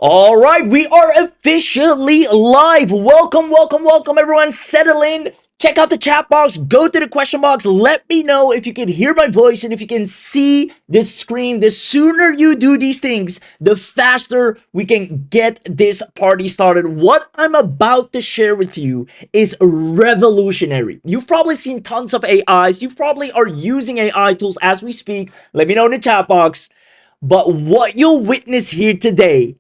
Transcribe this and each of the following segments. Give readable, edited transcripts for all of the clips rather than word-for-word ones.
All right, we are officially live. Welcome, welcome, welcome, everyone. Settle in. Check out the chat box. Go to the question box. Let me know if you can hear my voice and if you can see this screen. The sooner you do these things, the faster we can get this party started. What I'm about to share with you is revolutionary. You've probably seen tons of AIs. You probably are using AI tools as we speak. Let me know in the chat box. But what you'll witness here today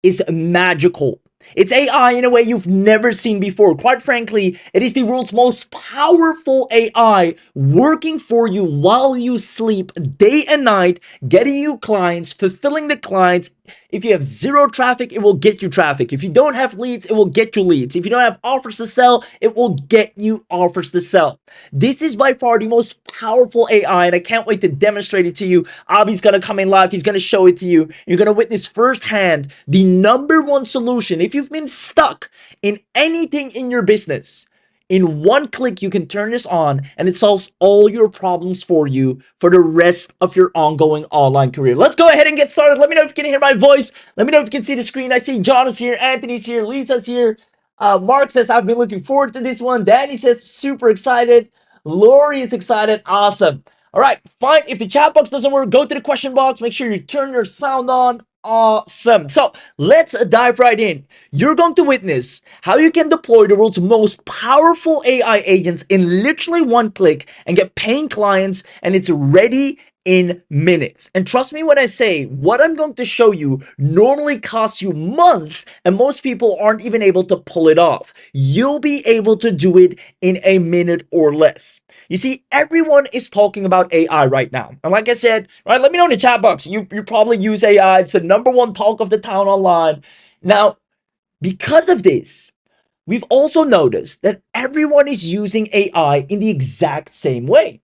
is magical. It's AI in a way you've never seen before. Quite frankly, it is the world's most powerful AI working for you while you sleep day and night, getting you clients, fulfilling the clients. If you have zero traffic, it will get you traffic. If you don't have leads, it will get you leads. If you don't have offers to sell, it will get you offers to sell. This is by far the most powerful AI, and I can't wait to demonstrate it to you. Abhi's gonna come in live. He's gonna show it to you. You're gonna witness firsthand the number one solution. If you've been stuck in anything in your business, in one click, you can turn this on and it solves all your problems for you for the rest of your ongoing online career. Let's go ahead and get started. Let me know if you can hear my voice. Let me know if you can see the screen. I see John is here, Anthony's here, Lisa's here. Mark says, I've been looking forward to this one. Danny says, super excited. Lori is excited. Awesome. All right, fine. If the chat box doesn't work, go to the question box. Make sure you turn your sound on. Awesome. So let's dive right in. You're going to witness how you can deploy the world's most powerful AI agents in literally one click and get paying clients, and it's ready in minutes. And trust me when I say what I'm going to show you normally costs you months, and most people aren't even able to pull it off. You'll be able to do it in a minute or less. You see, everyone is talking about AI right now. And like I said, right, let me know in the chat box. You probably use AI. It's the number one talk of the town online. Now, because of this, we've also noticed that everyone is using AI in the exact same way.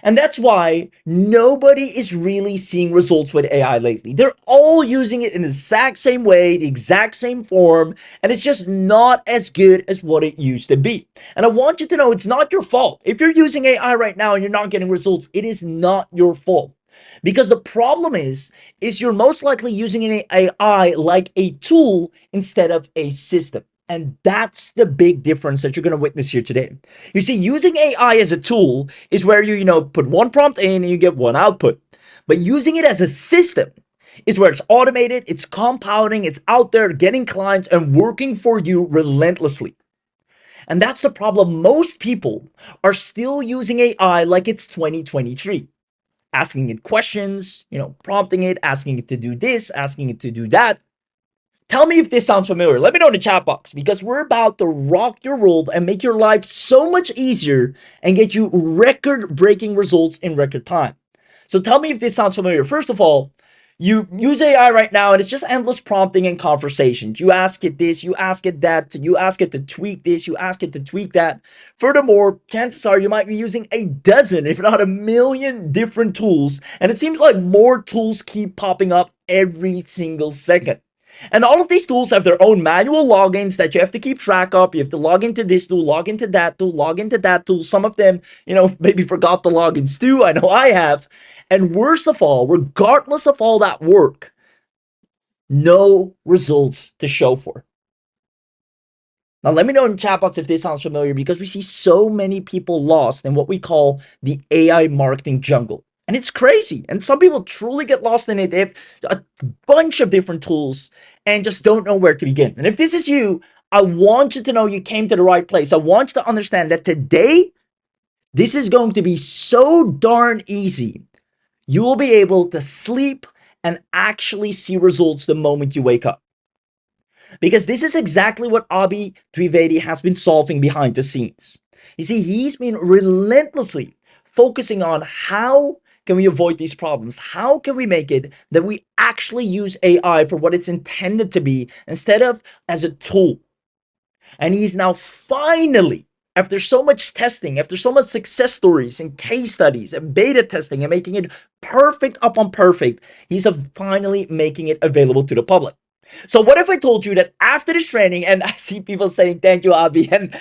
And that's why nobody is really seeing results with AI lately. They're all using it in the exact same way, the exact same form, and it's just not as good as what it used to be. And I want you to know it's not your fault. If you're using AI right now and you're not getting results, it is not your fault. Because the problem is you're most likely using an AI like a tool instead of a system. And that's the big difference that you're going to witness here today. You see, using AI as a tool is where you put one prompt in and you get one output. But using it as a system is where it's automated, it's compounding, it's out there getting clients and working for you relentlessly. And that's the problem. Most people are still using AI like it's 2023. Asking it questions, prompting it, asking it to do this, asking it to do that. Tell me if this sounds familiar. Let me know in the chat box, because we're about to rock your world and make your life so much easier and get you record-breaking results in record time. So tell me if this sounds familiar. First of all, you use AI right now and it's just endless prompting and conversations. You ask it this, you ask it that, you ask it to tweak this, you ask it to tweak that. Furthermore, chances are you might be using a dozen, if not a million different tools. And it seems like more tools keep popping up every single second. And all of these tools have their own manual logins that you have to keep track of. You have to log into this tool, log into that tool, log into that tool. Some of them, maybe forgot the logins too. I know I have. And worst of all, regardless of all that work, no results to show for. Now, let me know in the chat box if this sounds familiar, because we see so many people lost in what we call the AI marketing jungle. And it's crazy. And some people truly get lost in it. They have a bunch of different tools and just don't know where to begin. And if this is you, I want you to know you came to the right place. I want you to understand that today, this is going to be so darn easy. You will be able to sleep and actually see results the moment you wake up. Because this is exactly what Abhi Dwivedi has been solving behind the scenes. You see, he's been relentlessly focusing on how can we avoid these problems? How can we make it that we actually use AI for what it's intended to be instead of as a tool? And he's now finally, after so much testing, after so much success stories and case studies and beta testing and making it perfect upon perfect, he's finally making it available to the public. So what if I told you that after this training, and I see people saying thank you, Abby, and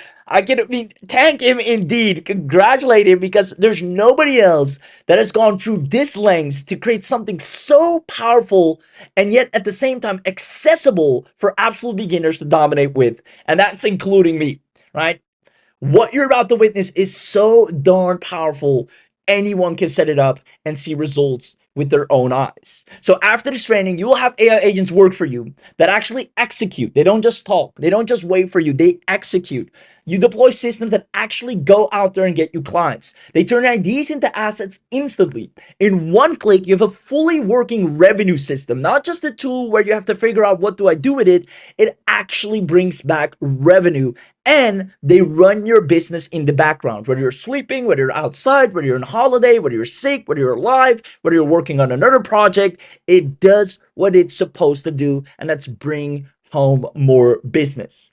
thank him indeed, congratulate him, because there's nobody else that has gone through this lengths to create something so powerful and yet at the same time accessible for absolute beginners to dominate with, and that's including me, right? What you're about to witness is so darn powerful. Anyone can set it up and see results with their own eyes. So after this training, you will have AI agents work for you that actually execute. They don't just talk. They don't just wait for you. They execute. You deploy systems that actually go out there and get you clients. They turn ideas into assets instantly. In one click, you have a fully working revenue system, not just a tool where you have to figure out what do I do with it. It actually brings back revenue, and they run your business in the background, whether you're sleeping, whether you're outside, whether you're on holiday, whether you're sick, whether you're alive, whether you're working on another project. It does what it's supposed to do, and that's bring home more business.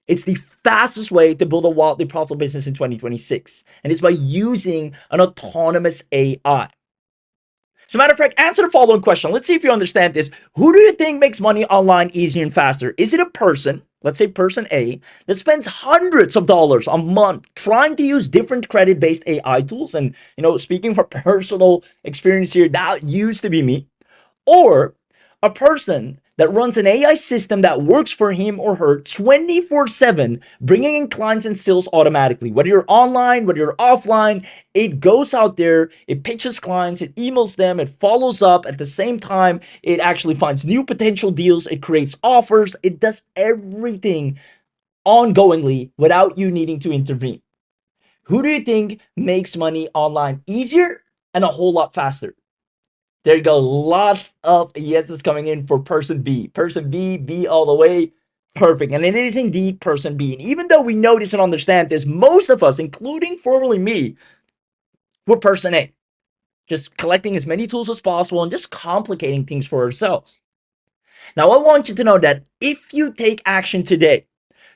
It's the fastest way to build a wildly profitable business in 2026, and it's by using an autonomous AI. As a matter of fact, answer the following question. Let's see if you understand this. Who do you think makes money online easier and faster? Is it a person, let's say person A, that spends hundreds of dollars a month trying to use different credit-based AI tools? And, speaking from personal experience here, that used to be me. Or a person that runs an AI system that works for him or her 24/7, bringing in clients and sales automatically. Whether you're online, whether you're offline, it goes out there, it pitches clients, it emails them, it follows up. At the same time, it actually finds new potential deals, it creates offers, it does everything ongoingly without you needing to intervene. Who do you think makes money online easier and a whole lot faster? There you go. Lots of yeses coming in for person B. Person B, B all the way. Perfect. And it is indeed person B. And even though we know this and understand this, most of us, including formerly me, were person A. Just collecting as many tools as possible and just complicating things for ourselves. Now, I want you to know that if you take action today,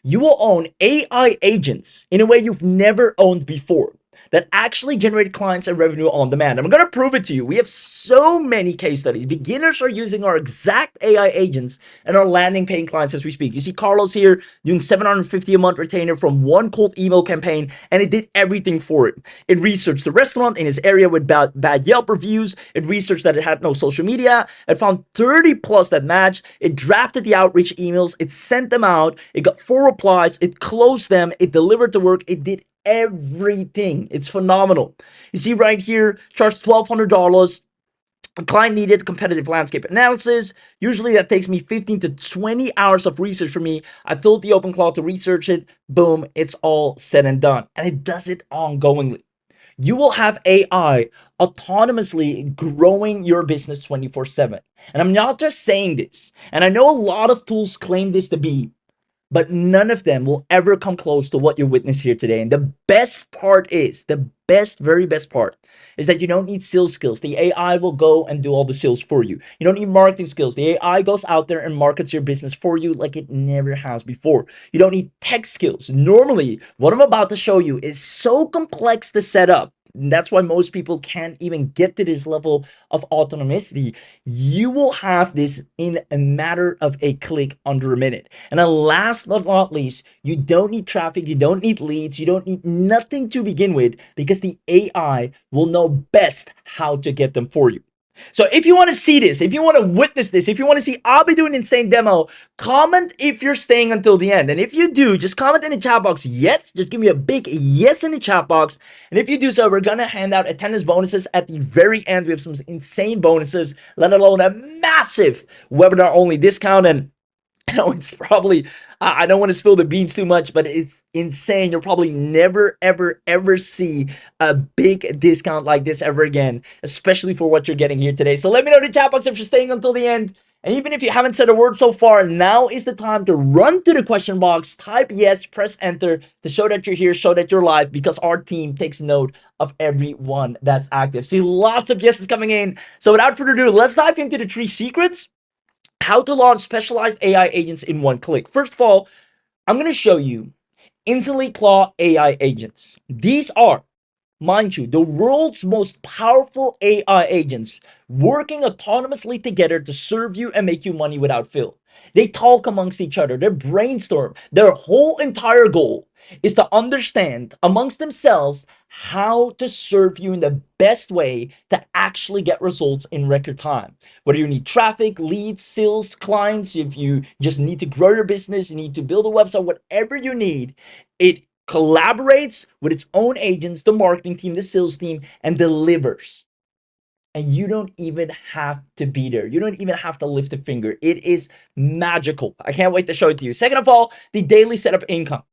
you will own AI agents in a way you've never owned before that actually generate clients and revenue on demand. I'm going to prove it to you. We have so many case studies. Beginners are using our exact AI agents and are landing paying clients as we speak. You see Carlos here doing $750 a month retainer from one cold email campaign, and it did everything for it. It researched the restaurant in his area with bad Yelp reviews. It researched that it had no social media. It found 30 plus that matched. It drafted the outreach emails. It sent them out. It got 4 replies. It closed them. It delivered the work. It did everything. It's phenomenal. You see right here, charged $1,200. A client needed competitive landscape analysis. Usually that takes me 15 to 20 hours of research for me. I filled the open cloud to research it. Boom, it's all said and done. And it does it ongoingly. You will have AI autonomously growing your business 24/7. And I'm not just saying this. And I know a lot of tools claim this to be, but none of them will ever come close to what you witness here today. And the best part is, very best part is that you don't need sales skills. The AI will go and do all the sales for you. You don't need marketing skills. The AI goes out there and markets your business for you like it never has before. You don't need tech skills. Normally, what I'm about to show you is so complex to set up. And that's why most people can't even get to this level of autonomicity. You will have this in a matter of a click, under a minute. And then last but not least, you don't need traffic, you don't need leads, you don't need nothing to begin with, because the AI will know best how to get them for you. So if you want to see this, if you want to witness this, if you want to see Abby do an insane demo, comment if you're staying until the end. And if you do, just comment in the chat box yes. Just give me a big yes in the chat box. And if you do so, we're going to hand out attendance bonuses at the very end. We have some insane bonuses, let alone a massive webinar only discount. And I know it's probably, I don't want to spill the beans too much, but it's insane. You'll probably never, ever, ever see a big discount like this ever again, especially for what you're getting here today. So let me know in the chat box if you're staying until the end. And even if you haven't said a word so far, now is the time to run to the question box, type yes, press enter to show that you're here, show that you're live, because our team takes note of everyone that's active. See, lots of yeses coming in. So without further ado, let's dive into the 3 secrets how to launch specialized AI agents in one click. First of all, I'm going to show you InstantlyClaw AI agents. These are mind you, the world's most powerful AI agents working autonomously together to serve you and make you money without fail. They talk amongst each other, they brainstorm. Their whole entire goal is to understand amongst themselves how to serve you in the best way to actually get results in record time. Whether you need traffic, leads, sales, clients, if you just need to grow your business, you need to build a website, whatever you need, it collaborates with its own agents, the marketing team, the sales team, and delivers. And you don't even have to be there. You don't even have to lift a finger. It is magical. I can't wait to show it to you. Second of all, the daily setup income.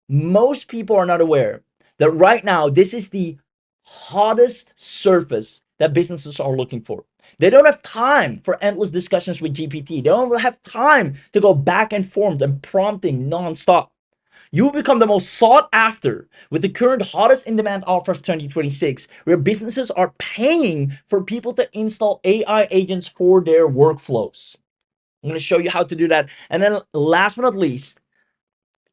Most people are not aware that right now, this is the hottest surface that businesses are looking for. They don't have time for endless discussions with GPT. They don't have time to go back and forth and prompting nonstop. You become the most sought after with the current hottest in demand offer of 2026, where businesses are paying for people to install AI agents for their workflows. I'm going to show you how to do that. And then last but not least,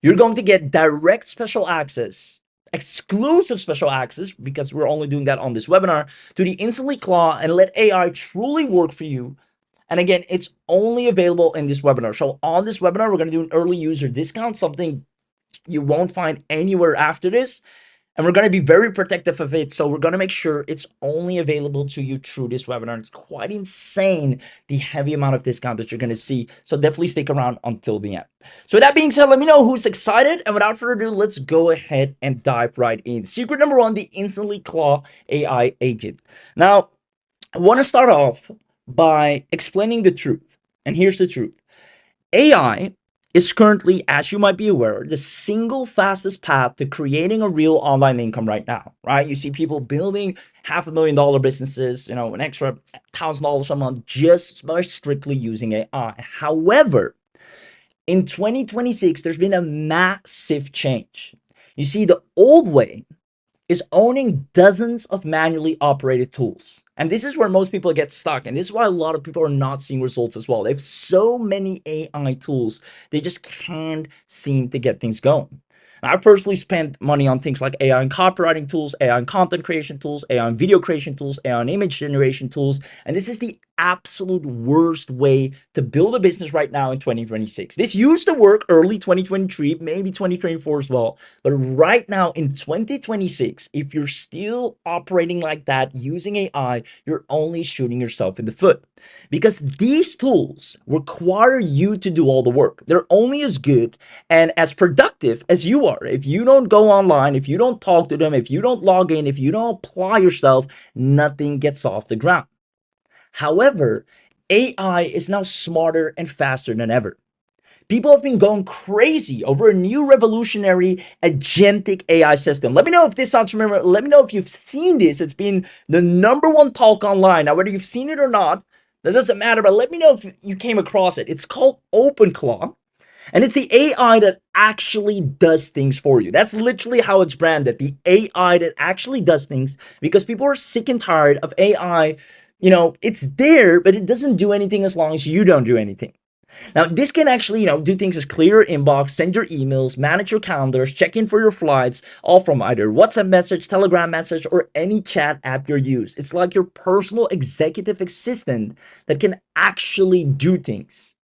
you're going to get direct special access, exclusive special access, because we're only doing that on this webinar, to the InstantlyClaw and let AI truly work for you. And again, it's only available in this webinar. So on this webinar, we're going to do an early user discount, something you won't find anywhere after this. And we're going to be very protective of it. So we're going to make sure it's only available to you through this webinar. It's quite insane, the heavy amount of discount that you're going to see. So definitely stick around until the end. So with that being said, let me know who's excited. And without further ado, let's go ahead and dive right in. Secret number one, the InstantlyClaw AI agent. Now, I want to start off by explaining the truth. And here's the truth. AI is currently, as you might be aware, the single fastest path to creating a real online income right now, right? You see people building $500,000 businesses, an extra $1,000 a month just by strictly using AI. However, in 2026, there's been a massive change. You see, the old way is owning dozens of manually operated tools. And this is where most people get stuck. And this is why a lot of people are not seeing results as well. They have so many AI tools, they just can't seem to get things going. I've personally spent money on things like AI and copywriting tools, AI and content creation tools, AI and video creation tools, AI and image generation tools. And this is the absolute worst way to build a business right now in 2026. This used to work early 2023, maybe 2024 as well. But right now in 2026, if you're still operating like that using AI, you're only shooting yourself in the foot. Because these tools require you to do all the work. They're only as good and as productive as you are. If you don't go online, if you don't talk to them, if you don't log in, if you don't apply yourself, nothing gets off the ground. However, AI is now smarter and faster than ever. People have been going crazy over a new revolutionary agentic AI system. Let me know if this sounds familiar. Let me know if you've seen this. It's been the number one talk online. Now, whether you've seen it or not, that doesn't matter, but let me know if you came across it. It's called OpenClaw, and it's the AI that actually does things for you. That's literally how it's branded, the AI that actually does things, because people are sick and tired of AI. It's there, but it doesn't do anything as long as you don't do anything. Now, this can actually, do things as clear your inbox, send your emails, manage your calendars, check in for your flights, all from either WhatsApp message, Telegram message, or any chat app you use. It's like your personal executive assistant that can actually do things.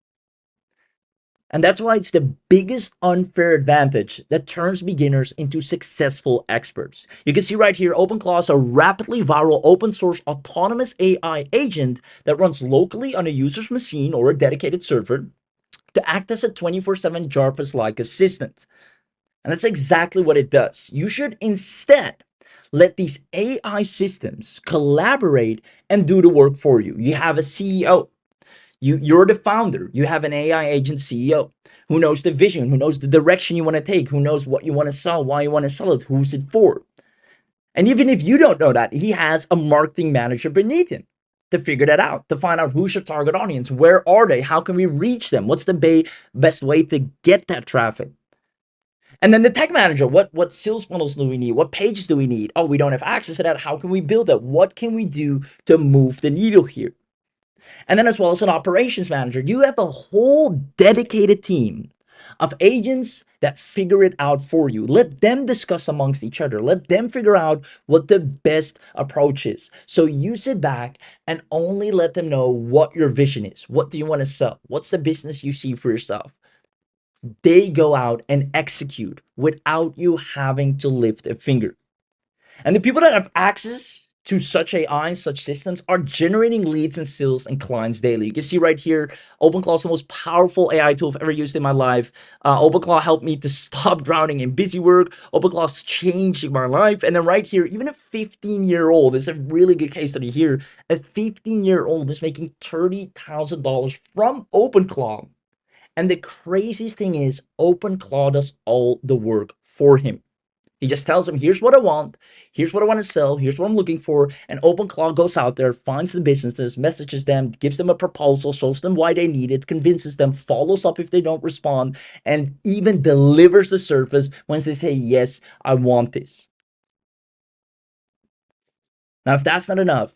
And that's why it's the biggest unfair advantage that turns beginners into successful experts. You can see right here, OpenClaw is a rapidly viral open source autonomous AI agent that runs locally on a user's machine or a dedicated server to act as a 24/7 Jarvis-like assistant. And that's exactly what it does. You should instead let these AI systems collaborate and do the work for you. You have a CEO. You're the founder. You have an AI agent CEO who knows the vision, who knows the direction you want to take, who knows what you want to sell, why you want to sell it, who's it for. And even if you don't know that, he has a marketing manager beneath him to figure that out, to find out who's your target audience, where are they, how can we reach them, what's the best way to get that traffic. And then the tech manager, what sales funnels do we need? What pages do we need? Oh, we don't have access to that. How can we build that? What can we do to move the needle here? And then as well as an operations manager, you have a whole dedicated team of agents that figure it out for you. Let them discuss amongst each other. Let them figure out what the best approach is. So you sit back and only let them know what your vision is. What do you want to sell? What's the business you see for yourself? They go out and execute without you having to lift a finger. And the people that have access to such AI and such systems are generating leads and sales and clients daily. You can see right here, OpenClaw is the most powerful AI tool I've ever used in my life. OpenClaw helped me to stop drowning in busy work. OpenClaw's changing my life. And then right here, even a 15-year-old, this is a really good case study here. A 15-year-old is making $30,000 from OpenClaw. And the craziest thing is, OpenClaw does all the work for him. He just tells them, here's what I want, here's what I want to sell, here's what I'm looking for. And OpenClaw goes out there, finds the businesses, messages them, gives them a proposal, shows them why they need it, convinces them, follows up if they don't respond, and even delivers the service once they say, yes, I want this. Now, if that's not enough,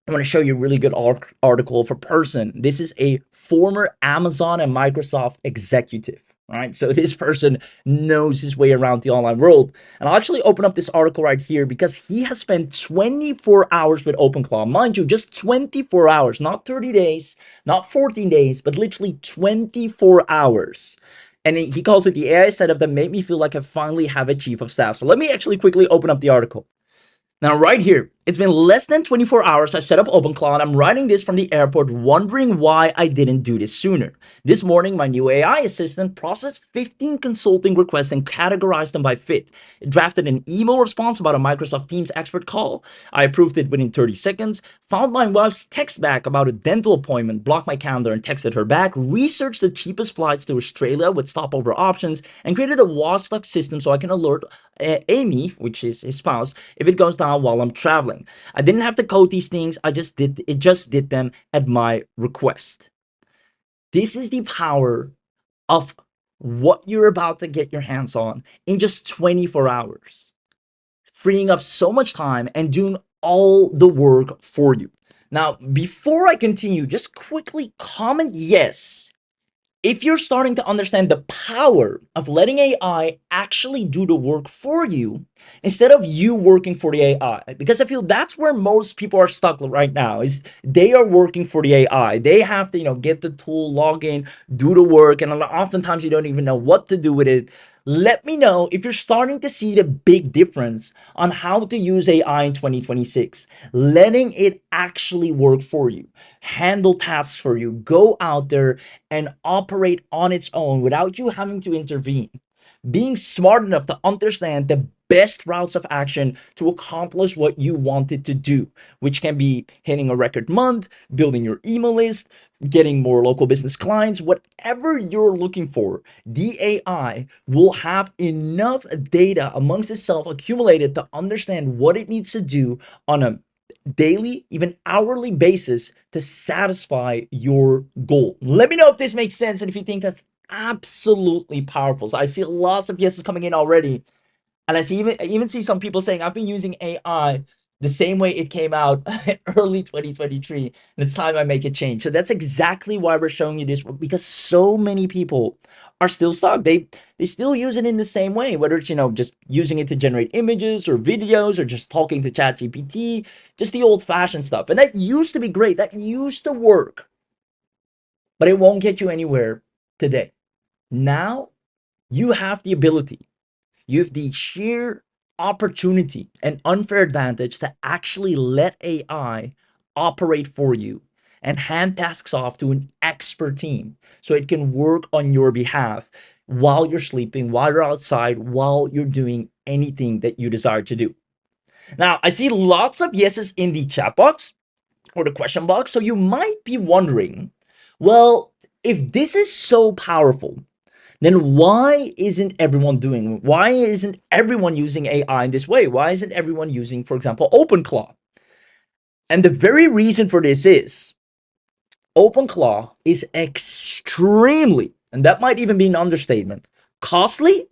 I want to show you a really good article of a person. This is a former Amazon and Microsoft executive, right? So this person knows his way around the online world. And I'll actually open up this article right here because he has spent 24 hours with OpenClaw. Mind you, just 24 hours, not 30 days, not 14 days, but literally 24 hours. And he calls it the AI setup that made me feel like I finally have a chief of staff. So let me actually quickly open up the article. Now, right here, it's been less than 24 hours I set up OpenClaw, and I'm writing this from the airport wondering why I didn't do this sooner. This morning, my new AI assistant processed 15 consulting requests and categorized them by fit. It drafted an email response about a Microsoft Teams expert call. I approved it within 30 seconds, found my wife's text back about a dental appointment, blocked my calendar and texted her back, researched the cheapest flights to Australia with stopover options, and created a watchdog system so I can alert Amy, which is his spouse, if it goes down while I'm traveling. I didn't have to code these things. I just did them at my request. This is the power of what you're about to get your hands on in just 24 hours, freeing up so much time and doing all the work for you. Now, before I continue, just quickly comment yes if you're starting to understand the power of letting AI actually do the work for you instead of you working for the AI. Because I feel that's where most people are stuck right now, is they are working for the AI. They have to, get the tool, log in, do the work, and oftentimes you don't even know what to do with it. Let me know if you're starting to see the big difference on how to use AI in 2026, letting it actually work for you, handle tasks for you, go out there and operate on its own without you having to intervene. Being smart enough to understand the best routes of action to accomplish what you wanted to do, which can be hitting a record month, building your email list, getting more local business clients, whatever you're looking for. The AI will have enough data amongst itself accumulated to understand what it needs to do on a daily, even hourly basis to satisfy your goal. Let me know if this makes sense and if you think that's absolutely powerful. So I see lots of yeses coming in already. And I even see some people saying, I've been using AI the same way it came out early 2023, and it's time I make a change. So that's exactly why we're showing you this, because so many people are still stuck. They still use it in the same way, whether it's, just using it to generate images or videos or just talking to ChatGPT, just the old-fashioned stuff. And that used to be great. That used to work, but it won't get you anywhere today. Now you have the ability, you have the sheer opportunity and unfair advantage to actually let AI operate for you and hand tasks off to an expert team so it can work on your behalf while you're sleeping, while you're outside, while you're doing anything that you desire to do. Now, I see lots of yeses in the chat box or the question box, so you might be wondering, well, if this is so powerful, then why isn't everyone using AI in this way? Why isn't everyone using, for example, OpenClaw? And the very reason for this is OpenClaw is extremely, and that might even be an understatement, costly,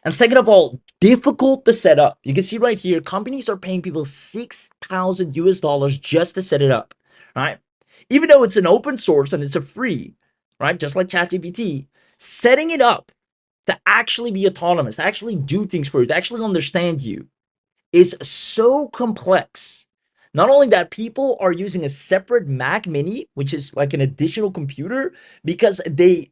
and second of all, difficult to set up. You can see right here, companies are paying people 6,000 US dollars just to set it up, right? Even though it's an open source and it's a free, right? Just like ChatGPT, setting it up to actually be autonomous, to actually do things for you, to actually understand you is so complex. Not only that, people are using a separate Mac Mini, which is like an additional computer, because they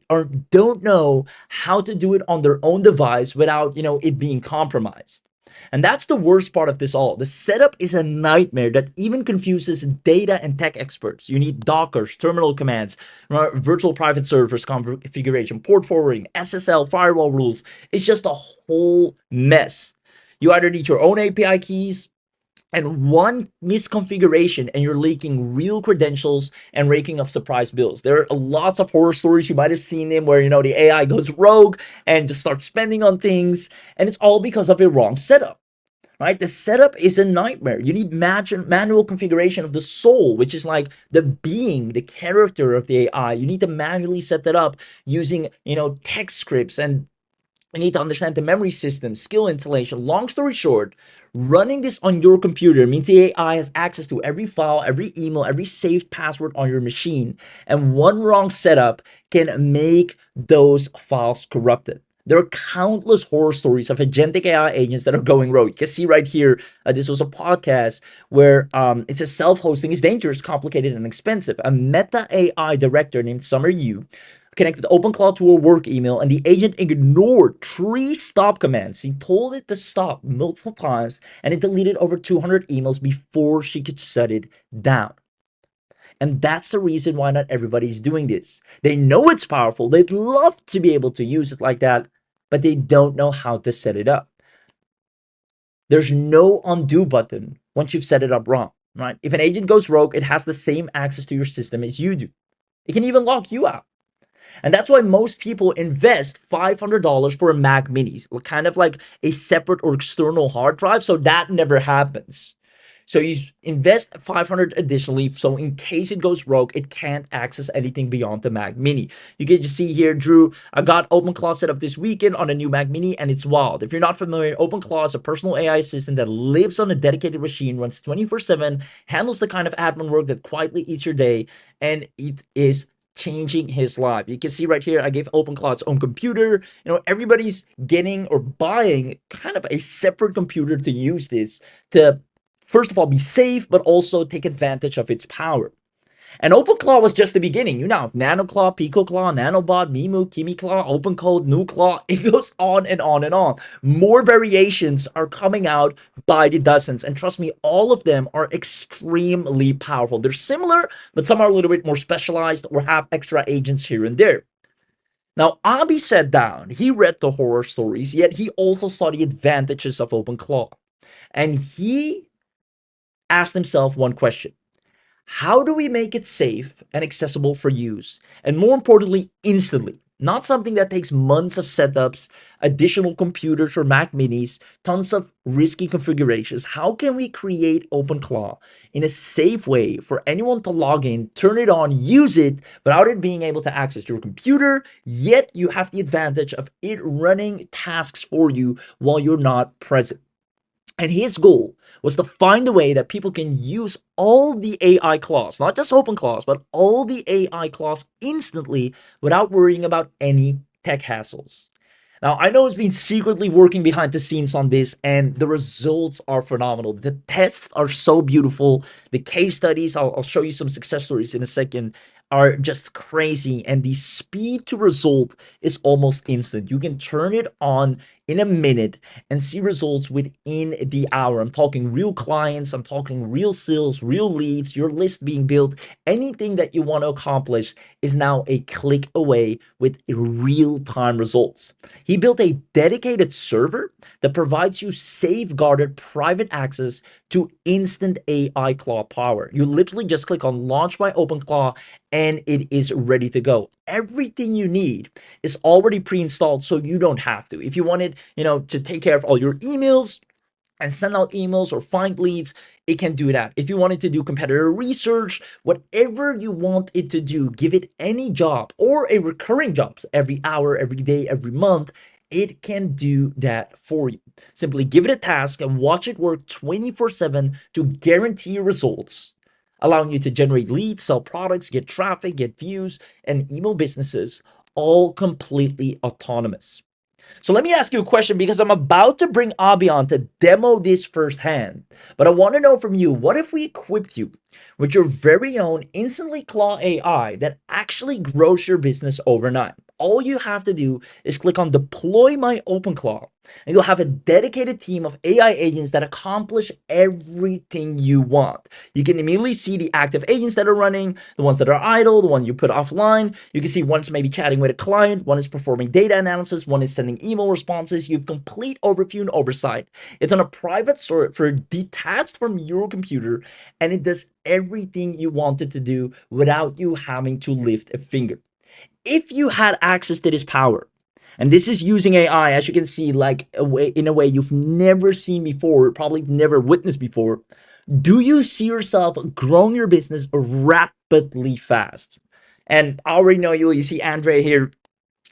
don't know how to do it on their own device without, it being compromised. And that's the worst part of this all. The setup is a nightmare that even confuses data and tech experts. You need Dockers, terminal commands, virtual private servers configuration, port forwarding, SSL, firewall rules. It's just a whole mess. You either need your own API keys, and one misconfiguration and you're leaking real credentials and raking up surprise bills. There are lots of horror stories. You might have seen them where, the AI goes rogue and just starts spending on things, and it's all because of a wrong setup. Right? The setup is a nightmare. You need manual configuration of the soul, which is like the being, the character of the AI. You need to manually set that up using, text scripts, and you need to understand the memory system, skill installation. Long story short, running this on your computer means the AI has access to every file, every email, every saved password on your machine. And one wrong setup can make those files corrupted. There are countless horror stories of agentic AI agents that are going rogue. You can see right here, this was a podcast where it says self-hosting is dangerous, complicated, and expensive. A Meta AI director named Summer Yu connected OpenClaw to a work email, and the agent ignored 3 stop commands. He told it to stop multiple times, and it deleted over 200 emails before she could shut it down. And that's the reason why not everybody's doing this. They know it's powerful. They'd love to be able to use it like that, but they don't know how to set it up. There's no undo button once you've set it up wrong, right? If an agent goes rogue, it has the same access to your system as you do. It can even lock you out. And that's why most people invest $500 for a Mac Mini, kind of like a separate or external hard drive. So that never happens. So you invest 500 additionally, so in case it goes rogue, it can't access anything beyond the Mac Mini. You can just see here, Drew, I got OpenClaw set up this weekend on a new Mac Mini, and it's wild. If you're not familiar, OpenClaw is a personal AI assistant that lives on a dedicated machine, runs 24/7, handles the kind of admin work that quietly eats your day, and it is changing his life. You can see right here, I gave OpenClaw its own computer. Everybody's getting or buying kind of a separate computer to use this to, first of all, be safe, but also take advantage of its power. And OpenClaw was just the beginning. You now have NanoClaw, PicoClaw, NanoBot, Mimu, KimiClaw, OpenCode, NuClaw. It goes on and on and on. More variations are coming out by the dozens. And trust me, all of them are extremely powerful. They're similar, but some are a little bit more specialized or have extra agents here and there. Now, Abi sat down. He read the horror stories, yet he also saw the advantages of OpenClaw. And he asked himself one question: how do we make it safe and accessible for use? And more importantly, instantly. Not something that takes months of setups, additional computers for Mac Minis, tons of risky configurations. How can we create OpenClaw in a safe way for anyone to log in, turn it on, use it without it being able to access your computer, yet you have the advantage of it running tasks for you while you're not present? And his goal was to find a way that people can use all the AI claws, not just open claws, but all the AI claws instantly without worrying about any tech hassles. Now, I know it's been secretly working behind the scenes on this, and the results are phenomenal. The tests are so beautiful. The case studies, I'll show you some success stories in a second, are just crazy. And the speed to result is almost instant. You can turn it on in a minute and see results within the hour. I'm talking real clients, I'm talking real sales, real leads, your list being built. Anything that you want to accomplish is now a click away with real-time results. He built a dedicated server that provides you safeguarded private access to instant AI Claw power. You literally just click on launch by OpenClaw and it is ready to go. Everything you need is already pre-installed, so you don't have to. If you wanted, to take care of all your emails and send out emails or find leads, it can do that. If you wanted to do competitor research, whatever you want it to do, give it any job or a recurring jobs every hour, every day, every month, it can do that for you. Simply give it a task and watch it work 24/7 to guarantee results. allowing you to generate leads, sell products, get traffic, get views, and email businesses, all completely autonomous. So let me ask you a question because I'm about to bring Abhi on to demo this firsthand. But I want to know from you, what if we equipped you with your very own InstantlyClaw AI that actually grows your business overnight? All you have to do is click on Deploy My OpenClaw, and you'll have a dedicated team of AI agents that accomplish everything you want. You can immediately see the active agents that are running, the ones that are idle, the one you put offline. You can see one's maybe chatting with a client, one is performing data analysis, one is sending email responses. You have complete overview and oversight. It's on a private server detached from your computer, and it does everything you want it to do without you having to lift a finger. If you had access to this power, and this is using AI, as you can see, like in a way you've never seen before, probably never witnessed before, do you see yourself growing your business rapidly fast? And I already know you see Andre here.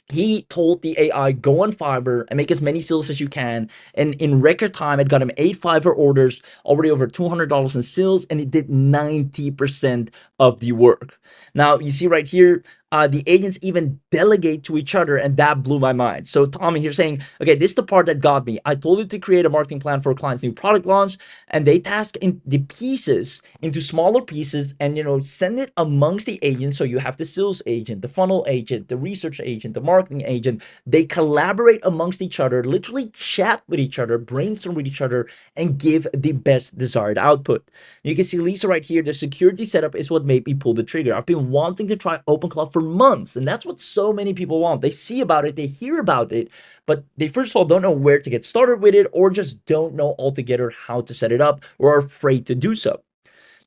He told the AI, go on Fiverr and make as many sales as you can. And in record time, it got him 8 Fiverr orders, already over $200 in sales, and it did 90% of the work. Now, you see right here, the agents even delegate to each other, and that blew my mind. So Tommy here saying, okay, this is the part that got me. I told it to create a marketing plan for a client's new product launch, and they task in the pieces into smaller pieces and send it amongst the agents. So you have the sales agent, the funnel agent, the research agent, the marketing agent. They collaborate amongst each other, literally chat with each other, brainstorm with each other, and give the best desired output. You can see Lisa right here. The security setup is what made me pull the trigger. I've been wanting to try OpenClaw for months, and that's what so many people want. They see about it, they hear about it, but they first of all don't know where to get started with it, or just don't know altogether how to set it up, or are afraid to do so.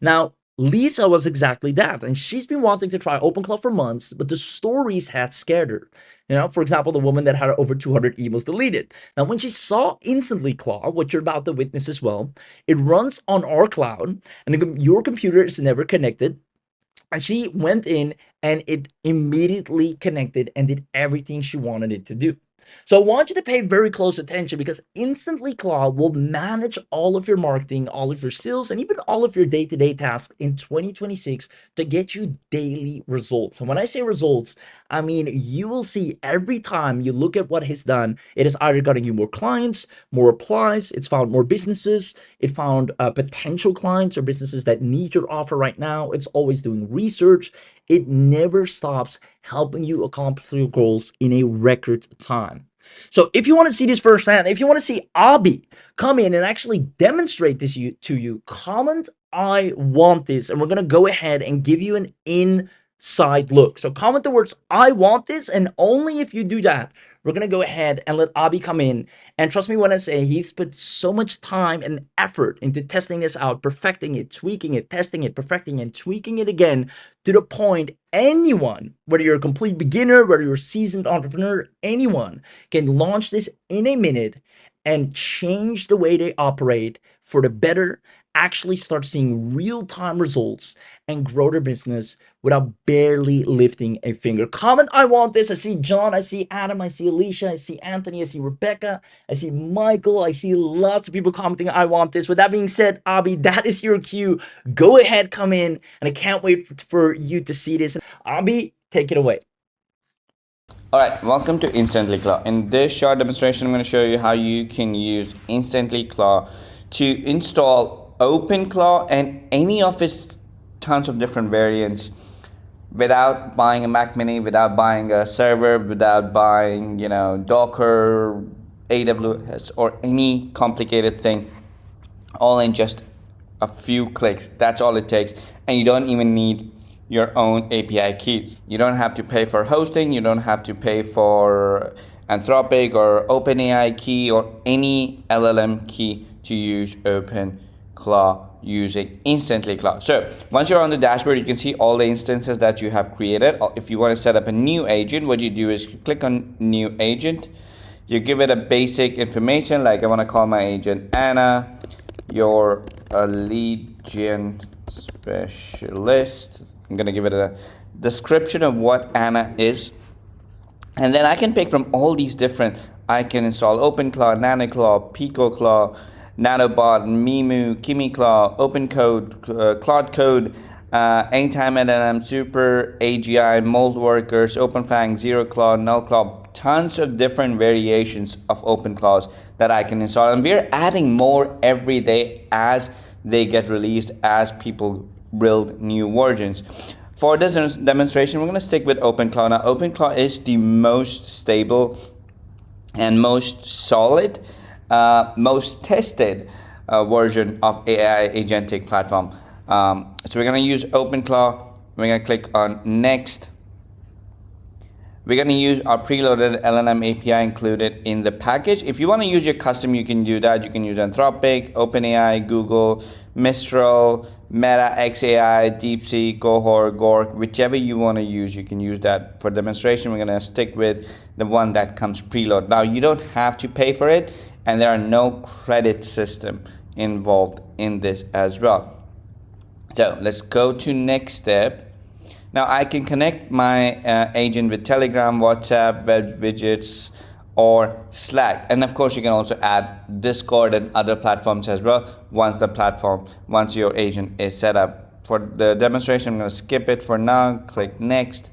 Now, Lisa was exactly that, and she's been wanting to try OpenClaw for months, but the stories had scared her. For example, the woman that had over 200 emails deleted. Now, when she saw InstantlyClaw, what you're about to witness as well, it runs on our cloud, and your computer is never connected. And she went in and it immediately connected and did everything she wanted it to do. So I want you to pay very close attention, because InstantlyClaw will manage all of your marketing, all of your sales, and even all of your day-to-day tasks in 2026 to get you daily results. And when I say results, I mean you will see every time you look at what it's done, it is either getting you more clients, more applies, it's found more businesses, it found potential clients or businesses that need your offer right now. It's always doing research. It never stops helping you accomplish your goals in a record time. So if you want to see this firsthand, if you want to see Abhi come in and actually demonstrate this to you, comment I want this, and we're going to go ahead and give you an inside look. So comment the words I want this, and only if you do that, we're going to go ahead and let Abhi come in. And trust me when I say he's put so much time and effort into testing this out, perfecting it, tweaking it, testing it, perfecting it, tweaking it again, to the point anyone, whether you're a complete beginner, whether you're a seasoned entrepreneur, anyone can launch this in a minute and change the way they operate for the better, actually start seeing real-time results, and grow their business without barely lifting a finger. Comment I want this. I see John, I see Adam, I see Alicia, I see Anthony, I see Rebecca, I see Michael, I see lots of people commenting I want this. With that being said, Abhi, that is your cue. Go ahead, come in, and I can't wait for you to see this. Abhi, take it away. Alright, welcome to InstantlyClaw. In this short demonstration, I'm going to show you how you can use InstantlyClaw to install OpenClaw and any of its tons of different variants without buying a Mac Mini, without buying a server, without buying, Docker, AWS, or any complicated thing, all in just a few clicks. That's all it takes, and you don't even need your own API keys. You don't have to pay for hosting, you don't have to pay for Anthropic or OpenAI key or any LLM key to use OpenClaw using InstantlyClaw. So once you're on the dashboard, you can see all the instances that you have created. If you want to set up a new agent, what you do is you click on new agent, you give it a basic information, like I want to call my agent Anna, you're a lead gen specialist. I'm going to give it a description of what Anna is. And then I can pick from all these different, I can install OpenClaw, NanoClaw, PicoClaw, Nanobot, Mimu, KimiClaw, OpenCode, Claude Code, Anytime LLM, Super AGI, Mold Workers, OpenFang, ZeroClaw, NullClaw, tons of different variations of OpenClaws that I can install. And we're adding more every day as they get released, as people build new versions. For this demonstration, we're going to stick with OpenClaw. Now, OpenClaw is the most stable and most solid, most tested version of AI agentic platform. So we're going to use OpenClaw. We're going to click on Next. We're going to use our preloaded LLM API included in the package. If you want to use your custom, you can do that. You can use Anthropic, OpenAI, Google, Mistral, Meta, XAI, DeepSeek, Cohort, Gork, whichever you want to use, you can use that. For demonstration, we're going to stick with the one that comes preloaded. Now, you don't have to pay for it, and there are no credit system involved in this as well. So let's go to next step. Now I can connect my agent with Telegram, WhatsApp, web widgets, or Slack. And of course you can also add Discord and other platforms as well once your agent is set up. For the demonstration, I'm going to skip it for now, click next.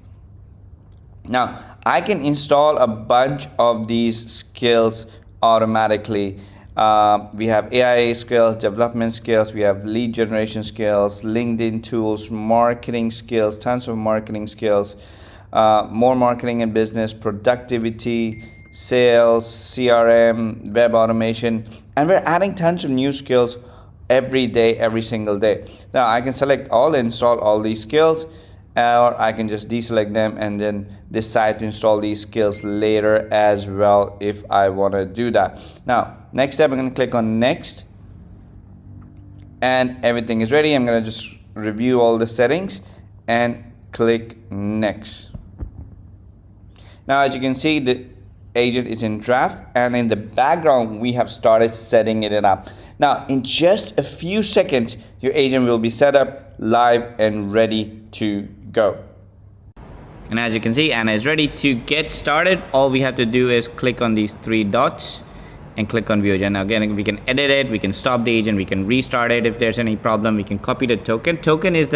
Now I can install a bunch of these skills automatically. We have AI skills, development skills, we have lead generation skills, LinkedIn tools, marketing skills, tons of marketing skills, more marketing and business, productivity, sales, CRM, web automation, and we're adding tons of new skills every day, every single day. Now I can select all, install all these skills, or I can just deselect them and then decide to install these skills later as well if I want to do that. Now next step, I'm going to click on next, and everything is ready. I'm going to just review all the settings and click next. Now as you can see, the agent is in draft, and in the background we have started setting it up. Now in just a few seconds your agent will be set up, live, and ready to go. And as you can see, Anna is ready to get started. All we have to do is click on these three dots and click on view agent. Now again, we can edit it, we can stop the agent, we can restart it if there's any problem, we can copy the token. Token is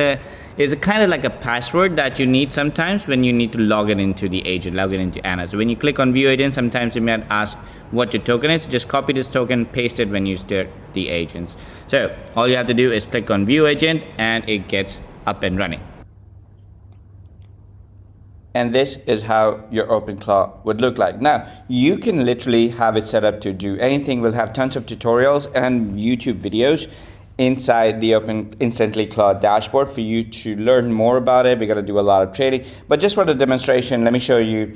kind of like a password that you need sometimes when you need to log it into the agent, log it into Anna. So when you click on view agent, sometimes it might ask what your token is. Just copy this token, paste it when you start the agents. So all you have to do is click on view agent and it gets up and running. And this is how your OpenClaw would look like. Now, you can literally have it set up to do anything. We'll have tons of tutorials and YouTube videos inside the InstantlyClaw dashboard for you to learn more about it. We're going to do a lot of trading. But just for the demonstration, let me show you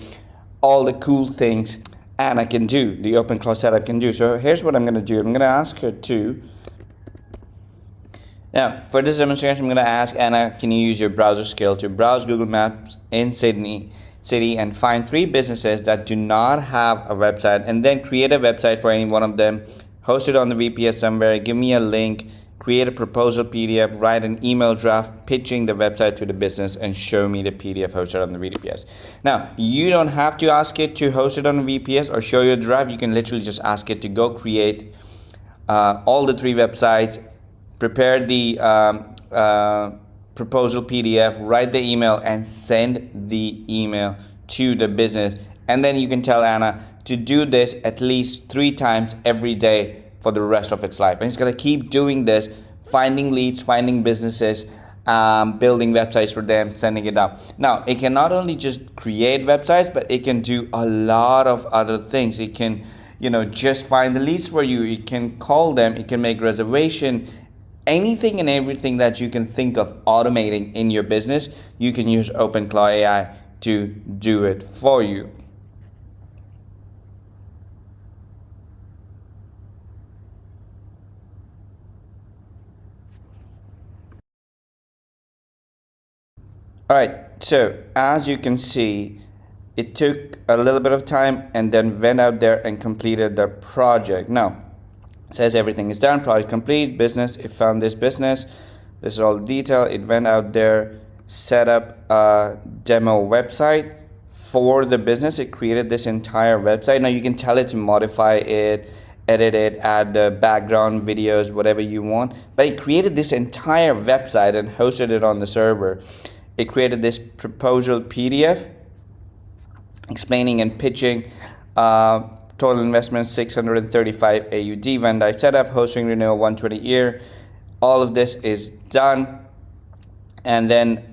all the cool things Anna can do, the OpenClaw setup can do. So here's what I'm going to do. I'm going to ask her to... Now, for this demonstration, I'm going to ask Anna, can you use your browser skill to browse Google Maps in Sydney City and find 3 businesses that do not have a website, and then create a website for any one of them, host it on the VPS somewhere, give me a link, create a proposal PDF, write an email draft pitching the website to the business, and show me the PDF hosted on the VPS. Now, you don't have to ask it to host it on the VPS or show you a draft. You can literally just ask it to go create all the 3 websites, prepare the proposal PDF, write the email, and send the email to the business. And then you can tell Anna to do this at least 3 times every day for the rest of its life. And it's going to keep doing this, finding leads, finding businesses, building websites for them, sending it out. Now, it can not only just create websites, but it can do a lot of other things. It can, just find the leads for you. It can call them. It can make reservation. Anything and everything that you can think of automating in your business, you can use OpenClaw AI to do it for you. All right, so as you can see, it took a little bit of time and then went out there and completed the project. Now, says everything is done, project complete, business, it found this business, this is all the detail, it went out there, set up a demo website for the business, it created this entire website. Now you can tell it to modify it edit it, add the background videos, whatever you want. But it created this entire website and hosted it on the server. It created this proposal PDF explaining and pitching. Total investment 635 AUD. When I set up hosting renewal 120 year, all of this is done. And then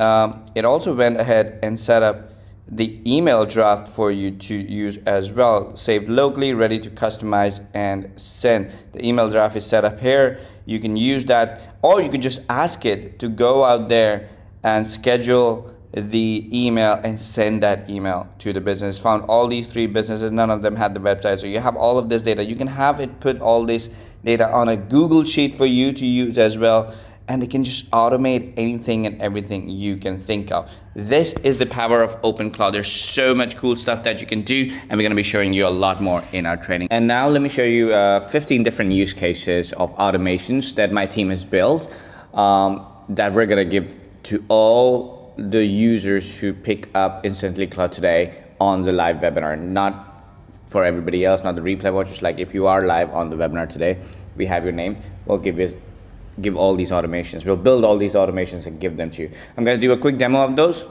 it also went ahead and set up the email draft for you to use as well, saved locally, ready to customize and send. The email draft is set up here. You can use that, or you can just ask it to go out there and schedule the email and send that email to the business. Found all these three businesses, none of them had the website, so you have all of this data. You can have it put all this data on a Google sheet for you to use as well, and it can just automate anything and everything you can think of. This is the power of OpenClaw. There's so much cool stuff that you can do, and we're going to be showing you a lot more in our training. And now let me show you 15 different use cases of automations that my team has built, that we're going to give to all the users who pick up InstantlyClaw today on the live webinar. Not for everybody else, not the replay watchers. Like if you are live on the webinar today, we have your name. We'll give all these automations. We'll build all these automations and give them to you. I'm going to do a quick demo of those,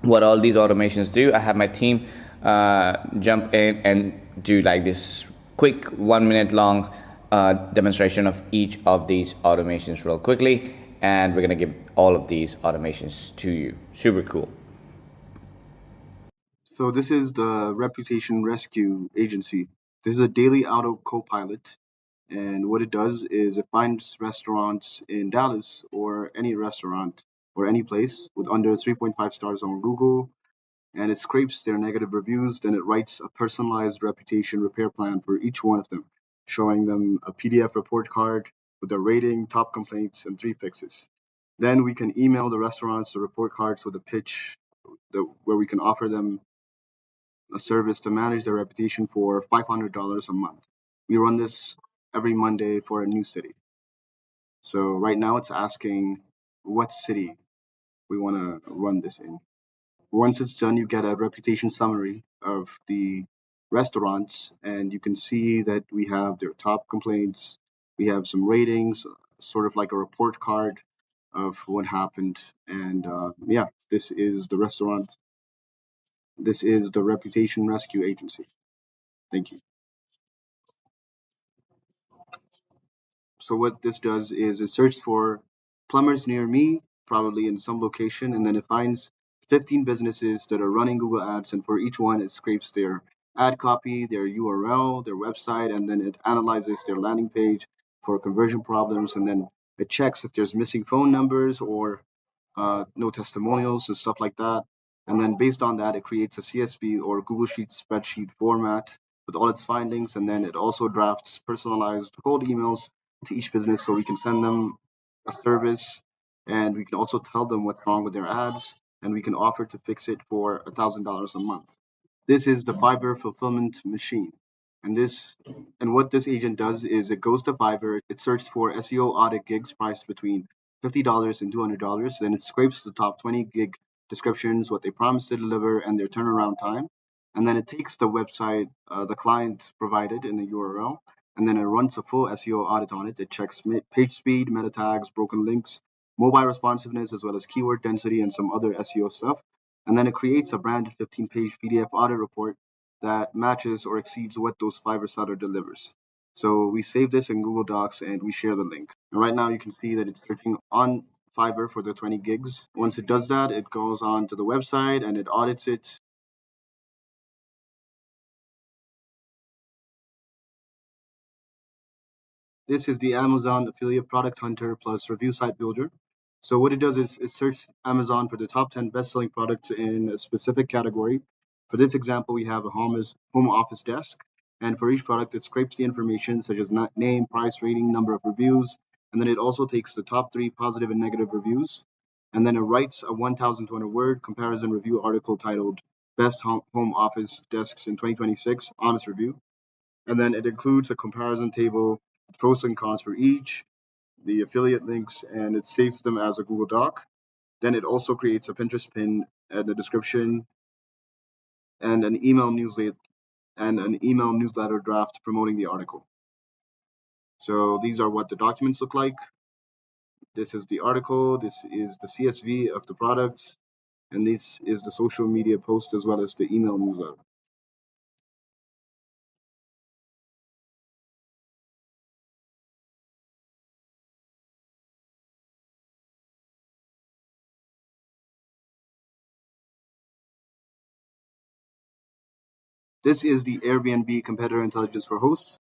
what all these automations do. I have my team jump in and do like this quick 1 minute long demonstration of each of these automations real quickly, and we're going to give all of these automations to you. Super cool. So this is the Reputation Rescue Agency. This is a daily auto co-pilot, and what it does is it finds restaurants in Dallas or any restaurant or any place with under 3.5 stars on Google, and it scrapes their negative reviews. Then it writes a personalized reputation repair plan for each one of them, showing them a PDF report card with their rating, top complaints, and 3 fixes. Then we can email the restaurants the report cards with a pitch where we can offer them a service to manage their reputation for $500 a month. We run this every Monday for a new city. So right now it's asking what city we want to run this in. Once it's done, you get a reputation summary of the restaurants, and you can see that we have their top complaints. We have some ratings, sort of like a report card of what happened. And yeah, this is the restaurant. This is the Reputation Rescue Agency. Thank you. So what this does is it searches for plumbers near me, probably in some location, and then it finds 15 businesses that are running Google Ads, and for each one, it scrapes their ad copy, their URL, their website, and then it analyzes their landing page for conversion problems, and then it checks if there's missing phone numbers or no testimonials and stuff like that. And then based on that, it creates a CSV or Google Sheets spreadsheet format with all its findings. And then it also drafts personalized cold emails to each business so we can send them a service, and we can also tell them what's wrong with their ads, and we can offer to fix it for $1,000 a month. This is the Fiverr fulfillment machine. And what this agent does is it goes to Fiverr, it searches for SEO audit gigs priced between $50 and $200. Then it scrapes the top 20 gig descriptions, what they promised to deliver, and their turnaround time. And then it takes the website the client provided in the URL, and then it runs a full SEO audit on it. It checks page speed, meta tags, broken links, mobile responsiveness, as well as keyword density and some other SEO stuff. And then it creates a branded 15-page PDF audit report that matches or exceeds what those Fiverr seller delivers. So we save this in Google Docs and we share the link. And right now you can see that it's searching on Fiverr for the 20 gigs. Once it does that, it goes on to the website and it audits it. This is the Amazon Affiliate Product Hunter plus Review Site Builder. So what it does is it searches Amazon for the top 10 best-selling products in a specific category. For this example, we have a home office desk, and for each product, it scrapes the information such as name, price, rating, number of reviews, and then it also takes the top 3 positive and negative reviews, and then it writes a 1,200-word comparison review article titled "Best Home Office Desks in 2026: Honest Review," and then it includes a comparison table, pros and cons for each, the affiliate links, and it saves them as a Google Doc. Then it also creates a Pinterest pin and a description and an email newsletter draft promoting the article. So these are what the documents look like. This is the article, this is the CSV of the products, and this is the social media post as well as the email newsletter. This is the Airbnb competitor intelligence for hosts.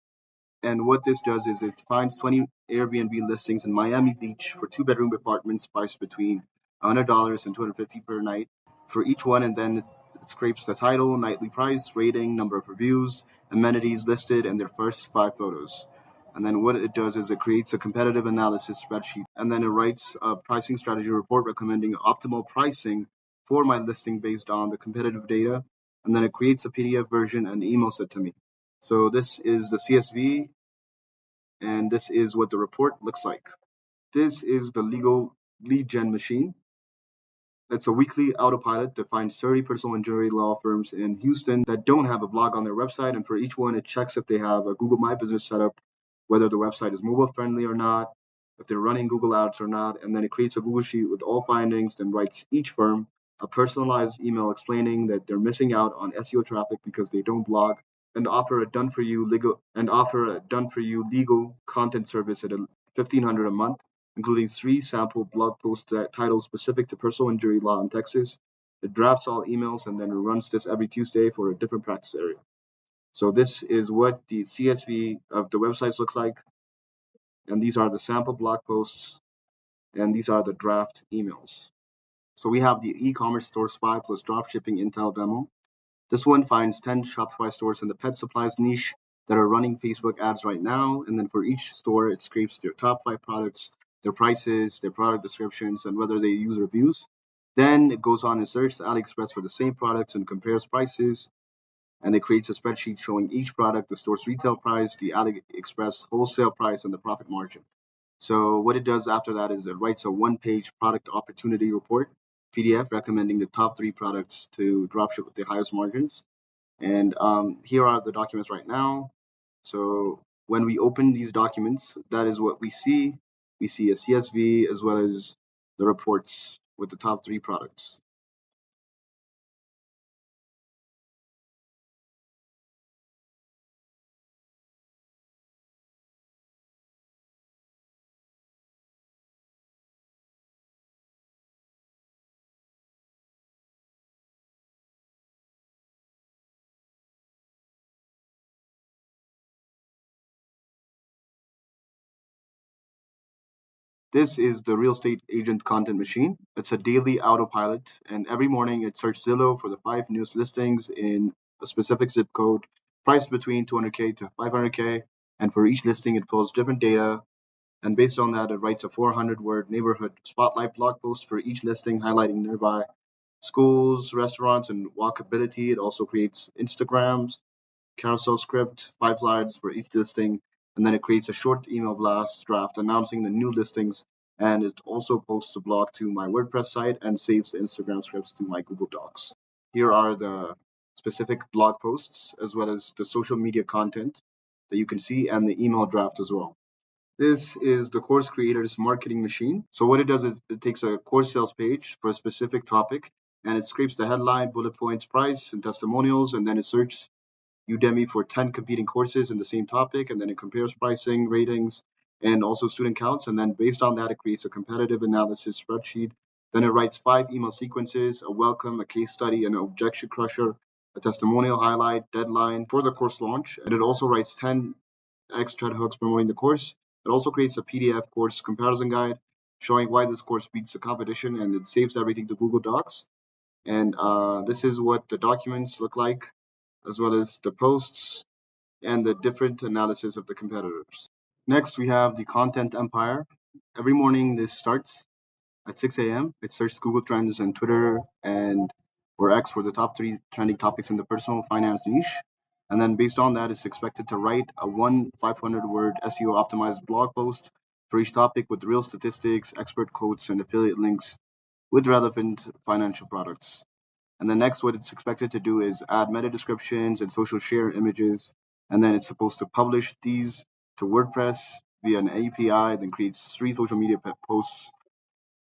And what this does is it finds 20 Airbnb listings in Miami Beach for two-bedroom apartments priced between $100 and $250 per night for each one, and then it scrapes the title, nightly price, rating, number of reviews, amenities listed, and their first 5 photos. And then what it does is it creates a competitive analysis spreadsheet, and then it writes a pricing strategy report recommending optimal pricing for my listing based on the competitive data, and then it creates a PDF version and emails it to me. So this is the CSV, and this is what the report looks like. This is the legal lead gen machine. It's a weekly autopilot that finds 30 personal injury law firms in Houston that don't have a blog on their website, and for each one, it checks if they have a Google My Business set up, whether the website is mobile friendly or not, if they're running Google Ads or not, and then it creates a Google Sheet with all findings, then writes each firm a personalized email explaining that they're missing out on SEO traffic because they don't blog, and offer a done for you legal content service at $1,500 a month, including 3 sample blog posts that titles specific to personal injury law in Texas. It drafts all emails and then runs this every Tuesday for a different practice area. So this is what the CSV of the websites look like, and these are the sample blog posts, and these are the draft emails. So we have the e-commerce store spy plus dropshipping intel demo. This one finds 10 Shopify stores in the pet supplies niche that are running Facebook ads right now. And then for each store, it scrapes their top 5 products, their prices, their product descriptions, and whether they use reviews. Then it goes on and searches AliExpress for the same products and compares prices. And it creates a spreadsheet showing each product, the store's retail price, the AliExpress wholesale price, and the profit margin. So what it does after that is it writes a one-page product opportunity report, PDF, recommending the top 3 products to dropship with the highest margins. And here are the documents right now. So when we open these documents, that is what we see. We see a CSV as well as the reports with the top 3 products. This is the real estate agent content machine. It's a daily autopilot, and every morning it searches Zillow for the 5 newest listings in a specific zip code, priced between 200K to 500K. And for each listing, it pulls different data, and based on that, it writes a 400-word neighborhood spotlight blog post for each listing, highlighting nearby schools, restaurants, and walkability. It also creates Instagrams, carousel script, 5 slides for each listing, and then it creates a short email blast draft announcing the new listings. And it also posts the blog to my WordPress site and saves the Instagram scripts to my Google Docs. Here are the specific blog posts as well as the social media content that you can see and the email draft as well. This is the course creator's marketing machine. So what it does is it takes a course sales page for a specific topic and it scrapes the headline, bullet points, price, and testimonials, and then it searches Udemy for 10 competing courses in the same topic, and then it compares pricing, ratings, and also student counts. And then based on that, it creates a competitive analysis spreadsheet. Then it writes 5 email sequences, a welcome, a case study, an objection crusher, a testimonial highlight, deadline for the course launch. And it also writes 10 extra hooks promoting the course. It also creates a PDF course comparison guide showing why this course beats the competition, and it saves everything to Google Docs. And this is what the documents look like, as well as the posts and the different analysis of the competitors. Next, we have the content empire. Every morning, this starts at 6 a.m. It searches Google Trends and Twitter and or X for the top 3 trending topics in the personal finance niche. And then based on that, it's expected to write a 500-word SEO optimized blog post for each topic with real statistics, expert quotes, and affiliate links with relevant financial products. And then next, what it's expected to do is add meta descriptions and social share images. And then it's supposed to publish these to WordPress via an API, then creates 3 social media posts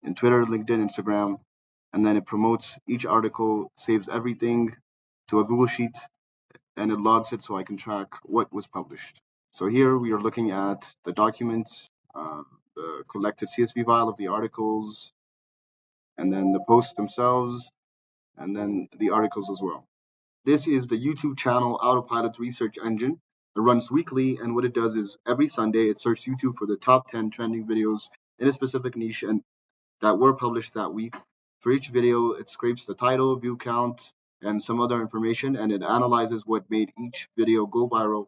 in Twitter, LinkedIn, Instagram, and then it promotes each article, saves everything to a Google Sheet, and it logs it so I can track what was published. So here we are looking at the documents, the collected CSV file of the articles, and then the posts themselves, and then the articles as well. This is the YouTube channel Autopilot Research Engine. It runs weekly, and what it does is every Sunday it searches YouTube for the top 10 trending videos in a specific niche and that were published that week. For each video, it scrapes the title, view count, and some other information, and it analyzes what made each video go viral.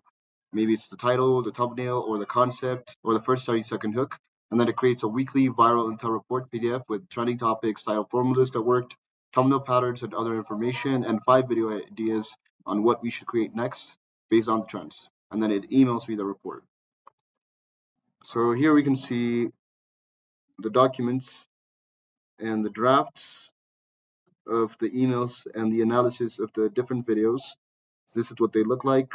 Maybe it's the title, the thumbnail, or the concept, or the first 30-second hook. And then it creates a weekly viral intel report PDF with trending topics, style formulas that worked, thumbnail patterns, and other information, and 5 video ideas on what we should create next based on the trends. And then it emails me the report. So here we can see the documents and the drafts of the emails and the analysis of the different videos. So this is what they look like,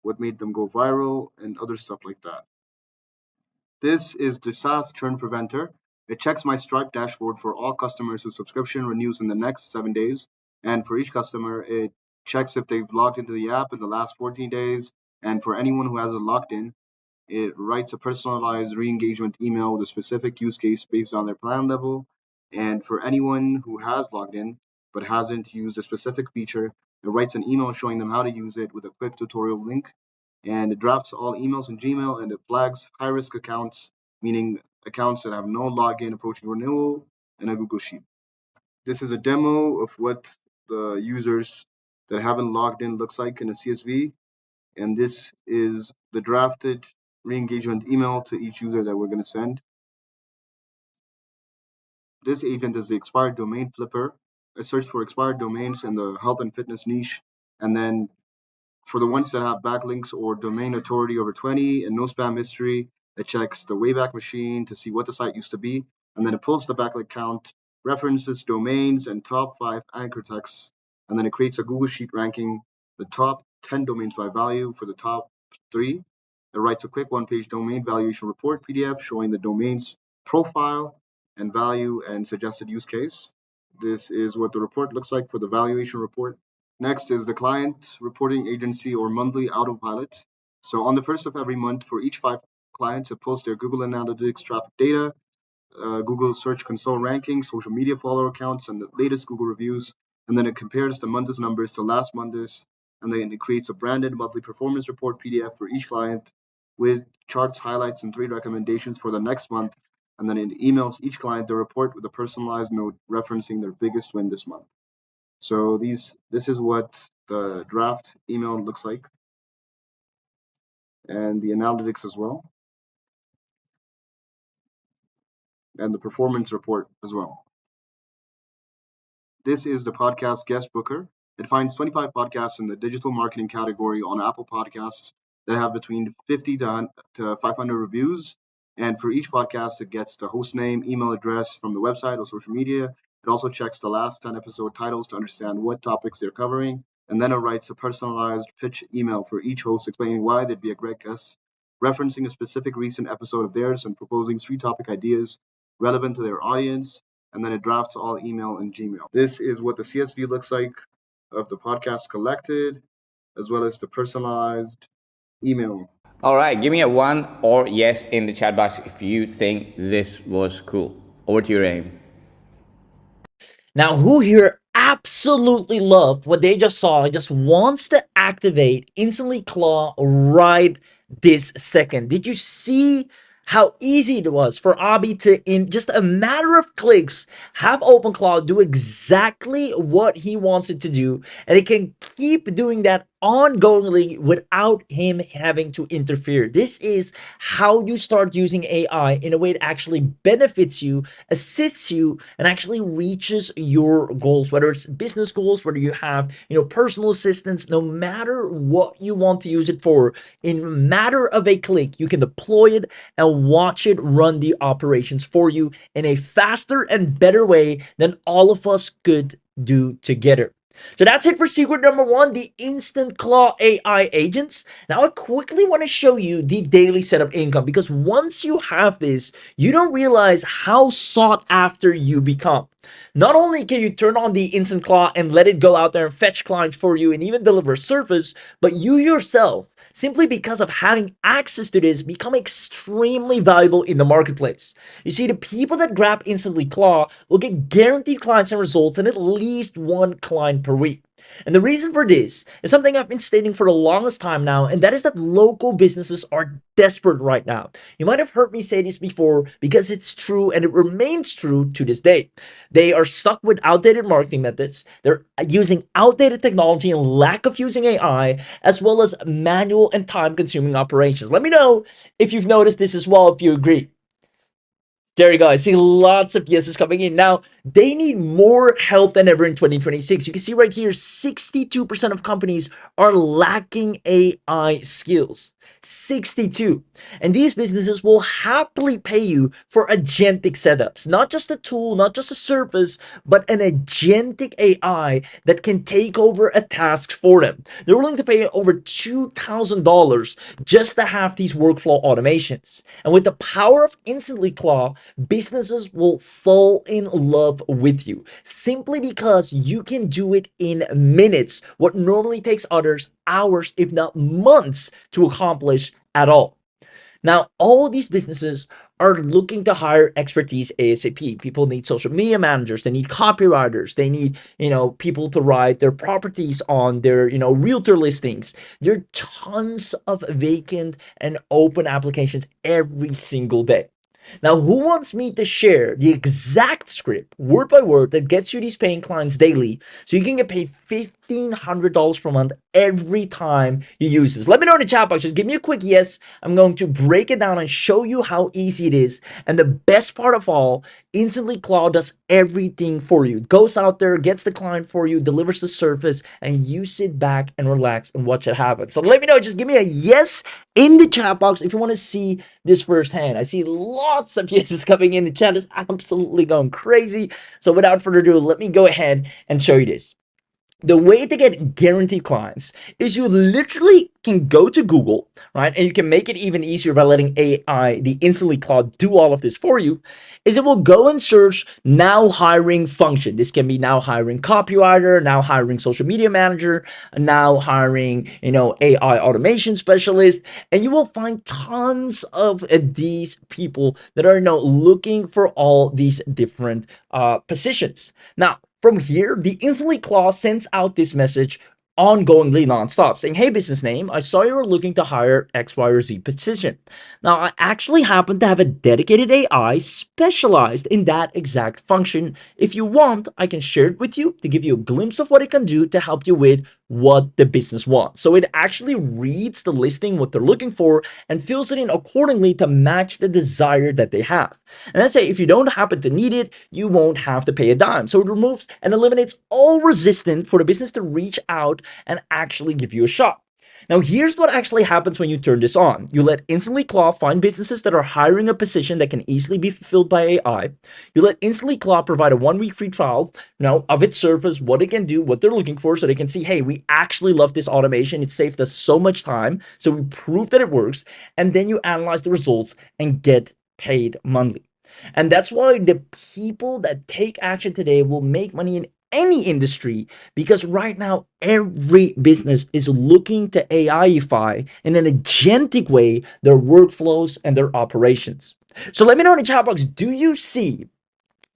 what made them go viral, and other stuff like that. This is the SaaS churn preventer. It checks my Stripe dashboard for all customers whose subscription renews in the next 7 days. And for each customer, it checks if they've logged into the app in the last 14 days. And for anyone who hasn't logged in, it writes a personalized re-engagement email with a specific use case based on their plan level. And for anyone who has logged in but hasn't used a specific feature, it writes an email showing them how to use it with a quick tutorial link. And it drafts all emails in Gmail and it flags high-risk accounts, meaning accounts that have no login approaching renewal, in a Google Sheet. This is a demo of what the users that haven't logged in looks like in a CSV. And this is the drafted re-engagement email to each user that we're going to send. This agent is the expired domain flipper. It searches for expired domains in the health and fitness niche. And then for the ones that have backlinks or domain authority over 20 and no spam history, it checks the Wayback Machine to see what the site used to be. And then it pulls the backlink count, references domains and top 5 anchor texts. And then it creates a Google Sheet ranking the top 10 domains by value for the top 3. It writes a quick one-page domain valuation report PDF showing the domain's profile and value and suggested use case. This is what the report looks like for the valuation report. Next is the client reporting agency or monthly autopilot. So on the first of every month for each 5 clients, it pulls their Google Analytics traffic data, Google Search Console rankings, social media follower counts, and the latest Google reviews. And then it compares the month's numbers to last month's. And then it creates a branded monthly performance report PDF for each client with charts, highlights, and 3 recommendations for the next month. And then it emails each client the report with a personalized note referencing their biggest win this month. So this is what the draft email looks like, and the analytics as well, and the performance report as well. This is the podcast guest booker. It finds 25 podcasts in the digital marketing category on Apple Podcasts that have between 50 to 500 reviews. And for each podcast, it gets the host name, email address from the website or social media. It also checks the last 10 episode titles to understand what topics they're covering. And then it writes a personalized pitch email for each host explaining why they'd be a great guest, referencing a specific recent episode of theirs and proposing 3 topic ideas relevant to their audience. And then it drafts all email in Gmail. This is what the CSV looks like of the podcast collected, as well as the personalized email. All right, give me a 1 or yes in the chat box if you think this was cool. Over to your aim. Now, who here absolutely loved what they just saw and just wants to activate Instantly Claw right this second? Did you see how easy it was for Abby to, in just a matter of clicks, have OpenClaw do exactly what he wants it to do, and it can keep doing that ongoingly without him having to interfere? This is how you start using AI in a way that actually benefits you, assists you, and actually reaches your goals, whether it's business goals, whether you have, personal assistance. No matter what you want to use it for, in a matter of a click, you can deploy it and watch it run the operations for you in a faster and better way than all of us could do together. So that's it for secret number one, the Instant Claw AI agents. Now I quickly want to show you the daily setup income, because once you have this, you don't realize how sought after you become. Not only can you turn on the Instant Claw and let it go out there and fetch clients for you and even deliver service, but you yourself, simply because of having access to this, become extremely valuable in the marketplace. You see, the people that grab Instantly Claw will get guaranteed clients and results and at least one client per week. And the reason for this is something I've been stating for the longest time now, and that is that local businesses are desperate right now. You might have heard me say this before because it's true and it remains true to this day. They are stuck with outdated marketing methods, they're using outdated technology and lack of using AI, as well as manual and time consuming operations. Let me know if you've noticed this as well, if you agree. There you go. I see lots of yeses coming in. Now, they need more help than ever in 2026. You can see right here, 62% of companies are lacking AI skills. 62. And these businesses will happily pay you for agentic setups. Not just a tool, not just a service, but an agentic AI that can take over a task for them. They're willing to pay over $2,000 just to have these workflow automations. And with the power of Instantly Claw, businesses will fall in love with you simply because you can do it in minutes, what normally takes others hours, if not months, to accomplish at all. Now, all these businesses are looking to hire expertise ASAP. People need social media managers, they need copywriters, they need, people to write their properties on their, realtor listings. There are tons of vacant and open applications every single day. Now, who wants me to share the exact script, word by word, that gets you these paying clients daily so you can get paid $1,500 per month every time you use this? Let me know in the chat box. Just give me a quick yes. I'm going to break it down and show you how easy it is. And the best part of all, Instantly Claw does everything for you. It goes out there, gets the client for you, delivers the service, and you sit back and relax and watch it happen. So let me know. Just give me a yes in the chat box if you want to see this firsthand. I see lots of yeses coming in. The chat is absolutely going crazy. So without further ado, let me go ahead and show you this. The way to get guaranteed clients is you literally can go to Google, right? And you can make it even easier by letting AI, the Instantly Cloud, do all of this for you. Is it will go and search now hiring function. This can be now hiring copywriter, now hiring social media manager, now hiring, AI automation specialist. And you will find tons of these people that are now looking for all these different positions. Now, from here, the Instantly Claw sends out this message ongoingly nonstop saying, hey, business name, I saw you were looking to hire X, Y, or Z position. Now, I actually happen to have a dedicated AI specialized in that exact function. If you want, I can share it with you to give you a glimpse of what it can do to help you with what the business wants. So it actually reads the listing, what they're looking for, and fills it in accordingly to match the desire that they have. And let's say if you don't happen to need it, you won't have to pay a dime. So it removes and eliminates all resistance for the business to reach out and actually give you a shot. Now, here's what actually happens when you turn this on. You let Instantly Claw find businesses that are hiring a position that can easily be fulfilled by AI. You let Instantly Claw provide a 1-week free trial, of its service, what it can do, what they're looking for, so they can see, hey, we actually love this automation. It saved us so much time. So we prove that it works. And then you analyze the results and get paid monthly. And that's why the people that take action today will make money in any industry, because right now every business is looking to AIify in an agentic way their workflows and their operations. So let me know in the chat box, do you see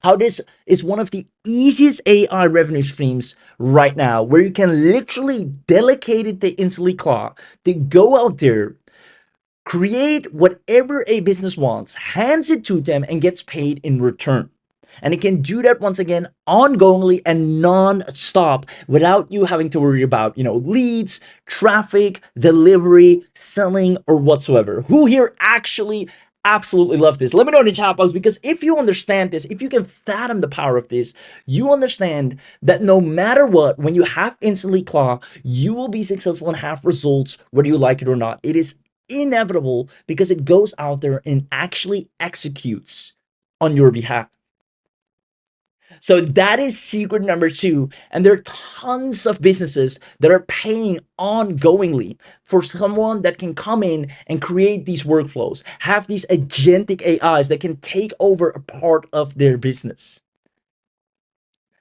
how this is one of the easiest AI revenue streams right now, where you can literally delegate it to Instantly Claw to go out there, create whatever a business wants, hands it to them, and gets paid in return? And it can do that once again ongoingly and non-stop without you having to worry about, leads, traffic, delivery, selling, or whatsoever. Who here actually absolutely love this? Let me know in the chat box, because if you understand this, if you can fathom the power of this, you understand that no matter what, when you have Instantly Claw, you will be successful and have results whether you like it or not. It is inevitable because it goes out there and actually executes on your behalf. So that is secret number two. And there are tons of businesses that are paying ongoingly for someone that can come in and create these workflows, have these agentic AIs that can take over a part of their business.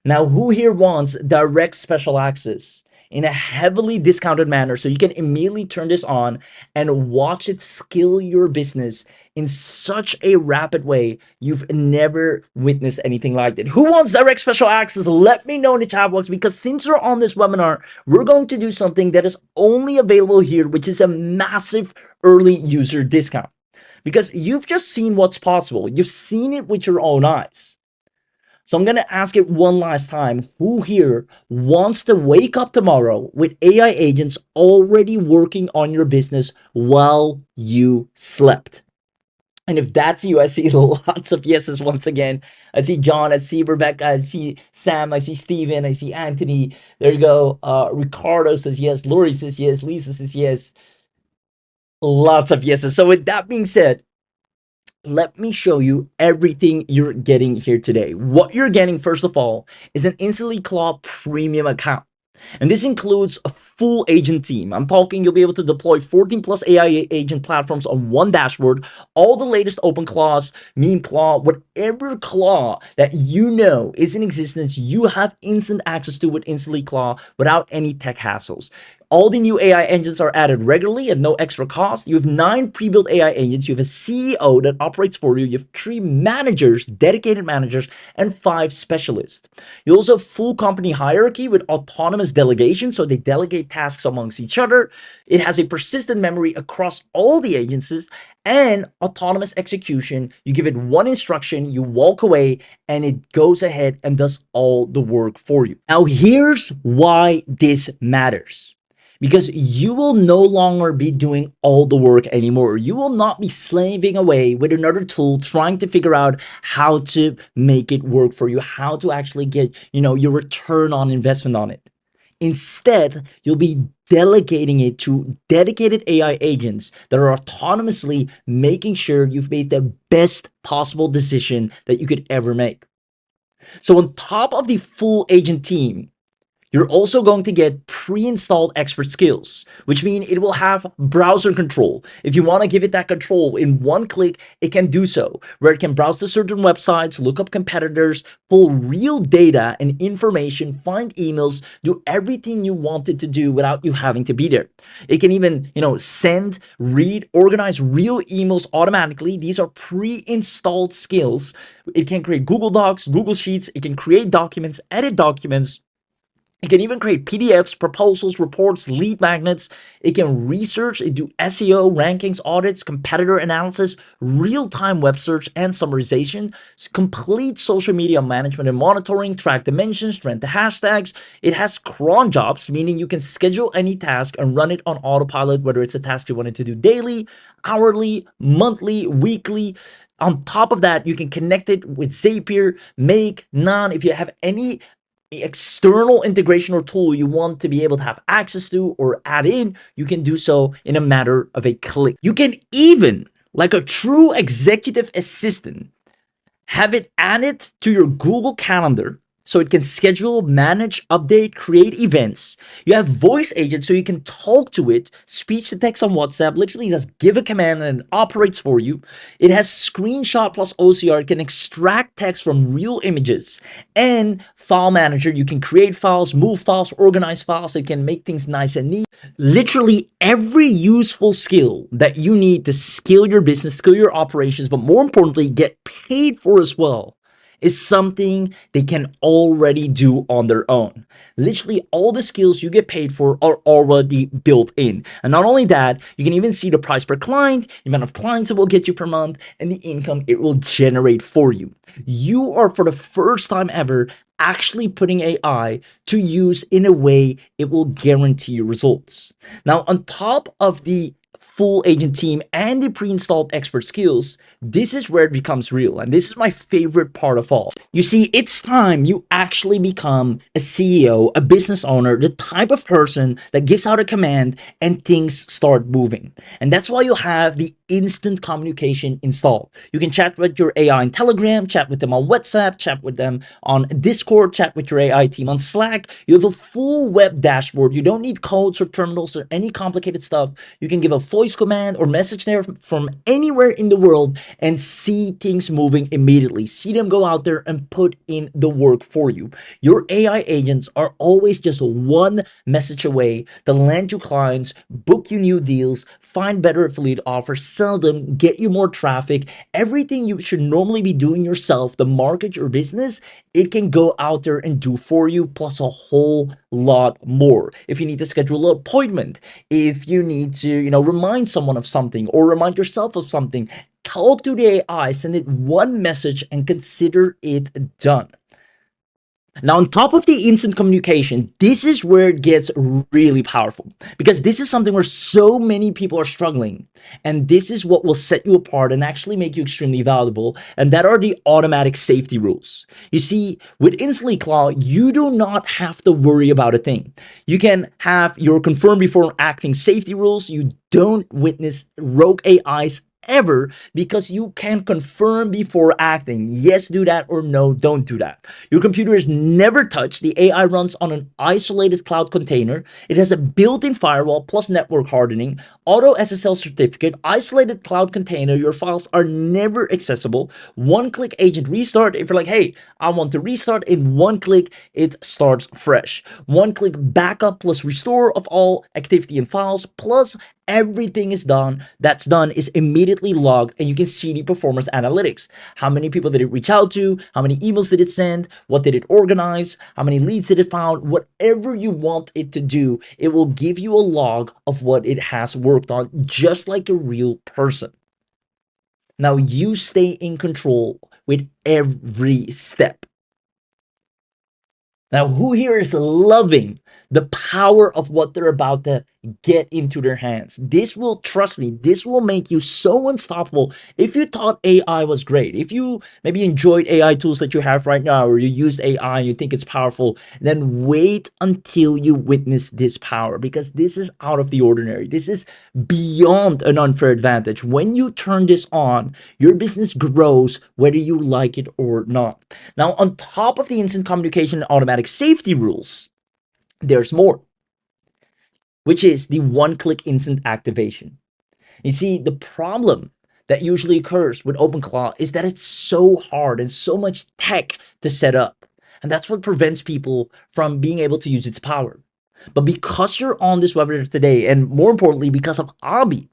Now, who here wants direct special access in a heavily discounted manner so you can immediately turn this on and watch it scale your business in such a rapid way you've never witnessed anything like it? Who wants direct special access? Let me know in the chat box, because since you're on this webinar, we're going to do something that is only available here, which is a massive early user discount. Because you've just seen what's possible. You've seen it with your own eyes. So I'm going to ask it one last time. Who here wants to wake up tomorrow with AI agents already working on your business while you slept? And if that's you, I see lots of yeses once again. I see John, I see Rebecca, I see Sam, I see Steven, I see Anthony. There you go. Ricardo says yes. Lori says yes. Lisa says yes. Lots of yeses. So with that being said, let me show you everything you're getting here today. What you're getting, first of all, is an InstantlyClaw premium account. And this includes a full agent team. I'm talking you'll be able to deploy 14 plus AI agent platforms on one dashboard, all the latest open claws, meme claw, whatever claw that you know is in existence, you have instant access to with InstantlyClaw without any tech hassles. All the new AI engines are added regularly at no extra cost. You have 9 pre-built AI agents. You have a CEO that operates for you. You have 3 managers, dedicated managers, and 5 specialists. You also have full company hierarchy with autonomous delegation, so they delegate tasks amongst each other. It has a persistent memory across all the agencies and autonomous execution. You give it one instruction, you walk away, and it goes ahead and does all the work for you. Now, here's why this matters. Because you will no longer be doing all the work anymore. You will not be slaving away with another tool trying to figure out how to make it work for you, how to actually get, your return on investment on it. Instead, you'll be delegating it to dedicated AI agents that are autonomously making sure you've made the best possible decision that you could ever make. So on top of the full agent team, you're also going to get pre-installed expert skills, which means it will have browser control. If you want to give it that control in one click, it can do so, where it can browse to certain websites, look up competitors, pull real data and information, find emails, do everything you want it to do without you having to be there. It can even, send, read, organize real emails automatically. These are pre-installed skills. It can create Google Docs, Google Sheets. It can create documents, edit documents. It can even create PDFs, proposals, reports, lead magnets. It can research, it do SEO, rankings, audits, competitor analysis, real-time web search and summarization, complete social media management and monitoring, track dimensions, trend the hashtags. It has cron jobs, meaning you can schedule any task and run it on autopilot, whether it's a task you wanted to do daily, hourly, monthly, weekly. On top of that, you can connect it with Zapier, Make, Nan. If you have any external integration or tool you want to be able to have access to or add in, you can do so in a matter of a click. You can even, like a true executive assistant, have it added to your Google Calendar so it can schedule, manage, update, create events. You have voice agents so you can talk to it, speech to text on WhatsApp, literally just give a command and it operates for you. It has screenshot plus OCR. It can extract text from real images, and file manager. You can create files, move files, organize files. It can make things nice and neat. Literally every useful skill that you need to scale your business, scale your operations, but more importantly, get paid for as well, is something they can already do on their own. Literally all the skills you get paid for are already built in. And not only that, you can even see the price per client, the amount of clients it will get you per month, and the income it will generate for you. You are, for the first time ever, actually putting AI to use in a way it will guarantee you results. Now, on top of the full agent team and the pre-installed expert skills, this is where it becomes real. And this is my favorite part of all. You see, it's time you actually become a CEO, a business owner, the type of person that gives out a command and things start moving. And that's why you'll have the instant communication installed. You can chat with your AI on Telegram, chat with them on WhatsApp, chat with them on Discord, chat with your AI team on Slack. You have a full web dashboard. You don't need codes or terminals or any complicated stuff. You can give a voice command or message there from anywhere in the world and see things moving immediately. See them go out there and put in the work for you. Your AI agents are always just one message away to land you clients, book you new deals, find better affiliate offers, sell them, get you more traffic. Everything you should normally be doing yourself to market your business, it can go out there and do for you, plus a whole lot more. If you need to schedule an appointment, if you need to, remind someone of something or remind yourself of something, talk to the AI, send it one message and consider it done. Now, on top of the instant communication, this is where it gets really powerful, because this is something where so many people are struggling. And this is what will set you apart and actually make you extremely valuable. And that are the automatic safety rules. You see, with InstantlyClaw, you do not have to worry about a thing. You can have your confirm before acting safety rules. You don't witness rogue AIs ever, because you can confirm before acting. Yes, do that, or no, don't do that. Your computer is never touched. The AI runs on an isolated cloud container. It has a built-in firewall plus network hardening, auto SSL certificate, isolated cloud container. Your files are never accessible. One-click agent restart. If you're like, hey, I want to restart, in one click, it starts fresh. One-click backup plus restore of all activity and files, plus everything that's done is immediately logged, and you can see the performance analytics. How many people did it reach out to? How many emails did it send? What did it organize? How many leads did it found? Whatever you want it to do, it will give you a log of what it has worked on, just like a real person. Now you stay in control with every step. Now, who here is loving the power of what they're about to get into their hands? This will, trust me, this will make you so unstoppable. If you thought AI was great, if you maybe enjoyed AI tools that you have right now, or you use AI and you think it's powerful, then wait until you witness this power, because this is out of the ordinary. This is beyond an unfair advantage. When you turn this on, your business grows whether you like it or not. Now, on top of the instant communication and automatic safety rules, there's more, which is the one-click instant activation. You see, the problem that usually occurs with OpenClaw is that it's so hard and so much tech to set up. And that's what prevents people from being able to use its power. But because you're on this webinar today, and more importantly, because of Abi,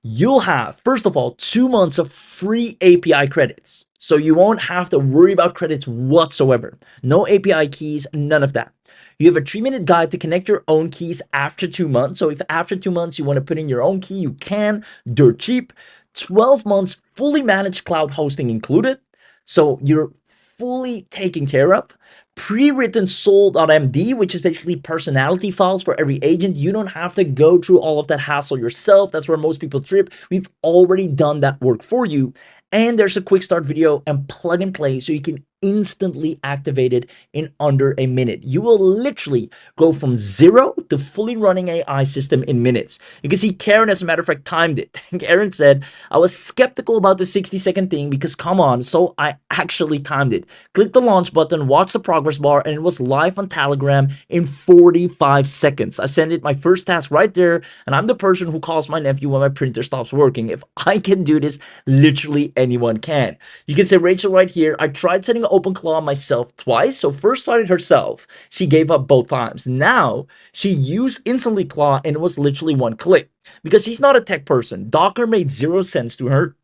you'll have, first of all, 2 months of free API credits. So you won't have to worry about credits whatsoever. No API keys, none of that. You have a 3-minute guide to connect your own keys after 2 months. So if after 2 months you want to put in your own key, you can, dirt cheap. 12 months fully managed cloud hosting included. So you're fully taken care of. Pre-written soul.md, which is basically personality files for every agent. You don't have to go through all of that hassle yourself. That's where most people trip. We've already done that work for you. And there's a quick start video and plug and play, so you can instantly activate it in under a minute. You will literally go from 0 to fully running AI system in minutes. You can see Karen, as a matter of fact, timed it. Karen said, I was skeptical about the 60-second thing because come on, so I actually timed it. Click the launch button, watch the progress bar, and it was live on Telegram in 45 seconds. I sent it my first task right there, and I'm the person who calls my nephew when my printer stops working. If I can do this, literally anyone can. You can say Rachel right here, I tried setting OpenClaw myself twice. So first tried it herself. She gave up both times. Now she used InstantlyClaw and it was literally one click. Because she's not a tech person. Docker made 0 sense to her.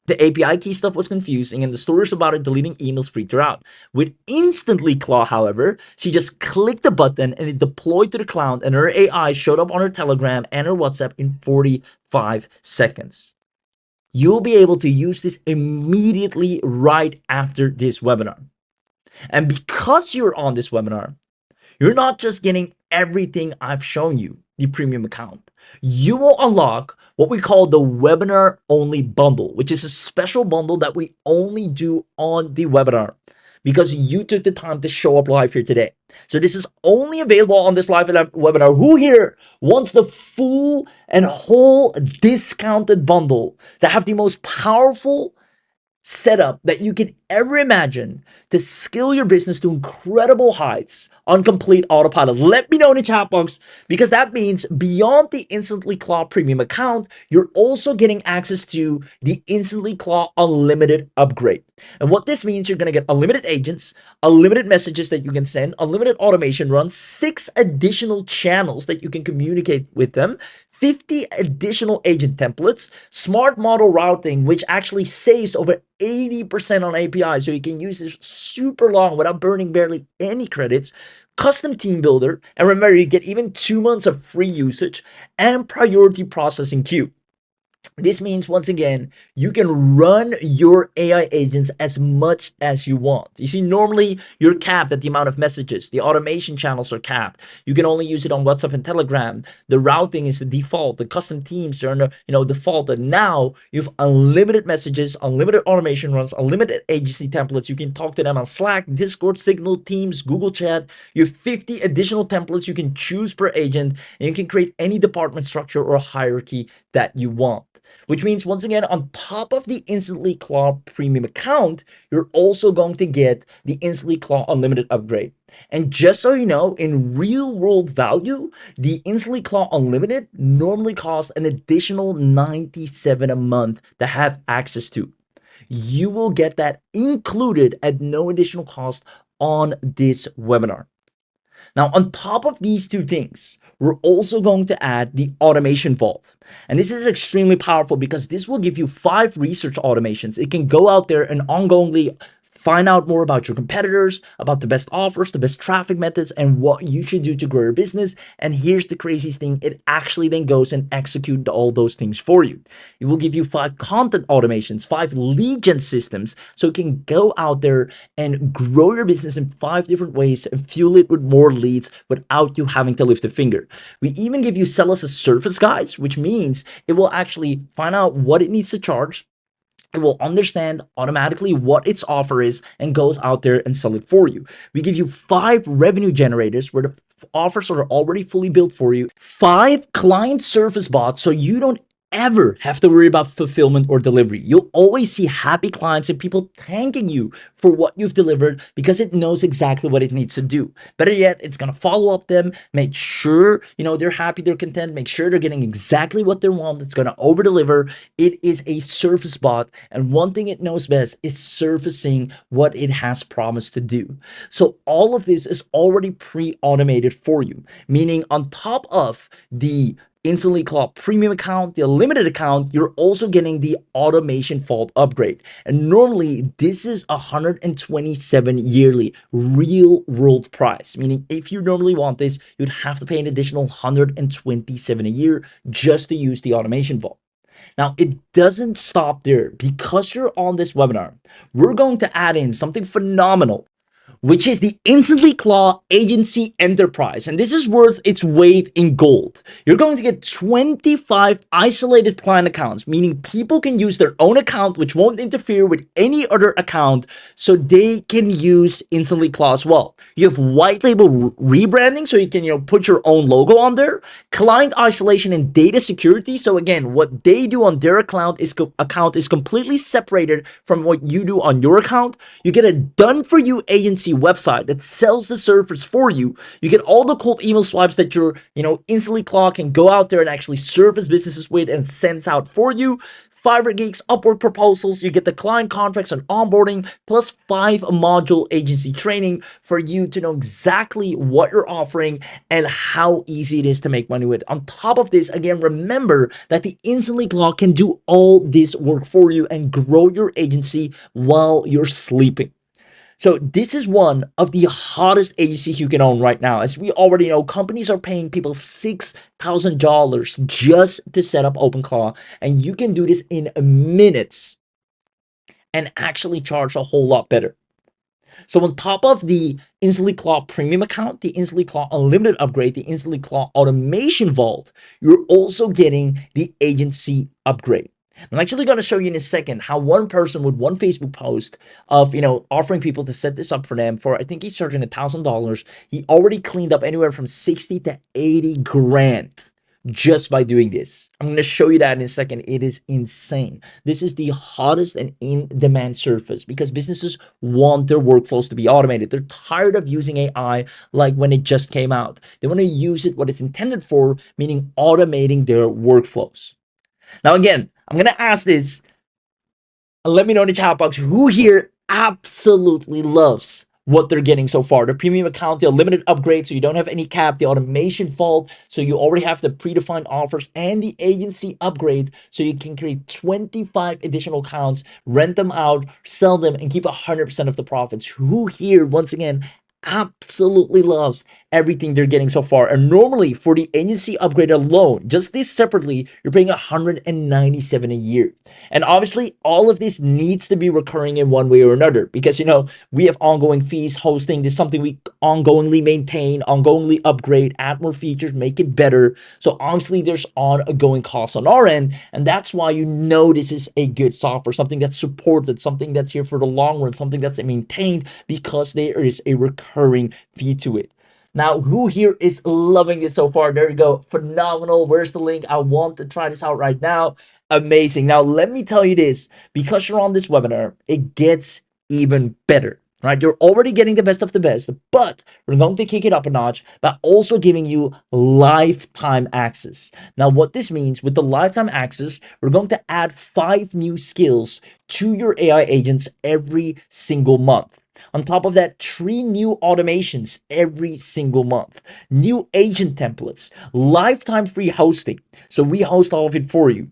The API key stuff was confusing, and the stories about it deleting emails freaked her out. With InstantlyClaw, however, she just clicked the button and it deployed to the cloud, and her AI showed up on her Telegram and her WhatsApp in 45 seconds. You'll be able to use this immediately right after this webinar. And because you're on this webinar, you're not just getting everything I've shown you, the premium account, you will unlock what we call the webinar only bundle, which is a special bundle that we only do on the webinar because you took the time to show up live here today. So this is only available on this live webinar. Who here wants the full and whole discounted bundle that have the most powerful setup that you could ever imagine to scale your business to incredible heights on complete autopilot? Let me know in the chat box, because that means beyond the Instantly Claw premium account, you're also getting access to the Instantly Claw unlimited upgrade. And what this means, you're going to get unlimited agents, unlimited messages that you can send, unlimited automation runs, 6 additional channels that you can communicate with them, 50 additional agent templates, smart model routing, which actually saves over 80% on API, so you can use this super long without burning barely any credits, custom team builder, and remember, you get even 2 months of free usage, and priority processing queue. This means, once again, you can run your AI agents as much as you want. You see, normally you're capped at the amount of messages. The automation channels are capped. You can only use it on WhatsApp and Telegram. The routing is the default. The custom teams are default. And now you have unlimited messages, unlimited automation runs, unlimited agency templates. You can talk to them on Slack, Discord, Signal, Teams, Google Chat. You have 50 additional templates you can choose per agent, and you can create any department structure or hierarchy that you want. Which means, once again, on top of the Instantly Claw premium account, you're also going to get the Instantly Claw unlimited upgrade. And just so you know, in real world value, the Instantly Claw unlimited normally costs an additional $97 a month to have access to. You will get that included at no additional cost on this webinar. Now, on top of these two things, we're also going to add the automation vault. And this is extremely powerful because this will give you 5 research automations. It can go out there and ongoingly find out more about your competitors, about the best offers, the best traffic methods, and what you should do to grow your business. And here's the craziest thing, it actually then goes and executes all those things for you. It will give you 5 content automations, 5 lead gen systems, so it can go out there and grow your business in 5 different ways and fuel it with more leads without you having to lift a finger. We even give you sell as a service guides, which means it will actually find out what it needs to charge. It will understand automatically what its offer is and goes out there and sell it for you. We give you 5 revenue generators where the offers are already fully built for you, 5 client service bots so you don't ever have to worry about fulfillment or delivery. You'll always see happy clients and people thanking you for what you've delivered because it knows exactly what it needs to do. Better yet, it's going to follow up them, make sure they're happy, they're content, make sure they're getting exactly what they want. It's going to over deliver. It is a service bot, and one thing it knows best is surfacing what it has promised to do. So all of this is already pre-automated for you, meaning on top of the Instantly Claw premium account, the unlimited account, you're also getting the automation vault upgrade. And normally this is $127 yearly real world price, meaning if you normally want this, you'd have to pay an additional $127 a year just to use the automation vault. Now, it doesn't stop there. Because you're on this webinar, we're going to add in something phenomenal, which is the Instantly Claw Agency Enterprise. And this is worth its weight in gold. You're going to get 25 isolated client accounts, meaning people can use their own account, which won't interfere with any other account, so they can use Instantly Claw as well. You have white label rebranding, so you can put your own logo on there. Client isolation and data security. So again, what they do on their account is completely separated from what you do on your account. You get a done-for-you agency website that sells the service for you. You get all the cold email swipes that your Instantly Claw can go out there and actually service businesses with and sends out for you. Fiverr gigs, Upwork proposals, you get the client contracts and onboarding, plus 5 module agency training for you to know exactly what you're offering and how easy it is to make money with. On top of this, again, remember that the Instantly Claw can do all this work for you and grow your agency while you're sleeping. So this is one of the hottest agencies you can own right now. As we already know, companies are paying people $6,000 just to set up OpenClaw, and you can do this in minutes and actually charge a whole lot better. So on top of the InstantlyClaw Premium account, the InstantlyClaw Unlimited upgrade, the InstantlyClaw Automation Vault, you're also getting the agency upgrade. I'm actually going to show you in a second how one person with one Facebook post of offering people to set this up for them for, I think he's charging $1,000. He already cleaned up anywhere from 60 to 80 grand just by doing this. I'm going to show you that in a second. It is insane. This is the hottest and in-demand surface because businesses want their workflows to be automated. They're tired of using AI like when it just came out. They want to use it what it's intended for, meaning automating their workflows. Now, again, I'm going to ask this. Let me know in the chat box who here absolutely loves what they're getting so far. The premium account, the limited upgrade, so you don't have any cap, the automation vault, so you already have the predefined offers, and the agency upgrade, so you can create 25 additional accounts, rent them out, sell them, and keep 100% of the profits. Who here, once again, absolutely loves everything they're getting so far? And normally for the agency upgrade alone, just this separately, you're paying $197 a year. And obviously all of this needs to be recurring in one way or another because we have ongoing fees. Hosting this is something we ongoingly maintain, ongoingly upgrade, add more features, make it better. So obviously there's ongoing costs on our end, and that's why this is a good software, something that's supported, something that's here for the long run, something that's maintained because there is a recurring fee to it. Now, who here is loving this so far? There you go. Phenomenal. Where's the link? I want to try this out right now. Amazing. Now, let me tell you this. Because you're on this webinar, it gets even better, right? You're already getting the best of the best, but we're going to kick it up a notch by also giving you lifetime access. Now, what this means with the lifetime access, we're going to add 5 new skills to your AI agents every single month. On top of that, 3 new automations every single month, new agent templates, lifetime free hosting. So we host all of it for you.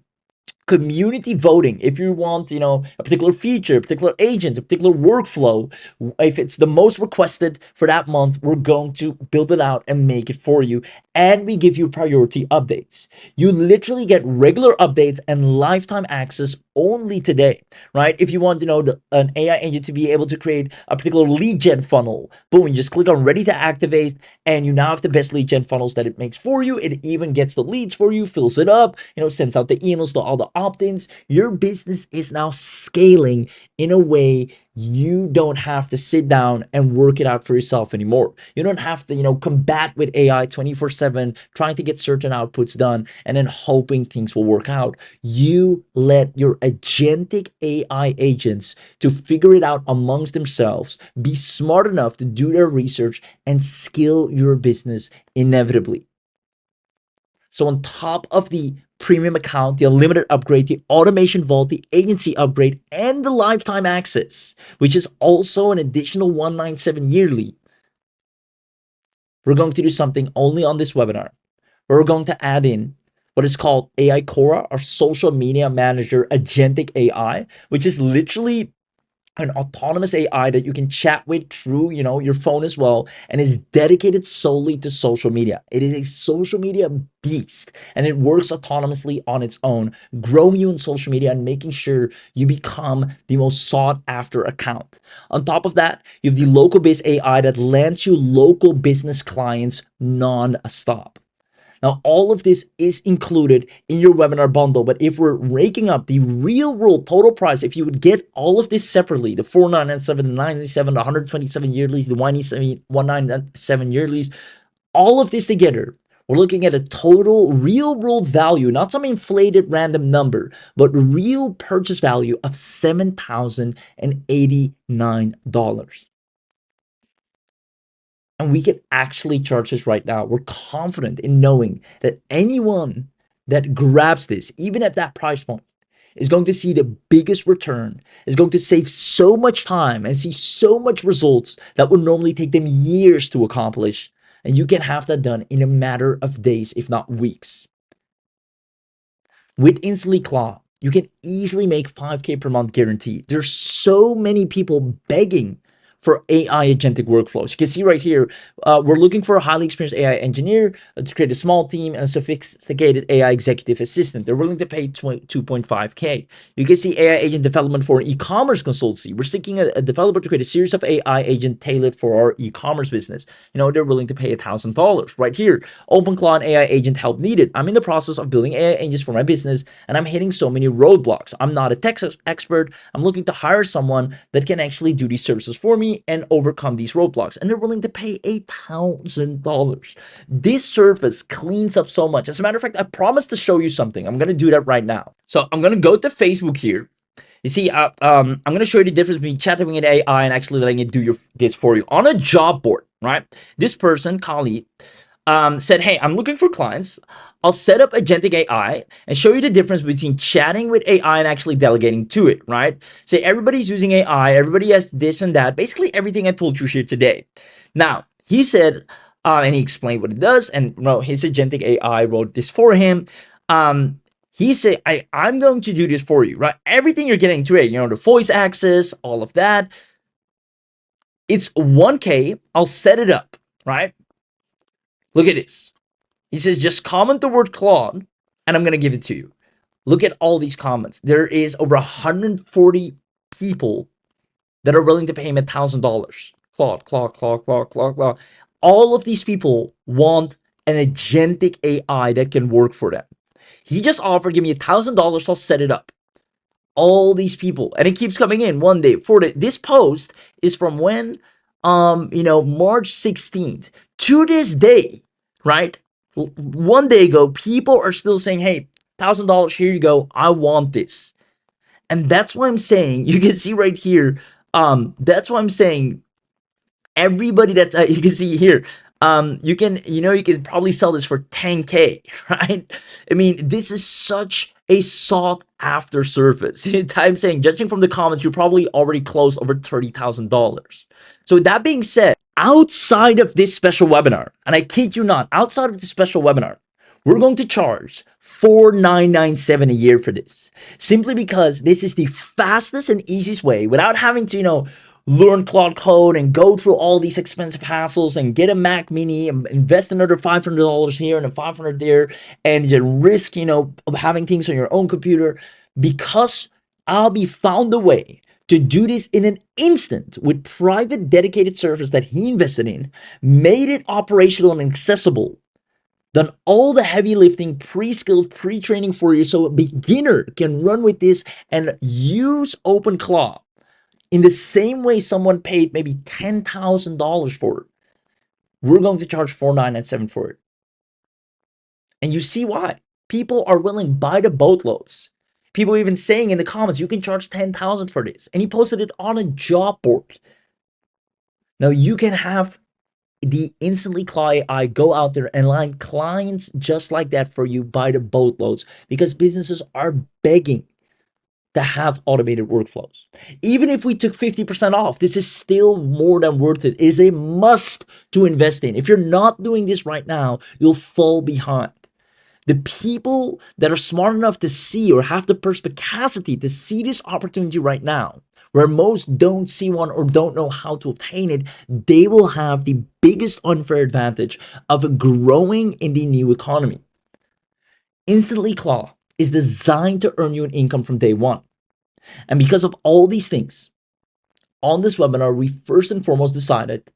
Community voting if you want a particular feature, a particular agent, a particular workflow. If it's the most requested for that month, we're going to build it out and make it for you, and we give you priority updates. You literally get regular updates and lifetime access only today, right? If you want an AI agent to be able to create a particular lead gen funnel, boom, you just click on ready to activate, and you now have the best lead gen funnels that it makes for you. It even gets the leads for you, fills it up, sends out the emails to all the opt-ins. Your business is now scaling in a way you don't have to sit down and work it out for yourself anymore. You don't have to, combat with AI 24/7, trying to get certain outputs done and then hoping things will work out. You let your agentic AI agents to figure it out amongst themselves, be smart enough to do their research, and scale your business inevitably. So on top of the premium account, the unlimited upgrade, the automation vault, the agency upgrade, and the lifetime access, which is also an additional $197 yearly, we're going to do something only on this webinar. We're going to add in what is called AI Cora, our social media manager agentic AI, which is literally an autonomous AI that you can chat with through, your phone as well, and is dedicated solely to social media. It is a social media beast, and it works autonomously on its own, growing you in social media and making sure you become the most sought after account. On top of that, you have the local based AI that lands you local business clients non-stop. Now, all of this is included in your webinar bundle, but if we're raking up the real world total price, if you would get all of this separately, the 497, the 97, the 127 yearlies, the 197 yearlies, all of this together, we're looking at a total real world value, not some inflated random number, but real purchase value of $7,089. And we can actually charge this right now. We're confident in knowing that anyone that grabs this, even at that price point, is going to see the biggest return, is going to save so much time and see so much results that would normally take them years to accomplish. And you can have that done in a matter of days, if not weeks. With InstantlyClaw, you can easily make 5K per month guaranteed. There's so many people begging for AI agentic workflows. You can see right here, we're looking for a highly experienced AI engineer to create a small team and a sophisticated AI executive assistant. They're willing to pay 2.5K. You can see AI agent development for an e-commerce consultancy. We're seeking a developer to create a series of AI agent tailored for our e-commerce business. They're willing to pay $1,000. Right here, OpenClaw and AI agent help needed. I'm in the process of building AI agents for my business, and I'm hitting so many roadblocks. I'm not a tech expert. I'm looking to hire someone that can actually do these services for me and overcome these roadblocks. And they're willing to pay $1,000. This service cleans up so much. As a matter of fact, I promised to show you something. I'm going to do that right now. So I'm going to go to Facebook here. You see, I'm going to show you the difference between chatting with AI and actually letting it do this for you on a job board, right? This person, Khalid, said, hey, I'm looking for clients. I'll set up agentic AI and show you the difference between chatting with AI and actually delegating to it, right? Say everybody's using AI, everybody has this and that, basically everything I told you here today. Now, he said, and he explained what it does, and his agentic AI wrote this for him. He said, I'm going to do this for you, right? Everything you're getting to it, the voice access, all of that. It's 1K. I'll set it up, right? Look at this. He says, just comment the word Claude, and I'm going to give it to you. Look at all these comments. There is over 140 people that are willing to pay him $1,000. Claude, Claude, Claude, Claude, Claude, Claude. All of these people want an agentic AI that can work for them. He just offered, give me $1,000, I'll set it up. All these people, and it keeps coming in 1 day, 4 days. This post is from when? March 16th. To this day, right? 1 day ago, people are still saying, hey, $1,000, here you go. I want this. And that's why I'm saying, you can see right here, that's why I'm saying everybody that's, you can see here, you can probably sell this for 10K, right? I mean, this is such a sought after service. I'm saying, judging from the comments, you probably already closed over $30,000. So that being said, outside of this special webinar, and I kid you not, outside of this special webinar, we're going to charge $4,997 a year for this, simply because this is the fastest and easiest way without having to, learn Claude Code and go through all these expensive hassles and get a Mac Mini and invest another $500 here and $500 there and the risk, of having things on your own computer. Because I'll be found a way to do this in an instant with private dedicated servers that he invested in, made it operational and accessible, done all the heavy lifting, pre-skilled, pre-training for you so a beginner can run with this and use OpenClaw in the same way someone paid maybe $10,000 for it. We're going to charge $4,997 for it. And you see why. People are willing by the boatloads. People even saying in the comments, you can charge $10,000 for this. And he posted it on a job board. Now you can have the InstantlyClaw AI go out there and line clients just like that for you by the boatloads, because businesses are begging to have automated workflows. Even if we took 50% off, this is still more than worth it. It is a must to invest in. If you're not doing this right now, you'll fall behind. The people that are smart enough to see or have the perspicacity to see this opportunity right now, where most don't see one or don't know how to obtain it, they will have the biggest unfair advantage of growing in the new economy. InstantlyClaw is designed to earn you an income from day one. And because of all these things, on this webinar, we first and foremost decided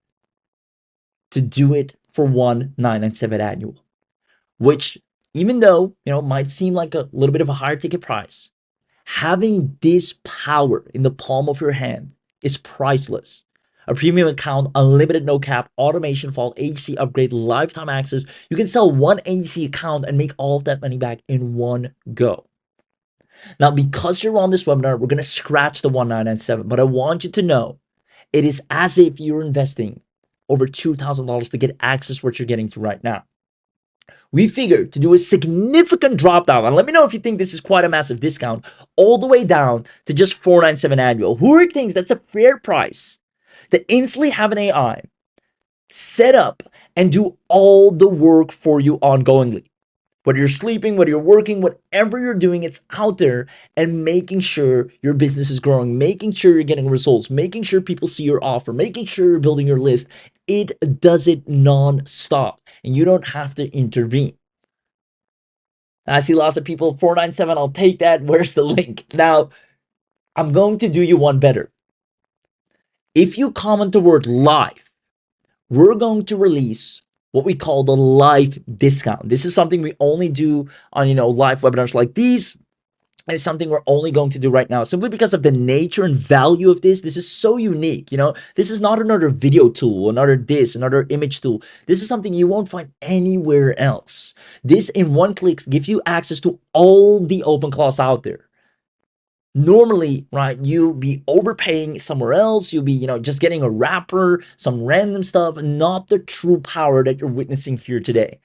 to do it for $1,997 annual, which, even though, might seem like a little bit of a higher ticket price, having this power in the palm of your hand is priceless. A premium account, unlimited no cap, automation for all agency upgrade, lifetime access. You can sell one agency account and make all of that money back in one go. Now, because you're on this webinar, we're going to scratch the $1,997, but I want you to know it is as if you're investing over $2,000 to get access to what you're getting to right now. We figured to do a significant drop down, and let me know if you think this is quite a massive discount, all the way down to just $4,997 annual. Who thinks that's a fair price to instantly have an AI set up and do all the work for you ongoingly? Whether you're sleeping, whether you're working, whatever you're doing, it's out there, and making sure your business is growing, making sure you're getting results, making sure people see your offer, making sure you're building your list. It does it non-stop, and you don't have to intervene. I see lots of people, 497, I'll take that. Where's the link? Now, I'm going to do you one better. If you comment the word live, we're going to release what we call the live discount. This is something we only do on, live webinars like these. It's something we're only going to do right now, simply because of the nature and value of this. This is so unique. This is not another video tool, another image tool. This is something you won't find anywhere else. This, in one click, gives you access to all the open claws out there. Normally, right, you'll be overpaying somewhere else. You'll be, just getting a wrapper, some random stuff, not the true power that you're witnessing here today.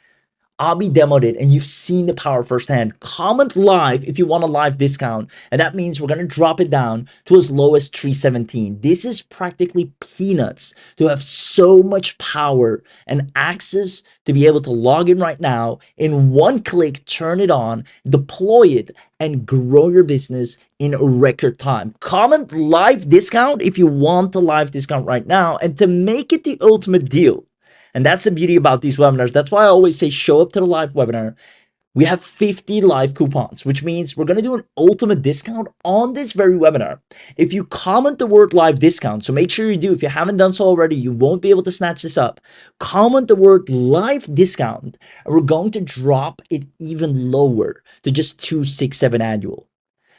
Abi demoed it, and you've seen the power firsthand. Comment live if you want a live discount, and that means we're going to drop it down to as low as 317. This is practically peanuts to have so much power and access to be able to log in right now, in one click, turn it on, deploy it, and grow your business in record time. Comment live discount if you want the live discount right now, and to make it the ultimate deal. And that's the beauty about these webinars. That's why I always say show up to the live webinar. We have 50 live coupons, which means we're going to do an ultimate discount on this very webinar. If you comment the word live discount, so make sure you do. If you haven't done so already, you won't be able to snatch this up. Comment the word live discount, and we're going to drop it even lower to just 267 annual.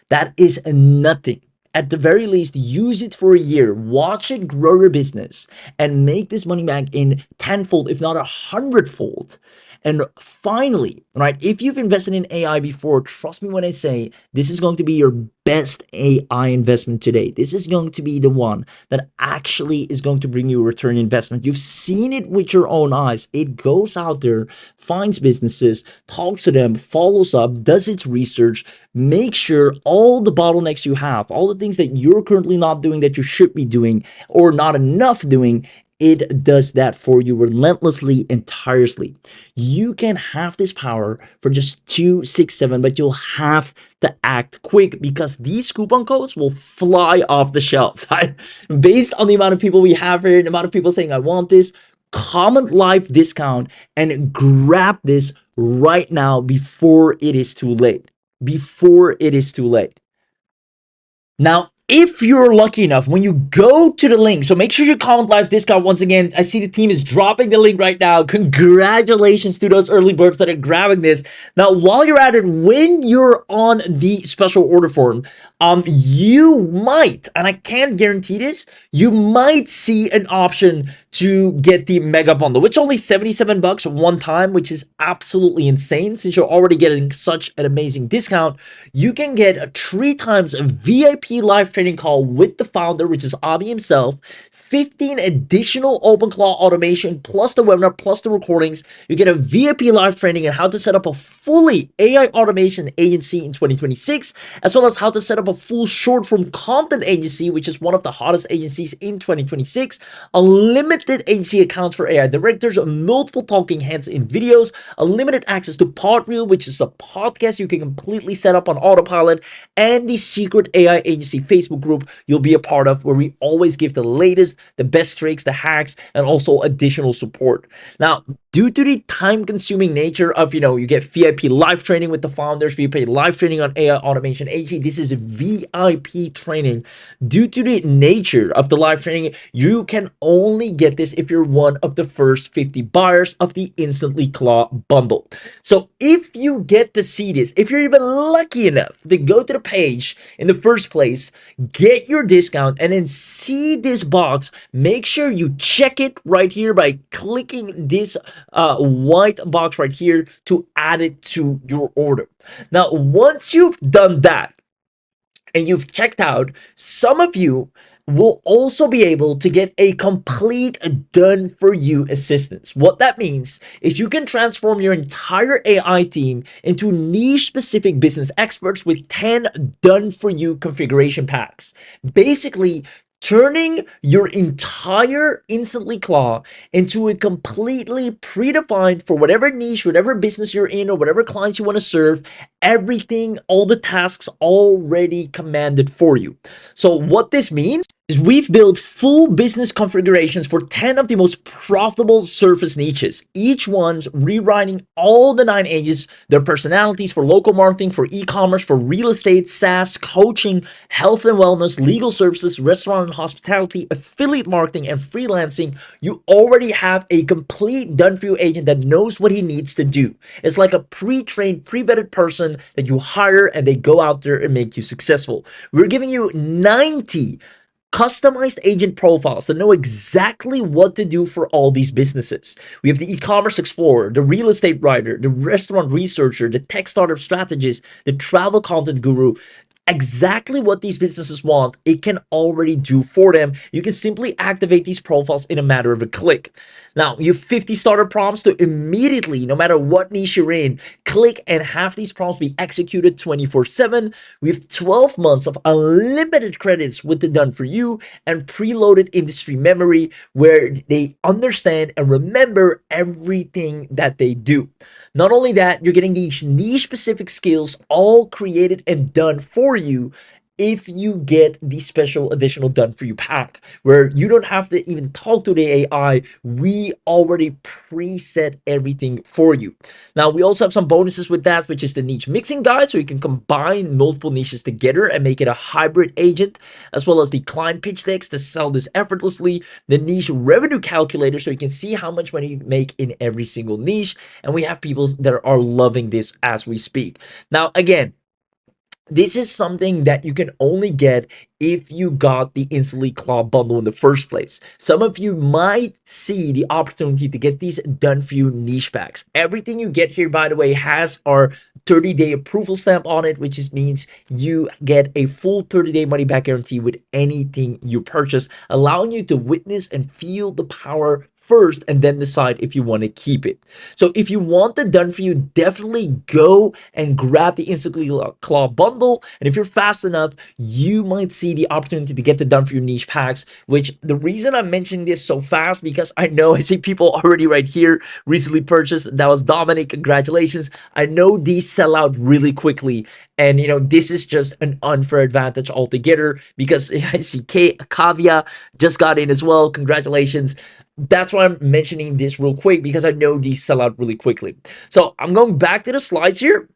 That is nothing. At the very least, use it for a year, watch it grow your business, and make this money back in tenfold, if not 100-fold. And finally, right, if you've invested in AI before, trust me when I say this is going to be your best AI investment today. This is going to be the one that actually is going to bring you a return investment. You've seen it with your own eyes. It goes out there, finds businesses, talks to them, follows up, does its research, makes sure all the bottlenecks you have, all the things that you're currently not doing that you should be doing or not enough doing, it does that for you relentlessly and tirelessly. You can have this power for just 267, but you'll have to act quick, because these coupon codes will fly off the shelves. Based on the amount of people we have here, the amount of people saying, I want this, comment live discount and grab this right now before it is too late. Before it is too late. Now, if you're lucky enough, when you go to the link, so make sure you comment live discount once again. I see the team is dropping the link right now. Congratulations to those early birds that are grabbing this. Now, while you're at it, when you're on the special order form, you might, and I can't guarantee this, you might see an option to get the mega bundle, which only $77 one time, which is absolutely insane. Since you're already getting such an amazing discount, you can get a 3 times VIP live training call with the founder, which is Abi himself, 15 additional OpenClaw automation, plus the webinar, plus the recordings. You get a VIP live training on how to set up a fully AI automation agency in 2026, as well as how to set up a full short form content agency, which is one of the hottest agencies in 2026, unlimited agency accounts for AI directors, multiple talking heads in videos, unlimited access to Podreel, which is a podcast you can completely set up on autopilot, and the secret AI agency Facebook group you'll be a part of, where we always give the latest, the best tricks, the hacks, and also additional support. Now, due to the time-consuming nature of, you get VIP live training with the founders, VIP live training on AI automation agency, this is a VIP training. Due to the nature of the live training, you can only get this if you're one of the first 50 buyers of the InstantlyClaw bundle. So if you get to see this, if you're even lucky enough to go to the page in the first place, get your discount, and then see this box, make sure you check it right here by clicking this white box right here to add it to your order. Now, once you've done that and you've checked out, some of you will also be able to get a complete done for you assistance. What that means is you can transform your entire AI team into niche specific business experts with 10 done for you configuration packs. Basically, turning your entire InstantlyClaw into a completely predefined for whatever niche, whatever business you're in, or whatever clients you want to serve, everything, all the tasks already commanded for you. So what this means is we've built full business configurations for 10 of the most profitable surface niches, each one's rewriting all the 9 A's, their personalities for local marketing, for e-commerce, for real estate, SaaS, coaching, health and wellness, legal services, restaurant and hospitality, affiliate marketing, and freelancing. You already have a complete done-for-you agent that knows what he needs to do. It's like a pre-trained, pre-vetted person that you hire and they go out there and make you successful. We're giving you 90 customized agent profiles that know exactly what to do for all these businesses. We have the e-commerce explorer, the real estate writer, the restaurant researcher, the tech startup strategist, the travel content guru. Exactly what these businesses want, it can already do for them. You can simply activate these profiles in a matter of a click. Now, you have 50 starter prompts to immediately, no matter what niche you're in, click and have these prompts be executed 24/7. We have 12 months of unlimited credits with the Done For You and preloaded industry memory where they understand and remember everything that they do. Not only that, you're getting these niche specific skills all created and done for you if you get the special additional done for you pack where you don't have to even talk to the AI. We already preset everything for you. Now, we also have some bonuses with that, which is the niche mixing guide, so you can combine multiple niches together and make it a hybrid agent, as well as the client pitch decks to sell this effortlessly, the niche revenue calculator, so you can see how much money you make in every single niche. And we have people that are loving this as we speak. Now, again, this is something that you can only get if you got the InstantlyClaw bundle in the first place. Some of you might see the opportunity to get these done for you niche packs. Everything you get here, by the way, has our 30-day approval stamp on it, which just means you get a full 30-day money back guarantee with anything you purchase, allowing you to witness and feel the power first and then decide if you want to keep it. So if you want the done for you, definitely go and grab the InstantlyClaw bundle. And if you're fast enough, you might see the opportunity to get the done for you niche packs, which the reason I'm mentioning this so fast, because I know I see people already right here recently purchased. That was Dominic. Congratulations. I know these sell out really quickly. And, this is just an unfair advantage altogether because I see Kavia just got in as well. Congratulations. That's why I'm mentioning this real quick because I know these sell out really quickly. So I'm going back to the slides here.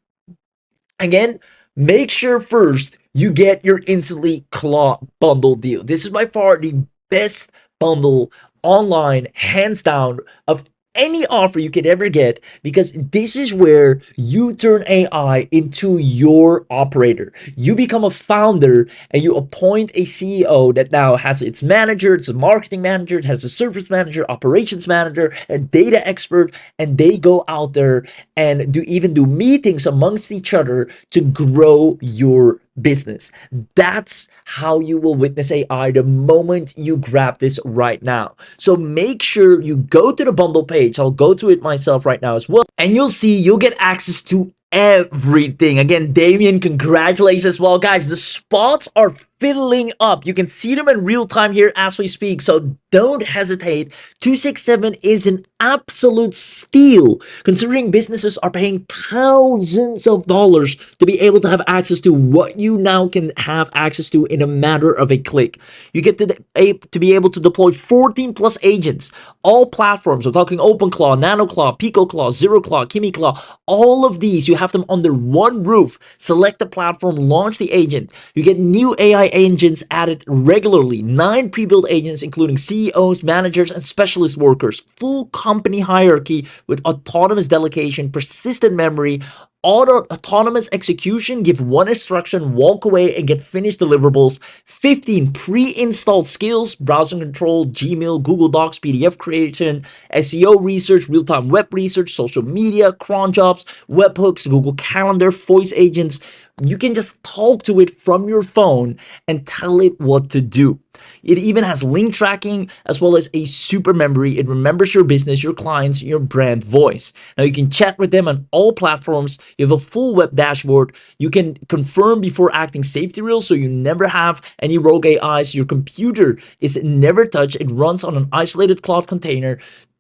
Again, make sure first you get your InstantlyClaw bundle deal. This is by far the best bundle online, hands down, of any offer you could ever get, because this is where you turn AI into your operator. You become a founder and you appoint a CEO that now has its manager, it's a marketing manager, it has a service manager, operations manager, a data expert, and they go out there and do meetings amongst each other to grow your business. That's how you will witness AI the moment you grab this right now. So make sure you go to the bundle page. I'll go to it myself right now as well. And you'll see you'll get access to everything. Again, Damien, congratulations as well. Guys, the spots are filling up. You can see them in real time here as we speak. So don't hesitate. 267 is an absolute steal, considering businesses are paying thousands of dollars to be able to have access to what you now can have access to in a matter of a click. You get to be able to deploy 14 plus agents, all platforms. We're talking OpenClaw, NanoClaw, PicoClaw, ZeroClaw, KimiClaw. All of these, you have them under one roof. Select the platform, launch the agent. You get new AI agents added regularly. 9 pre-built agents, including CEOs, managers, and specialist workers. Full company hierarchy with autonomous delegation, persistent memory, autonomous execution. Give one instruction, walk away, and get finished deliverables. 15 pre-installed skills: browser control, Gmail, Google Docs, PDF creation, SEO research, real-time web research, social media, cron jobs, webhooks, Google Calendar, voice agents. You can just talk to it from your phone and tell it what to do. It even has link tracking as well as a super memory. It remembers your business, your clients, your brand voice. Now you can chat with them on all platforms. You have a full web dashboard. You can confirm before acting safety rules so you never have any rogue AIs. Your computer is never touched. It runs on an isolated cloud container.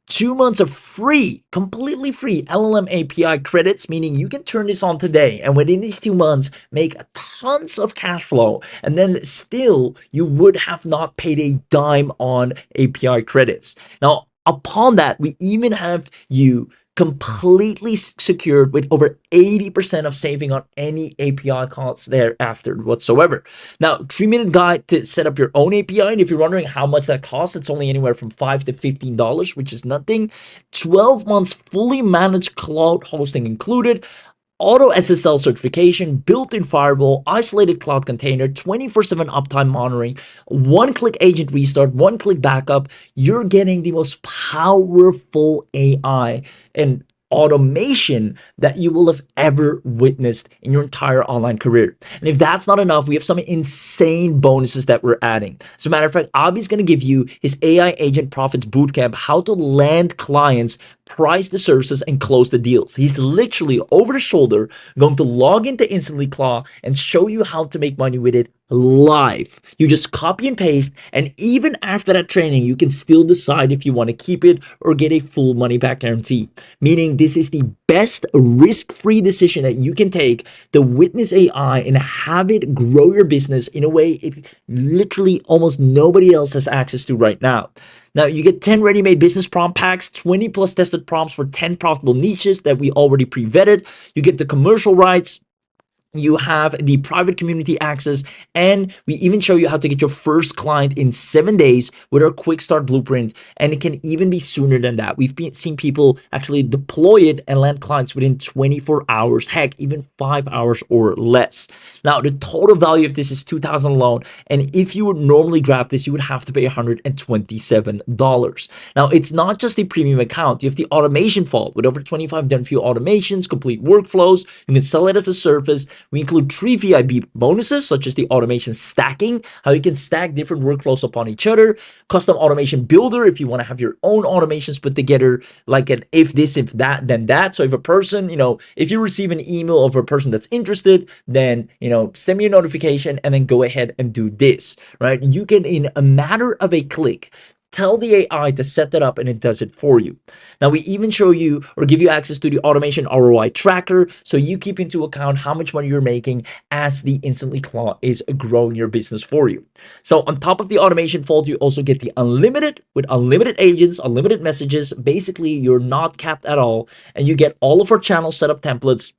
2 months of free, completely free LLM API credits, meaning you can turn this on today and within these 2 months make tons of cash flow. And then still, you would have not paid a dime on API credits. Now, upon that, we even have you completely secured with over 80% of saving on any API costs thereafter whatsoever. Now, 3-minute guide to set up your own API. And if you're wondering how much that costs, it's only anywhere from $5 to $15, which is nothing. 12 months fully managed cloud hosting included. Auto SSL certification, built-in firewall, isolated cloud container, 24/7 uptime monitoring, one-click agent restart, one-click backup. You're getting the most powerful AI and automation that you will have ever witnessed in your entire online career. And if that's not enough, we have some insane bonuses that we're adding. As a matter of fact, Abhi's going to give you his AI Agent Profits Bootcamp, how to land clients, price the services, and close the deals. He's literally over the shoulder going to log into InstantlyClaw and show you how to make money with it live. You just copy and paste, and even after that training, you can still decide if you want to keep it or get a full money back guarantee. Meaning this is the best risk-free decision that you can take to witness AI and have it grow your business in a way it literally almost nobody else has access to right now. Now, you get 10 ready-made business prompt packs, 20 plus tested prompts for 10 profitable niches that we already pre-vetted. You get the commercial rights. You have the private community access, and we even show you how to get your first client in 7 days with our quick start blueprint, and it can even be sooner than that. We've seen people actually deploy it and land clients within 24 hours, heck, even 5 hours or less. Now, the total value of this is $2,000 alone, and if you would normally grab this, you would have to pay $127. Now, it's not just a premium account. You have the automation vault with over 25 done for you automations, complete workflows. You can sell it as a service. We include 3 VIP bonuses, such as the automation stacking, how you can stack different workflows upon each other, custom automation builder, if you want to have your own automations put together, like an if this, if that, then that. So if a person, if you receive an email of a person that's interested, then, send me a notification and then go ahead and do this, right? You can, in a matter of a click, tell the AI to set that up and it does it for you. Now, we even show you or give you access to the automation ROI tracker so you keep into account how much money you're making as the InstantlyClaw is growing your business for you. So on top of the automation vault, you also get the unlimited with unlimited agents, unlimited messages. Basically, you're not capped at all, and you get all of our channel setup templates.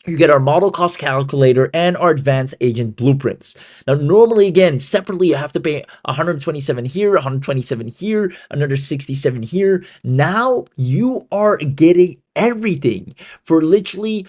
You get our model cost calculator and our advanced agent blueprints. Now, normally, again, separately, you have to pay 127 here, 127 here, another 67 here. Now, you are getting everything for literally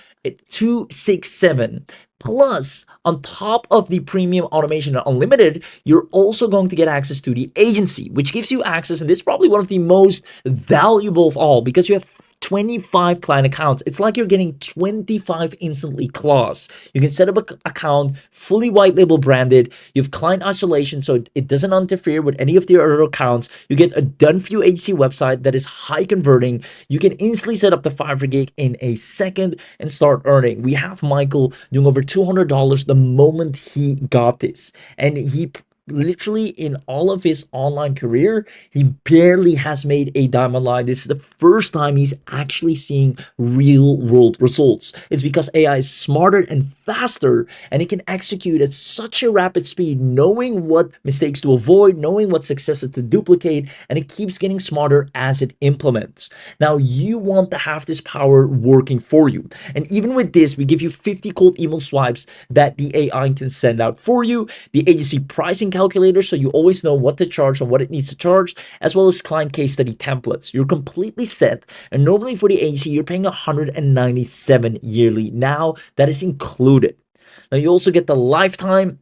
267. Plus, on top of the premium automation and unlimited, you're also going to get access to the agency, which gives you access, and this is probably one of the most valuable of all, because you have 25 client accounts. It's like you're getting 25 InstantlyClaws. You can set up an account, fully white label branded. You have client isolation, so it doesn't interfere with any of the other accounts. You get a done for you agency website that is high converting. You can instantly set up the Fiverr gig in a second and start earning. We have Michael doing over $200 the moment he got this, and he literally in all of his online career, he barely has made a dime online. This is the first time he's actually seeing real world results. It's because AI is smarter and faster, and it can execute at such a rapid speed, knowing what mistakes to avoid, knowing what successes to duplicate, and it keeps getting smarter as it implements. Now, you want to have this power working for you. And even with this, we give you 50 cold email swipes that the AI can send out for you, the agency pricing calculator, so you always know what to charge and what it needs to charge, as well as client case study templates. You're completely set, and normally for the agency, you're paying $197 yearly. Now, that is included. Now, you also get the lifetime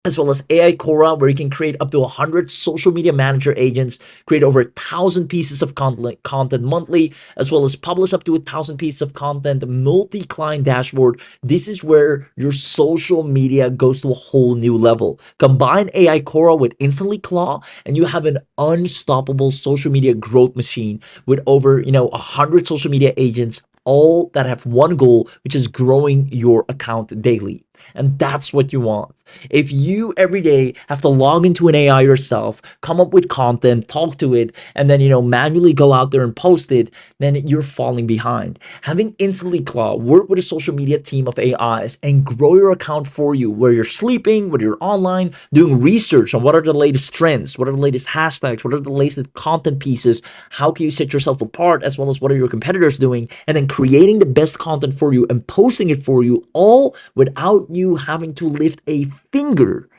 as well as AI Cora, where you can create up to 100 social media manager agents, create over 1,000 pieces of content monthly, as well as publish up to 1,000 pieces of content, multi-client dashboard. This is where your social media goes to a whole new level. Combine AI Cora with Instantly Claw, and you have an unstoppable social media growth machine with over 100 social media agents, all that have one goal, which is growing your account daily. And that's what you want. If you every day have to log into an AI yourself, come up with content, talk to it, and then manually go out there and post it, then you're falling behind. Having Instantly Claw work with a social media team of AIs and grow your account for you, where you're sleeping, where you're online, doing research on what are the latest trends, what are the latest hashtags, what are the latest content pieces, how can you set yourself apart, as well as what are your competitors doing, and then creating the best content for you and posting it for you, all without you having to lift a finger.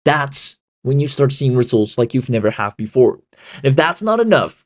That's when you start seeing results like you've never had before. If that's not enough,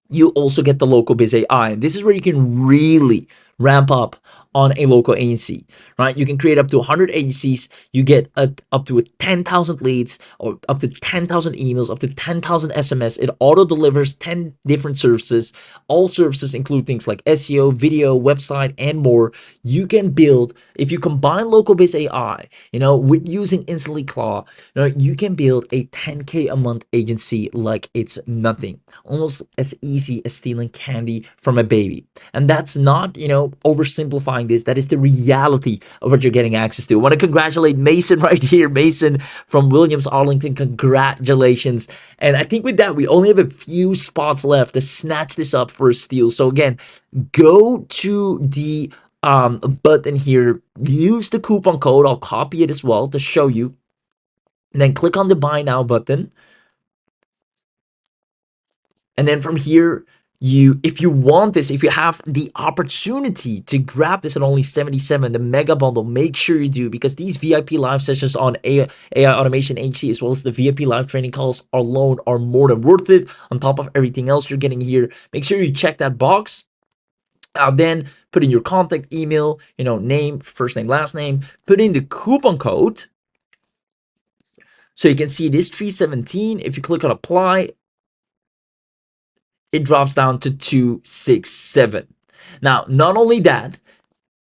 you also get the local biz AI. And this is where you can really ramp up on a local agency, right? You can create up to 100 agencies. You get up to 10,000 leads, or up to 10,000 emails, up to 10,000 SMS. It auto delivers 10 different services. All services include things like SEO, video, website, and more. You can build, if you combine local biz AI, with using Instantly Claw, you can build a 10K a month agency like it's nothing. Almost as easy as stealing candy from a baby. And that's not, oversimplifying this. That is the reality of what you're getting access to. I want to congratulate Mason right here. Mason from Williams Arlington. Congratulations. And I think with that, we only have a few spots left to snatch this up for a steal. So again, go to the button here. Use the coupon code. I'll copy it as well to show you. And then click on the buy now button. And then from here, if you want this, if you have the opportunity to grab this at only 77, the mega bundle, make sure you do, because these VIP live sessions on AI Automation HC, as well as the VIP live training calls alone, are more than worth it. On top of everything else you're getting here, make sure you check that box. Then put in your contact email, name, first name, last name, put in the coupon code. So you can see this 317. If you click on apply, it drops down to 267. Now, not only that,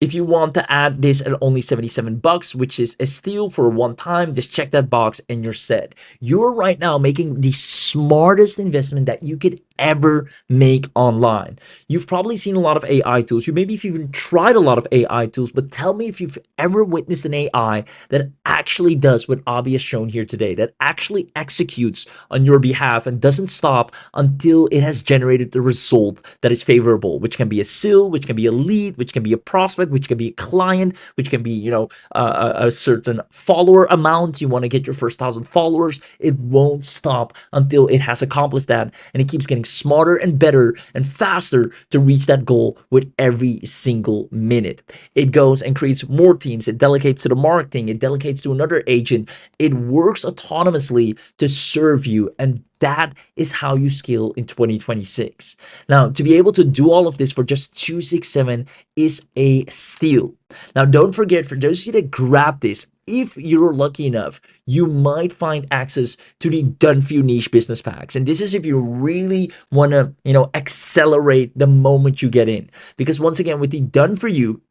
if you want to add this at only $77, which is a steal for one time, just check that box and you're set. You're right now making the smartest investment that you could ever make online. You've probably seen a lot of AI tools. You maybe even tried a lot of AI tools, but tell me if you've ever witnessed an AI that actually does what Abhi has shown here today, that actually executes on your behalf and doesn't stop until it has generated the result that is favorable, which can be a sale, which can be a lead, which can be a prospect, which can be a client, which can be, a certain follower amount. You want to get your first 1,000 followers. It won't stop until it has accomplished that, and it keeps getting smarter and better and faster to reach that goal with every single minute. It goes and creates more teams. It delegates to the marketing. It delegates to another agent. It works autonomously to serve you, and that is how you scale in 2026. Now, to be able to do all of this for just 267 is a steal. Now, don't forget, for those of you that grab this, if you're lucky enough, you might find access to the Done For You Niche Business Packs. And this is if you really want to, accelerate the moment you get in. Because once again, with the Done For You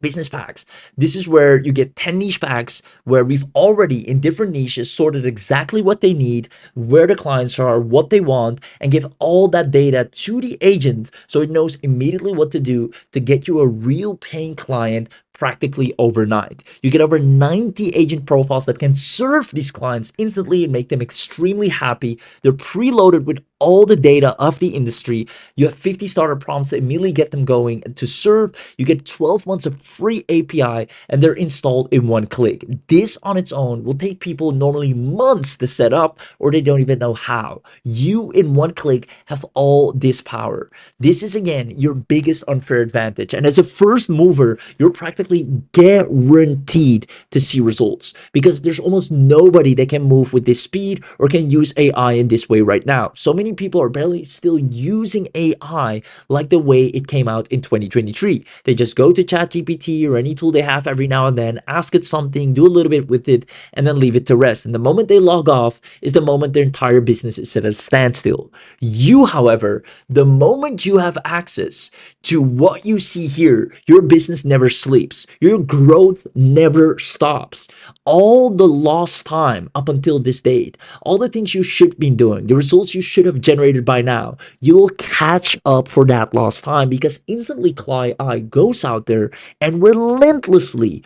business packs, this is where you get 10 niche packs where we've already in different niches sorted exactly what they need, where the clients are, what they want, and give all that data to the agent so it knows immediately what to do to get you a real paying client practically overnight. You get over 90 agent profiles that can serve these clients instantly and make them extremely happy. They're preloaded with all the data of the industry. You have 50 starter prompts to immediately get them going to serve. You get 12 months of free API, and they're installed in one click. This on its own will take people normally months to set up, or they don't even know how. You in one click have all this power. This is again your biggest unfair advantage. And as a first mover, you're practically practically guaranteed to see results because there's almost nobody that can move with this speed or can use AI in this way right now. So many people are barely still using AI like the way it came out in 2023. They just go to ChatGPT or any tool they have every now and then, ask it something, do a little bit with it, and then leave it to rest. And the moment they log off is the moment their entire business is at a standstill. You, however, the moment you have access to what you see here, your business never sleeps. Your growth never stops. All the lost time up until this date, all the things you should be doing, the results you should have generated by now, you will catch up for that lost time because Instantly Claw AI goes out there and relentlessly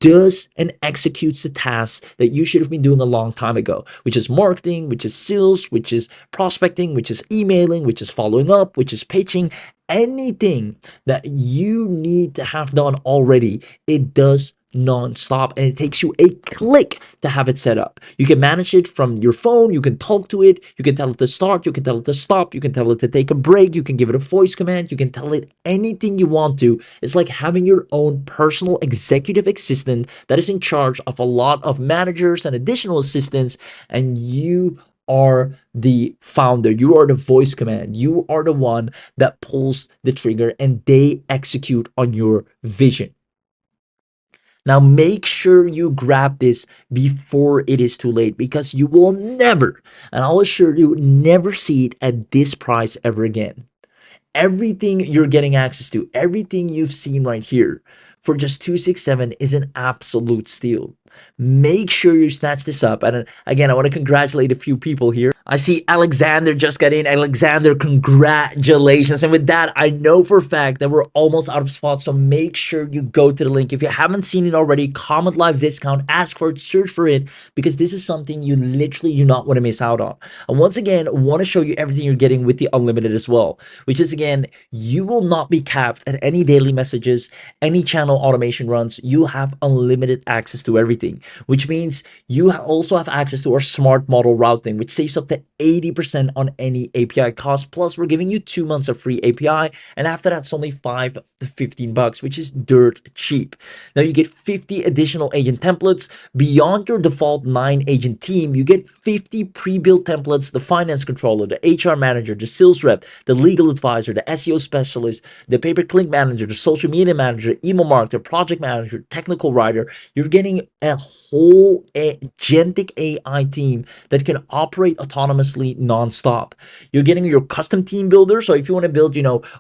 does and executes the tasks that you should have been doing a long time ago, which is marketing, which is sales, which is prospecting, which is emailing, which is following up, which is pitching. Anything that you need to have done already, it does non-stop, and it takes you a click to have it set up. You can manage it from your phone, you can talk to it, you can tell it to start, you can tell it to stop, you can tell it to take a break, you can give it a voice command, you can tell it anything you want to. It's like having your own personal executive assistant that is in charge of a lot of managers and additional assistants, and you are the founder. You are the voice command. You are the one that pulls the trigger and they execute on your vision. Now, make sure you grab this before it is too late because you will never, and I'll assure you, never see it at this price ever again. Everything you're getting access to, everything you've seen right here for just 267 is an absolute steal. Make sure you snatch this up. And again, I want to congratulate a few people here. I see Alexander just got in. Alexander, congratulations. And with that, I know for a fact that we're almost out of spots. So make sure you go to the link. If you haven't seen it already, comment live discount, ask for it, search for it, because this is something you literally do not want to miss out on. And once again, I want to show you everything you're getting with the unlimited as well, which is again, you will not be capped at any daily messages, any channel automation runs. You have unlimited access to everything, which means you also have access to our smart model routing, which saves up to 80% on any API cost. Plus, we're giving you 2 months of free API, and after that, it's only $5 to $15, which is dirt cheap. Now, you get 50 additional agent templates beyond your default 9-agent team. You get 50 pre-built templates: the finance controller, the HR manager, the sales rep, the legal advisor, the SEO specialist, the pay-per-click manager, the social media manager, email marketer, project manager, technical writer. You're getting a whole agentic AI team that can operate autonomously non-stop. You're getting your custom team builder. So if you want to build,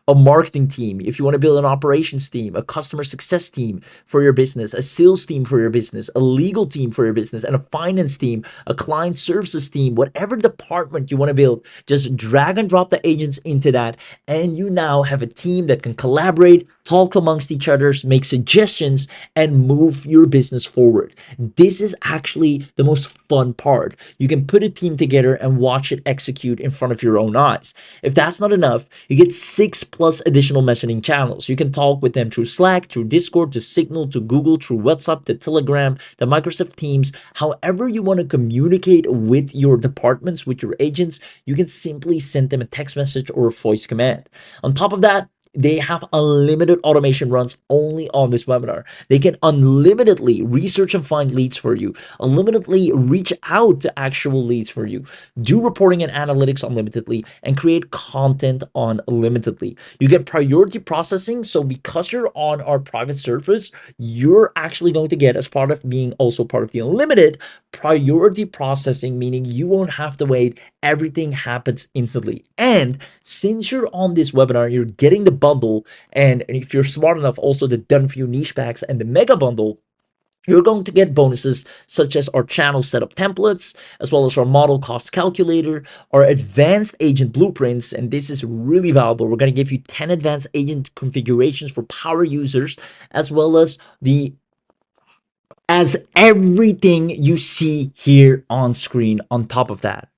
a marketing team, if you want to build an operations team, a customer success team for your business, a sales team for your business, a legal team for your business, and a finance team, a client services team, whatever department you want to build, just drag and drop the agents into that, and you now have a team that can collaborate, talk amongst each other, make suggestions, and move your business forward. This is actually the most fun part. You can put a team together and watch it execute in front of your own eyes. If that's not enough, you get 6+ additional messaging channels. You can talk with them through Slack, through Discord, to Signal, to Google, through WhatsApp, to Telegram, to Microsoft Teams. However you want to communicate with your departments, with your agents, you can simply send them a text message or a voice command. On top of that, they have unlimited automation runs only on this webinar. They can unlimitedly research and find leads for you, unlimitedly reach out to actual leads for you, do reporting and analytics unlimitedly, and create content unlimitedly. You get priority processing. So because you're on our private service, you're actually going to get, as part of being also part of the unlimited, priority processing, meaning you won't have to wait. Everything happens instantly. And since you're on this webinar, you're getting the bundle, and if you're smart enough, also the done for you niche packs and the mega bundle. You're going to get bonuses such as our channel setup templates, as well as our model cost calculator, our advanced agent blueprints, and this is really valuable. We're going to give you 10 advanced agent configurations for power users, as well as everything you see here on screen on top of that.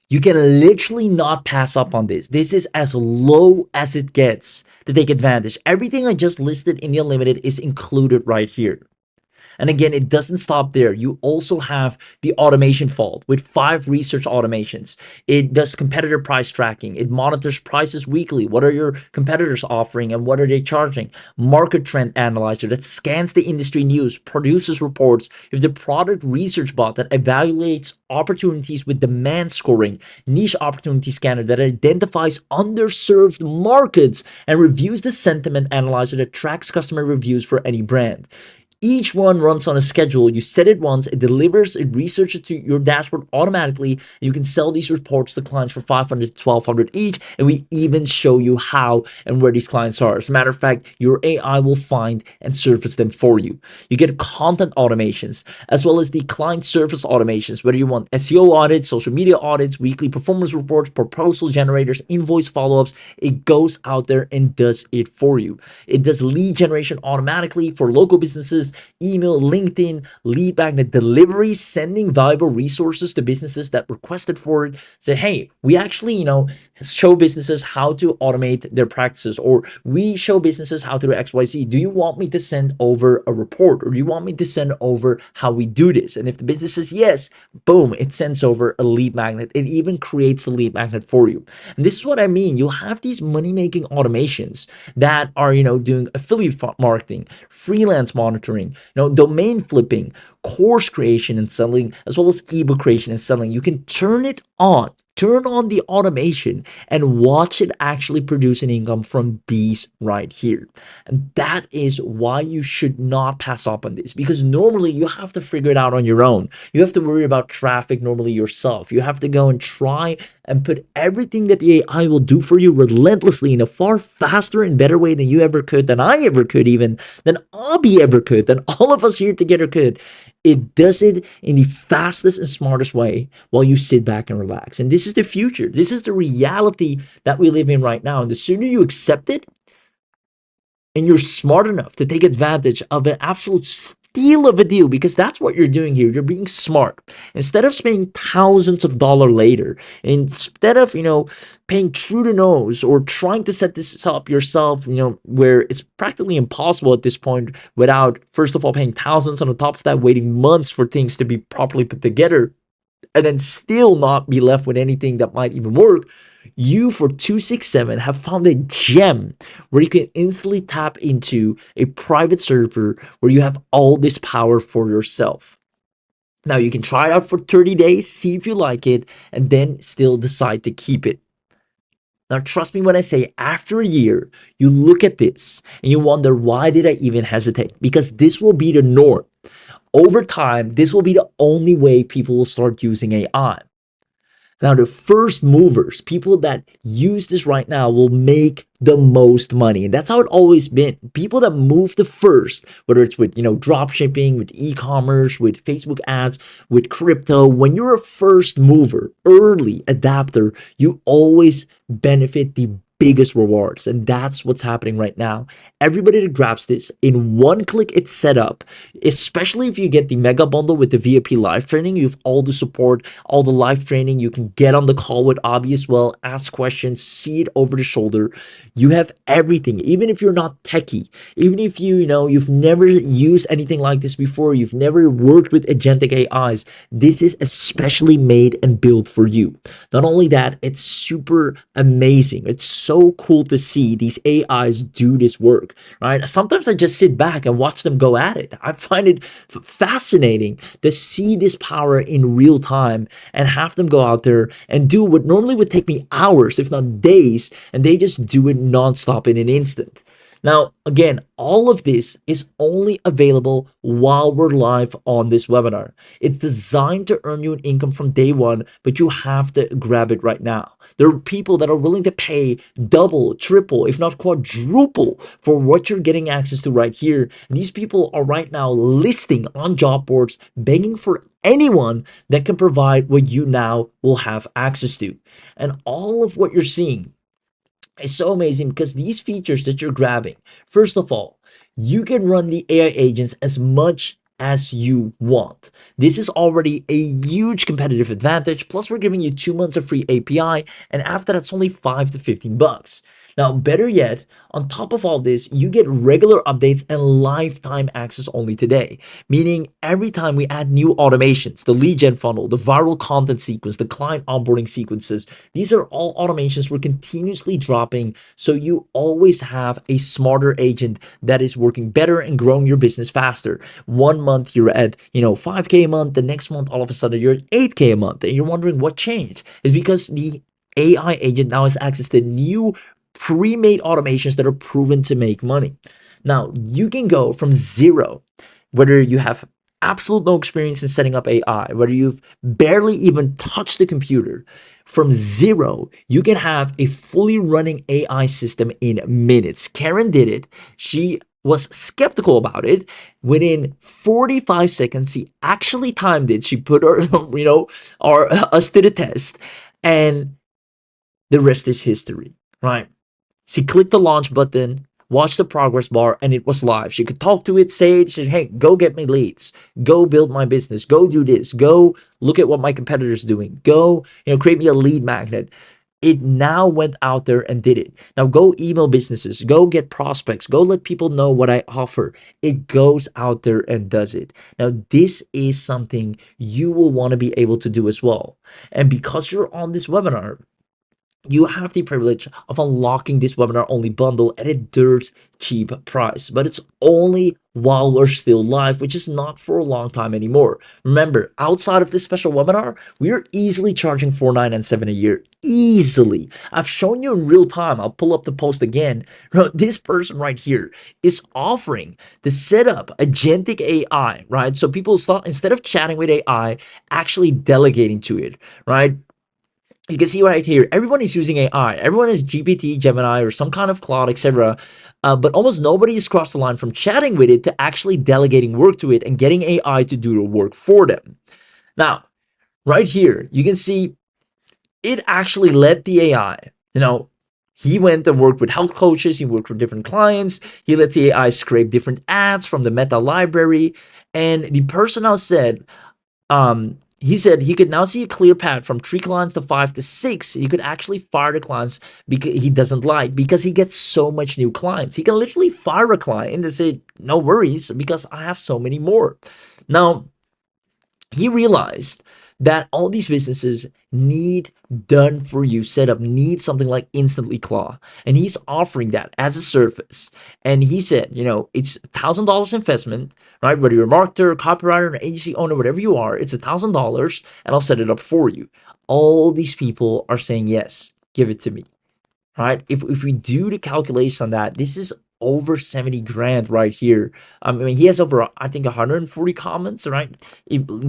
You can literally not pass up on this. This is as low as it gets to take advantage. Everything I just listed in the unlimited is included right here. And again, it doesn't stop there. You also have the automation vault with 5 research automations. It does competitor price tracking. It monitors prices weekly. What are your competitors offering and what are they charging? Market trend analyzer that scans the industry news, produces reports. If the product research bot that evaluates opportunities with demand scoring, niche opportunity scanner that identifies underserved markets and reviews the sentiment analyzer that tracks customer reviews for any brand. Each one runs on a schedule. You set it once, it delivers, it researches to your dashboard automatically. You can sell these reports to clients for 500 to 1200 each, and we even show you how and where these clients are. As a matter of fact, your AI will find and surface them for you. You get content automations as well as the client service automations, whether you want SEO audits, social media audits, weekly performance reports, proposal generators, invoice follow-ups. It goes out there and does it for you. It does lead generation automatically for local businesses, email, LinkedIn, lead magnet delivery, sending valuable resources to businesses that requested for it. Say, hey, we actually, show businesses how to automate their practices, or we show businesses how to do XYZ. Do you want me to send over a report, or do you want me to send over how we do this? And if the business says yes, boom, it sends over a lead magnet. It even creates the lead magnet for you. And this is what I mean. You'll have these money-making automations that are, doing affiliate marketing, freelance monitoring, domain flipping, course creation and selling, as well as ebook creation and selling. You can turn it on. Turn on the automation and watch it actually produce an income from these right here. And that is why you should not pass up on this, because normally you have to figure it out on your own. You have to worry about traffic normally yourself. You have to go and try and put everything that the AI will do for you relentlessly in a far faster and better way than you ever could, than I ever could, even than Abby ever could, than all of us here together could. It does it in the fastest and smartest way while you sit back and relax. And this is the future. This is the reality that we live in right now. And the sooner you accept it, and you're smart enough to take advantage of an absolute steal of a deal, because that's what you're doing here. You're being smart. Instead of spending thousands of dollars later, instead of, paying through the nose or trying to set this up yourself, where it's practically impossible at this point without, first of all, paying thousands, on top of that, waiting months for things to be properly put together, and then still not be left with anything that might even work. You, for 267, have found a gem where you can instantly tap into a private server where you have all this power for yourself. Now, you can try it out for 30 days, see if you like it, and then still decide to keep it. Now, trust me when I say, after a year, you look at this and you wonder, why did I even hesitate? Because this will be the norm. Over time, this will be the only way people will start using AI. Now, the first movers, people that use this right now, will make the most money. And that's how it always been. People that move the first, whether it's with, drop shipping, with e-commerce, with Facebook ads, with crypto, when you're a first mover, early adapter, you always benefit the biggest rewards. And that's what's happening right now. Everybody that grabs this, in one click, it's set up. Especially if you get the mega bundle with the VIP live training, you have all the support, all the live training. You can get on the call with Abby as well, ask questions, see it over the shoulder. You have everything. Even if you're not techie, even if you've never used anything like this before, you've never worked with agentic AIs, this is especially made and built for you. Not only that, it's super amazing. It's so cool to see these AIs do this work, right? Sometimes I just sit back and watch them go at it. I find it fascinating to see this power in real time and have them go out there and do what normally would take me hours, if not days, and they just do it nonstop in an instant. Now, again, all of this is only available while we're live on this webinar. It's designed to earn you an income from day one, but you have to grab it right now. There are people that are willing to pay double, triple, if not quadruple for what you're getting access to right here. And these people are right now listing on job boards, begging for anyone that can provide what you now will have access to. And all of what you're seeing, it's so amazing because these features that you're grabbing, first of all, you can run the AI agents as much as you want. This is already a huge competitive advantage. Plus, we're giving you 2 months of free API, and after that's only $5 to $15. Now, better yet, on top of all this, you get regular updates and lifetime access only today. Meaning, every time we add new automations, the lead gen funnel, the viral content sequence, the client onboarding sequences, these are all automations we're continuously dropping. So you always have a smarter agent that is working better and growing your business faster. 1 month you're at, 5K a month. The next month, all of a sudden, you're at 8K a month. And you're wondering what changed. It's because the AI agent now has access to new pre-made automations that are proven to make money. Now, you can go from zero, whether you have absolute no experience in setting up AI, whether you've barely even touched the computer, from zero, you can have a fully running AI system in minutes. Karen did it. She was skeptical about it. Within 45 seconds, she actually timed it. She put her, us to the test, and the rest is history, right? She clicked the launch button, watched the progress bar, and it was live. She could talk to it, say it, hey, go get me leads, go build my business, go do this, go look at what my competitor's doing, go, create me a lead magnet. It now went out there and did it. Now go email businesses, go get prospects, go let people know what I offer. It goes out there and does it. Now this is something you will want to be able to do as well. And because you're on this webinar, you have the privilege of unlocking this webinar only bundle at a dirt cheap price, but it's only while we're still live, which is not for a long time anymore. Remember, outside of this special webinar, we are easily charging $4,997 a year. Easily. I've shown you in real time. I'll pull up the post again. This person right here is offering to set up agentic AI, right? So people start, instead of chatting with AI, actually delegating to it, right? You can see right here, everyone is using AI. Everyone is GPT, Gemini, or some kind of cloud, etc. But almost nobody has crossed the line from chatting with it to actually delegating work to it and getting AI to do the work for them. Now, right here, you can see it actually let the AI, he went and worked with health coaches. He worked with different clients. He let the AI scrape different ads from the meta library. And the person now said, he said he could now see a clear path from 3 clients to 5 to 6. He could actually fire the clients because he doesn't like, because he gets so much new clients. He can literally fire a client and say, no worries, because I have so many more. Now, he realized that all these businesses need done for you setup, need something like InstantlyClaw, and he's offering that as a service. And he said, it's $1,000 investment, right? Whether you're a marketer, copywriter, an agency owner, whatever you are, it's $1,000, and I'll set it up for you. All these people are saying yes, give it to me, right? If we do the calculation on that, this is over 70 grand right here. I mean, he has over, I think, 140 comments, right?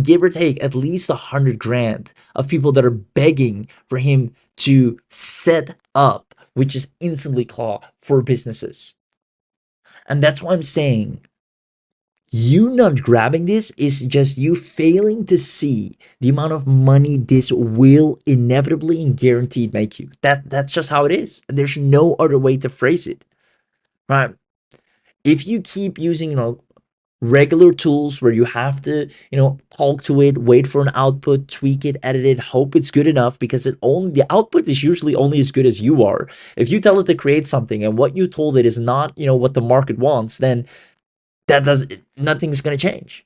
Give or take at least 100 grand of people that are begging for him to set up, which is InstantlyClaw for businesses. And that's why I'm saying, you not grabbing this is just you failing to see the amount of money this will inevitably and guaranteed make you. That's just how it is. There's no other way to phrase it, right? If you keep using, regular tools where you have to, talk to it, wait for an output, tweak it, edit it, hope it's good enough, because the output is usually only as good as you are. If you tell it to create something and what you told it is not, what the market wants, then nothing's going to change.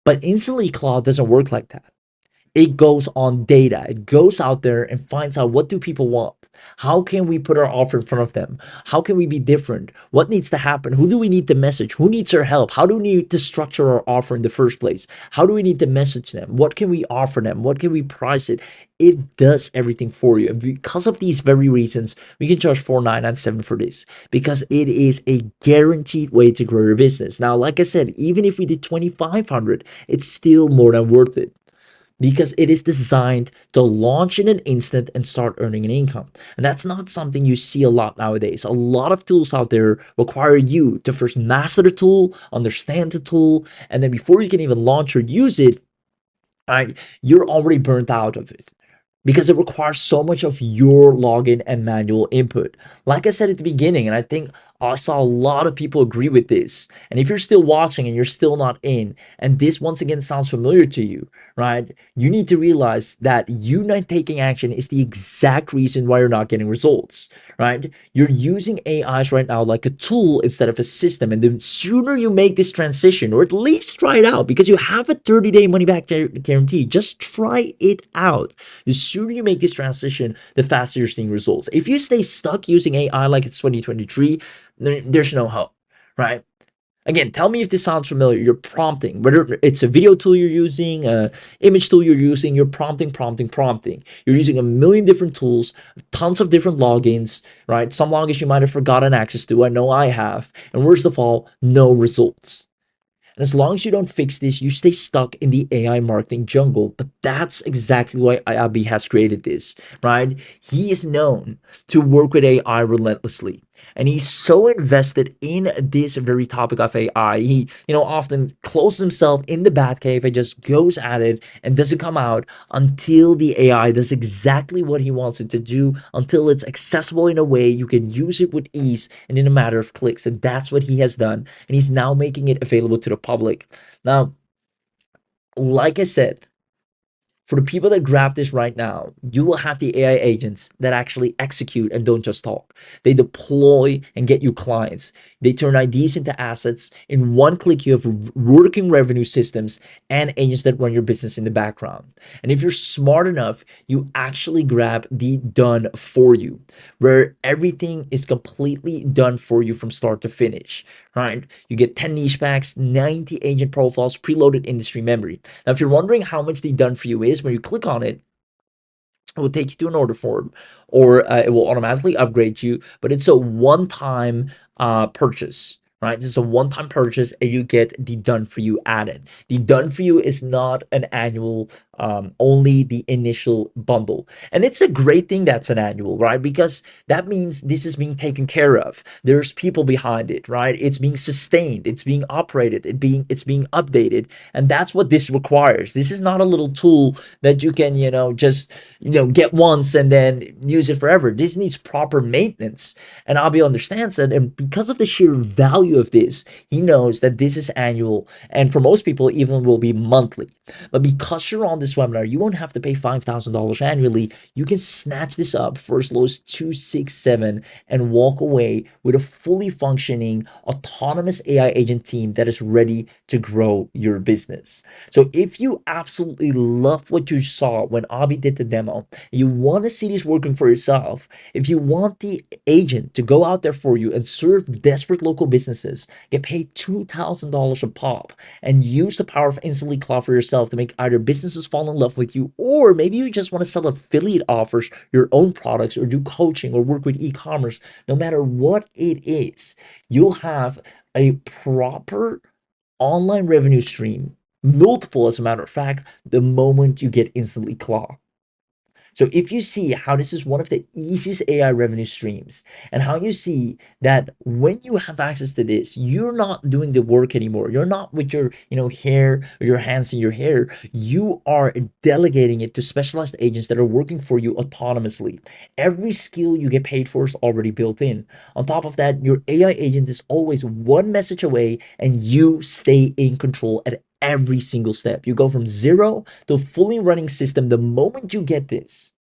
But InstantlyClaw doesn't work like that. It goes on data. It goes out there and finds out, what do people want? How can we put our offer in front of them? How can we be different? What needs to happen? Who do we need to message? Who needs our help? How do we need to structure our offer in the first place? How do we need to message them? What can we offer them? What can we price it? It does everything for you. And because of these very reasons, we can charge $4,997 for this, because it is a guaranteed way to grow your business. Now, like I said, even if we did $2,500, it's still more than worth it, because it is designed to launch in an instant and start earning an income. And that's not something you see a lot nowadays. A lot of tools out there require you to first master the tool, understand the tool, and then before you can even launch or use it, right, you're already burnt out of it, because it requires so much of your login and manual input. Like I said at the beginning, and I think I saw a lot of people agree with this. And if you're still watching and you're still not in, and this once again sounds familiar to you, right? You need to realize that you not taking action is the exact reason why you're not getting results, right? You're using AIs right now like a tool instead of a system. And the sooner you make this transition, or at least try it out, because you have a 30-day money back guarantee, just try it out. The sooner you make this transition, the faster you're seeing results. If you stay stuck using AI like it's 2023, there's no hope, right? Again, tell me if this sounds familiar. You're prompting, whether it's a video tool you're using, a image tool you're using, you're prompting. You're using a million different tools, tons of different logins, right? Some logins you might have forgotten access to. I know I have. And worst of all, no results. And as long as you don't fix this, you stay stuck in the AI marketing jungle. But that's exactly why Abi has created this, right? He is known to work with AI relentlessly. And he's so invested in this very topic of AI. He, often closes himself in the bat cave and just goes at it and doesn't come out until the AI does exactly what he wants it to do, until it's accessible in a way you can use it with ease and in a matter of clicks. And that's what he has done. And he's now making it available to the public. Now, like I said, for the people that grab this right now, you will have the AI agents that actually execute and don't just talk. They deploy and get you clients. They turn ideas into assets. In one click, you have working revenue systems and agents that run your business in the background. And if you're smart enough, you actually grab the done for you, where everything is completely done for you from start to finish, right? You get 10 niche packs, 90 agent profiles, preloaded industry memory. Now, if you're wondering how much the done for you is, when you click on it, it will take you to an order form, or it will automatically upgrade you, but it's a one-time purchase, right? It's a one-time purchase and you get the done for you added. The done for you is not an annual, only the initial bundle. And it's a great thing that's an annual, right? Because that means this is being taken care of. There's people behind it, right? It's being sustained, it's being operated, it's being updated. And that's what this requires. This is not a little tool that you can, just get once and then use it forever. This needs proper maintenance. And Abi understands that. And because of the sheer value of this, he knows that this is annual. And for most people, even will be monthly. But because you're on this webinar, you won't have to pay $5,000 annually. You can snatch this up for as low as 267 and walk away with a fully functioning autonomous AI agent team that is ready to grow your business. So if you absolutely love what you saw when Abi did the demo, you want to see this working for yourself, if you want the agent to go out there for you and serve desperate local businesses, get paid $2,000 a pop, and use the power of InstantlyClaw for yourself to make either businesses fall in love with you, or maybe you just want to sell affiliate offers, your own products, or do coaching or work with e-commerce, no matter what it is, you'll have a proper online revenue stream, multiple as a matter of fact, the moment you get InstantlyClaw. So if you see how this is one of the easiest AI revenue streams, and how you see that when you have access to this, you're not doing the work anymore. You're not with your, hair or your hands in your hair. You are delegating it to specialized agents that are working for you autonomously. Every skill you get paid for is already built in. On top of that, your AI agent is always one message away, and you stay in control at every single step. You go from zero to a fully running system the moment you get this.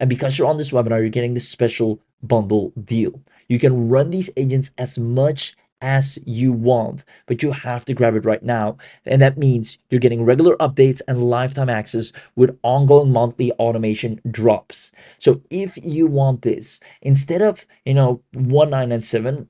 And because you're on this webinar, you're getting this special bundle deal. You can run these agents as much as you want, but you have to grab it right now. And that means you're getting regular updates and lifetime access with ongoing monthly automation drops. So if you want this, instead of, 1997,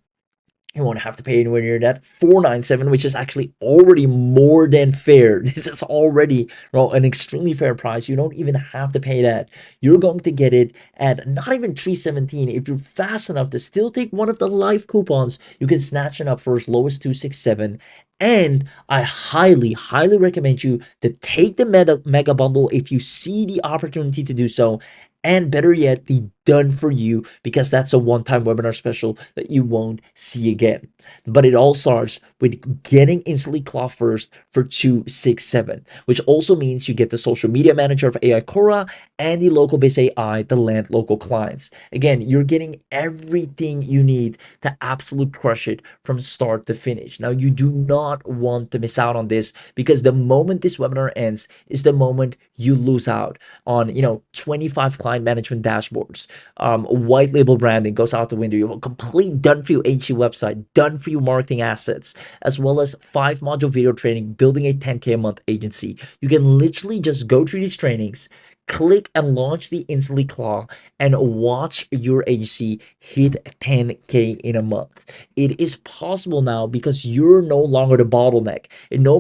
you won't have to pay anywhere near that. 497, which is actually already more than fair. This is already, an extremely fair price. You don't even have to pay that. You're going to get it at not even 317. If you're fast enough to still take one of the live coupons, you can snatch it up for as low as 267. And I highly, highly recommend you to take the mega bundle if you see the opportunity to do so, and better yet, the done for you, because that's a one-time webinar special that you won't see again. But it all starts with getting Instantly Claw first for 267, which also means you get the social media manager of AI Cora and the local base AI to land local clients. Again, you're getting everything you need to absolute crush it from start to finish. Now, you do not want to miss out on this, because the moment this webinar ends is the moment you lose out on 25 client management dashboards. White label branding goes out the window. You have a complete done for you HC website, done for you marketing assets, as well as 5 module video training, building a 10K a month agency. You can literally just go through these trainings, click and launch the Instantly Claw, and watch your agency hit 10K in a month. It is possible now because you're no longer the bottleneck. It no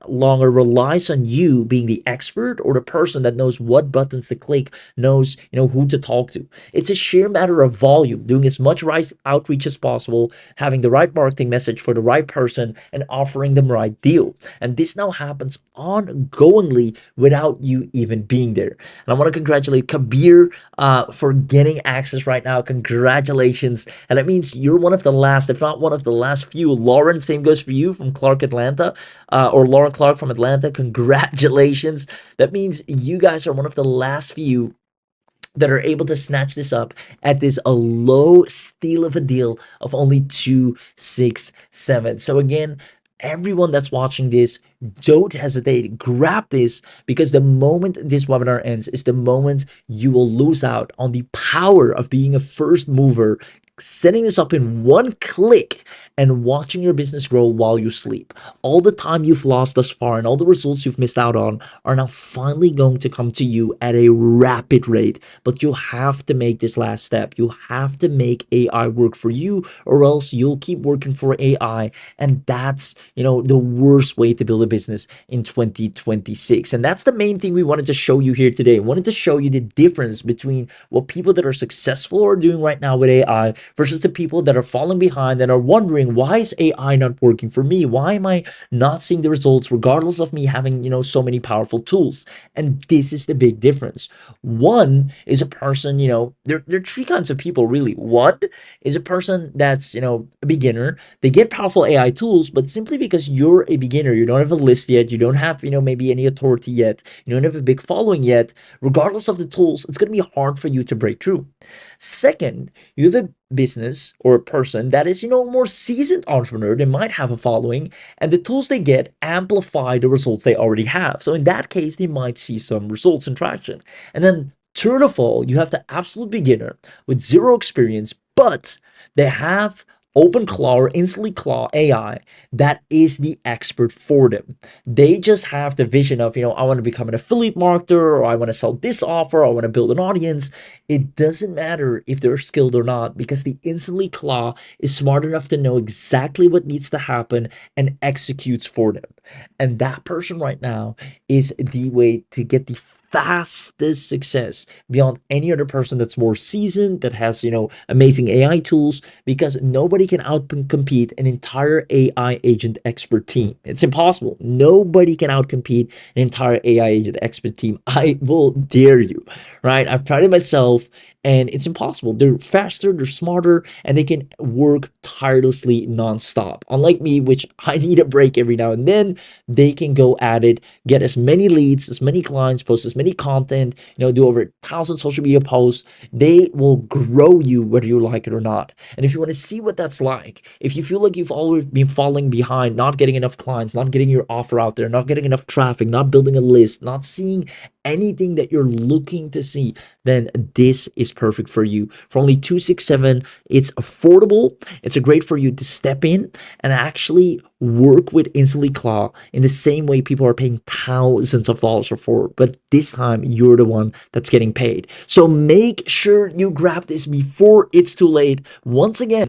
longer relies on you being the expert or the person that knows what buttons to click, knows who to talk to. It's a sheer matter of volume, doing as much right outreach as possible, having the right marketing message for the right person, and offering them the right deal. And this now happens ongoingly without you even being there. And I want to congratulate Kabir for getting access right now. Congratulations. And that means you're one of the last, if not one of the last few. Lauren, same goes for you from Clark, Atlanta, or Lauren Clark from Atlanta. Congratulations. That means you guys are one of the last few that are able to snatch this up at this a low steal of a deal of only 267. So again, everyone that's watching this, don't hesitate, grab this, because the moment this webinar ends is the moment you will lose out on the power of being a first mover, setting this up in one click and watching your business grow while you sleep. All the time you've lost thus far and all the results you've missed out on are now finally going to come to you at a rapid rate. But you have to make this last step. You have to make AI work for you, or else you'll keep working for AI. And that's, the worst way to build a business in 2026. And that's the main thing we wanted to show you here today. We wanted to show you the difference between what people that are successful are doing right now with AI versus the people that are falling behind and are wondering, why is AI not working for me? Why am I not seeing the results regardless of me having, so many powerful tools? And this is the big difference. One is a person, there are 3 kinds of people really. One is a person that's, a beginner. They get powerful AI tools, but simply because you're a beginner, you don't have a list yet, you don't have, maybe any authority yet, you don't have a big following yet, regardless of the tools, it's going to be hard for you to break through. Second, you have a business or a person that is, a more seasoned entrepreneur. They might have a following, and the tools they get amplify the results they already have. So in that case, they might see some results and traction. And then third of all, you have the absolute beginner with zero experience, but they have OpenClaw or InstantlyClaw AI that is the expert for them. They just have the vision of, I want to become an affiliate marketer, or I want to sell this offer, or I want to build an audience. It doesn't matter if they're skilled or not, because the InstantlyClaw is smart enough to know exactly what needs to happen and executes for them. And that person right now is the way to get the fastest success beyond any other person that's more seasoned, that has, amazing AI tools, because nobody can outcompete an entire AI agent expert team. It's impossible. Nobody can outcompete an entire AI agent expert team. I will dare you, right? I've tried it myself, and it's impossible. They're faster, they're smarter, and they can work tirelessly nonstop. Unlike me, which I need a break every now and then, they can go at it, get as many leads, as many clients, post as many content, do over 1,000 social media posts. They will grow you whether you like it or not. And if you want to see what that's like, if you feel like you've always been falling behind, not getting enough clients, not getting your offer out there, not getting enough traffic, not building a list, not seeing anything that you're looking to see, then this is perfect for you. For only 267, it's affordable. It's a great for you to step in and actually work with InstantlyClaw in the same way people are paying thousands of dollars for, but this time you're the one that's getting paid. So make sure you grab this before it's too late. Once again,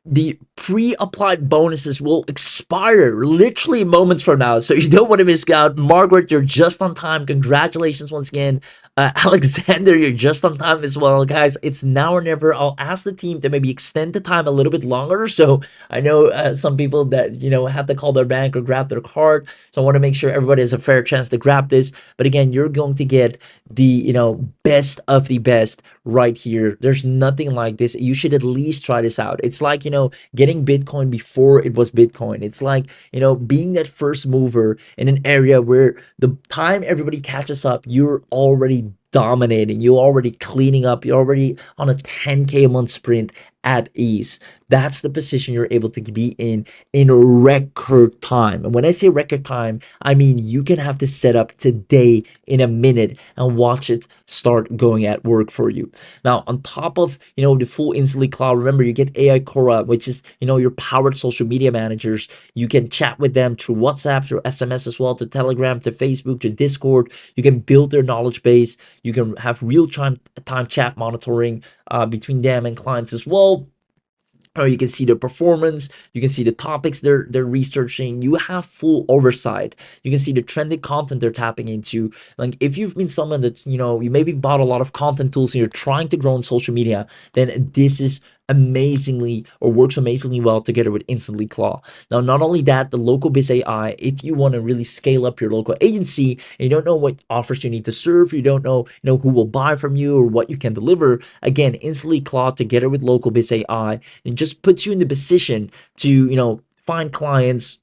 the pre-applied bonuses will expire literally moments from now, so you don't want to miss out. Margaret, you're just on time. Congratulations once again. Alexander, you're just on time as well, guys. It's now or never. I'll ask the team to maybe extend the time a little bit longer. So I know some people that have to call their bank or grab their card. So I want to make sure everybody has a fair chance to grab this. But again, you're going to get the best of the best right here. There's nothing like this. You should at least try this out. It's like getting Bitcoin before it was Bitcoin. It's like being that first mover in an area where the time everybody catches up, you're already dominating. You're already cleaning up. You're already on a 10K a month sprint at ease. That's the position you're able to be in record time. And when I say record time, I mean you can have this set up today in a minute and watch it start going at work for you. Now, on top of the full Instantly Cloud, remember you get AI Cora, which is your powered social media managers. You can chat with them through WhatsApp, through SMS as well, to Telegram, to Facebook, to Discord. You can build their knowledge base. You can have real time chat monitoring between them and clients as well. Or you can see the performance, you can see the topics they're researching. You have full oversight. You can see the trending content they're tapping into. Like if you've been someone that you maybe bought a lot of content tools and you're trying to grow on social media, then this is amazingly or works amazingly well together with Instantly Claw. Now, not only that, the local biz AI, if you want to really scale up your local agency and you don't know what offers you need to serve, you don't know who will buy from you or what you can deliver, again, Instantly Claw together with local biz AI, it just puts you in the position to find clients,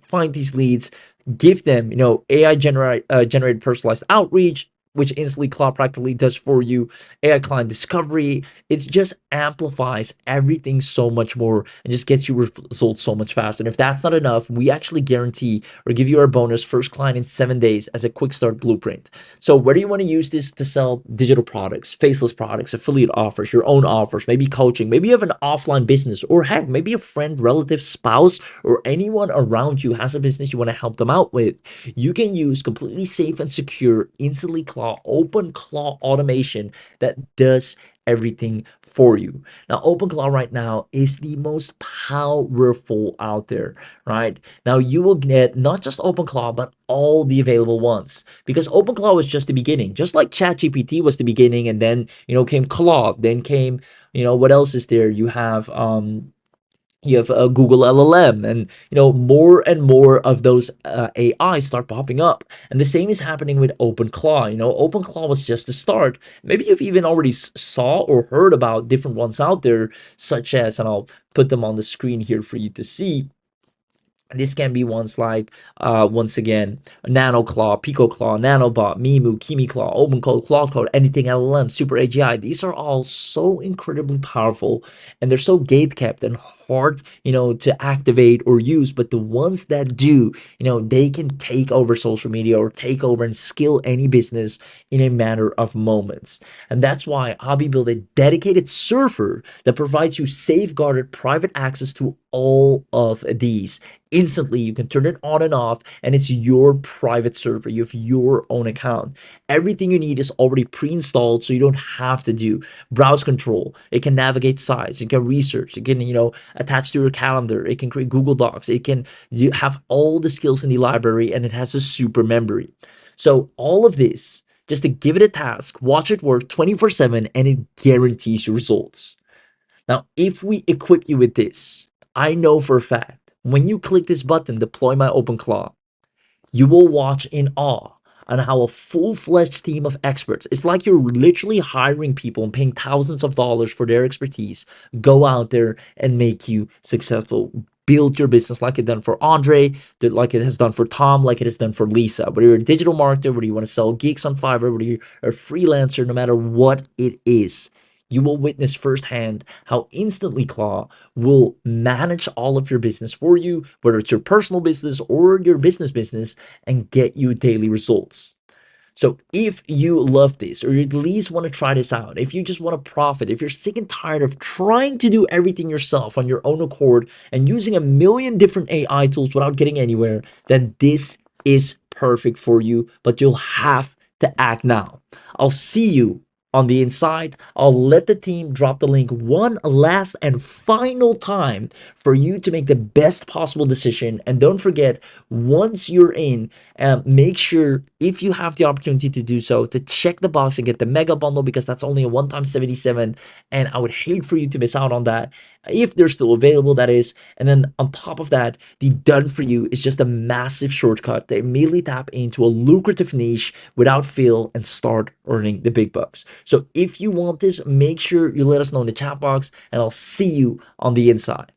find these leads, give them AI generated personalized outreach, which Instantly Cloud practically does for you. AI client discovery, it just amplifies everything so much more and just gets you results so much faster. And if that's not enough, we actually guarantee or give you our bonus first client in 7 days as a quick start blueprint. So whether you want to use this to sell digital products, faceless products, affiliate offers, your own offers, maybe coaching, maybe you have an offline business, or heck, maybe a friend, relative, spouse, or anyone around you has a business you want to help them out with, you can use completely safe and secure Instantly Claw open claw automation that does everything for you. Now, OpenClaw right now is the most powerful out there, right? Now, you will get not just OpenClaw, but all the available ones because OpenClaw was just the beginning, just like ChatGPT was the beginning, and then came Claude, then came what else is there? You have a Google LLM, and more and more of those AI start popping up. And the same is happening with OpenClaw. OpenClaw was just the start. Maybe you've even already saw or heard about different ones out there, such as, and I'll put them on the screen here for you to see. This can be ones like, once again, NanoClaw, PicoClaw, NanoBot, Mimu, KimiClaw, OpenCode, CloudCode, anything LLM, Super AGI. These are all so incredibly powerful, and they're so gate-kept and hard, to activate or use. But the ones that do, they can take over social media or take over and scale any business in a matter of moments. And that's why Hobby built a dedicated server that provides you safeguarded private access to all of these. Instantly, you can turn it on and off, and it's your private server. You have your own account. Everything you need is already pre-installed, so you don't have to do browse control. It can navigate sites, it can research, it can attach to your calendar, it can create Google Docs, it can have all the skills in the library, and it has a super memory. So all of this, just to give it a task, watch it work 24/7, and it guarantees you results. Now, if we equip you with this, I know for a fact when you click this button, deploy my OpenClaw, you will watch in awe on how a full-fledged team of experts, it's like you're literally hiring people and paying thousands of dollars for their expertise, go out there and make you successful. Build your business like it done for Andre, like it has done for Tom, like it has done for Lisa. Whether you're a digital marketer, whether you want to sell gigs on Fiverr, whether you're a freelancer, no matter what it is, you will witness firsthand how Instantly Claw will manage all of your business for you, whether it's your personal business or your business, and get you daily results. So if you love this, or you at least want to try this out, if you just want to profit, if you're sick and tired of trying to do everything yourself on your own accord and using a million different AI tools without getting anywhere, then this is perfect for you, but you'll have to act now. I'll see you on the inside. I'll let the team drop the link one last and final time for you to make the best possible decision. And don't forget, once you're in, make sure, if you have the opportunity to do so, to check the box and get the mega bundle, because that's only a one-time 77, and I would hate for you to miss out on that, if they're still available, that is. And then on top of that, the done for you is just a massive shortcut to immediately tap into a lucrative niche without fail and start earning the big bucks. So if you want this, make sure you let us know in the chat box, and I'll see you on the inside.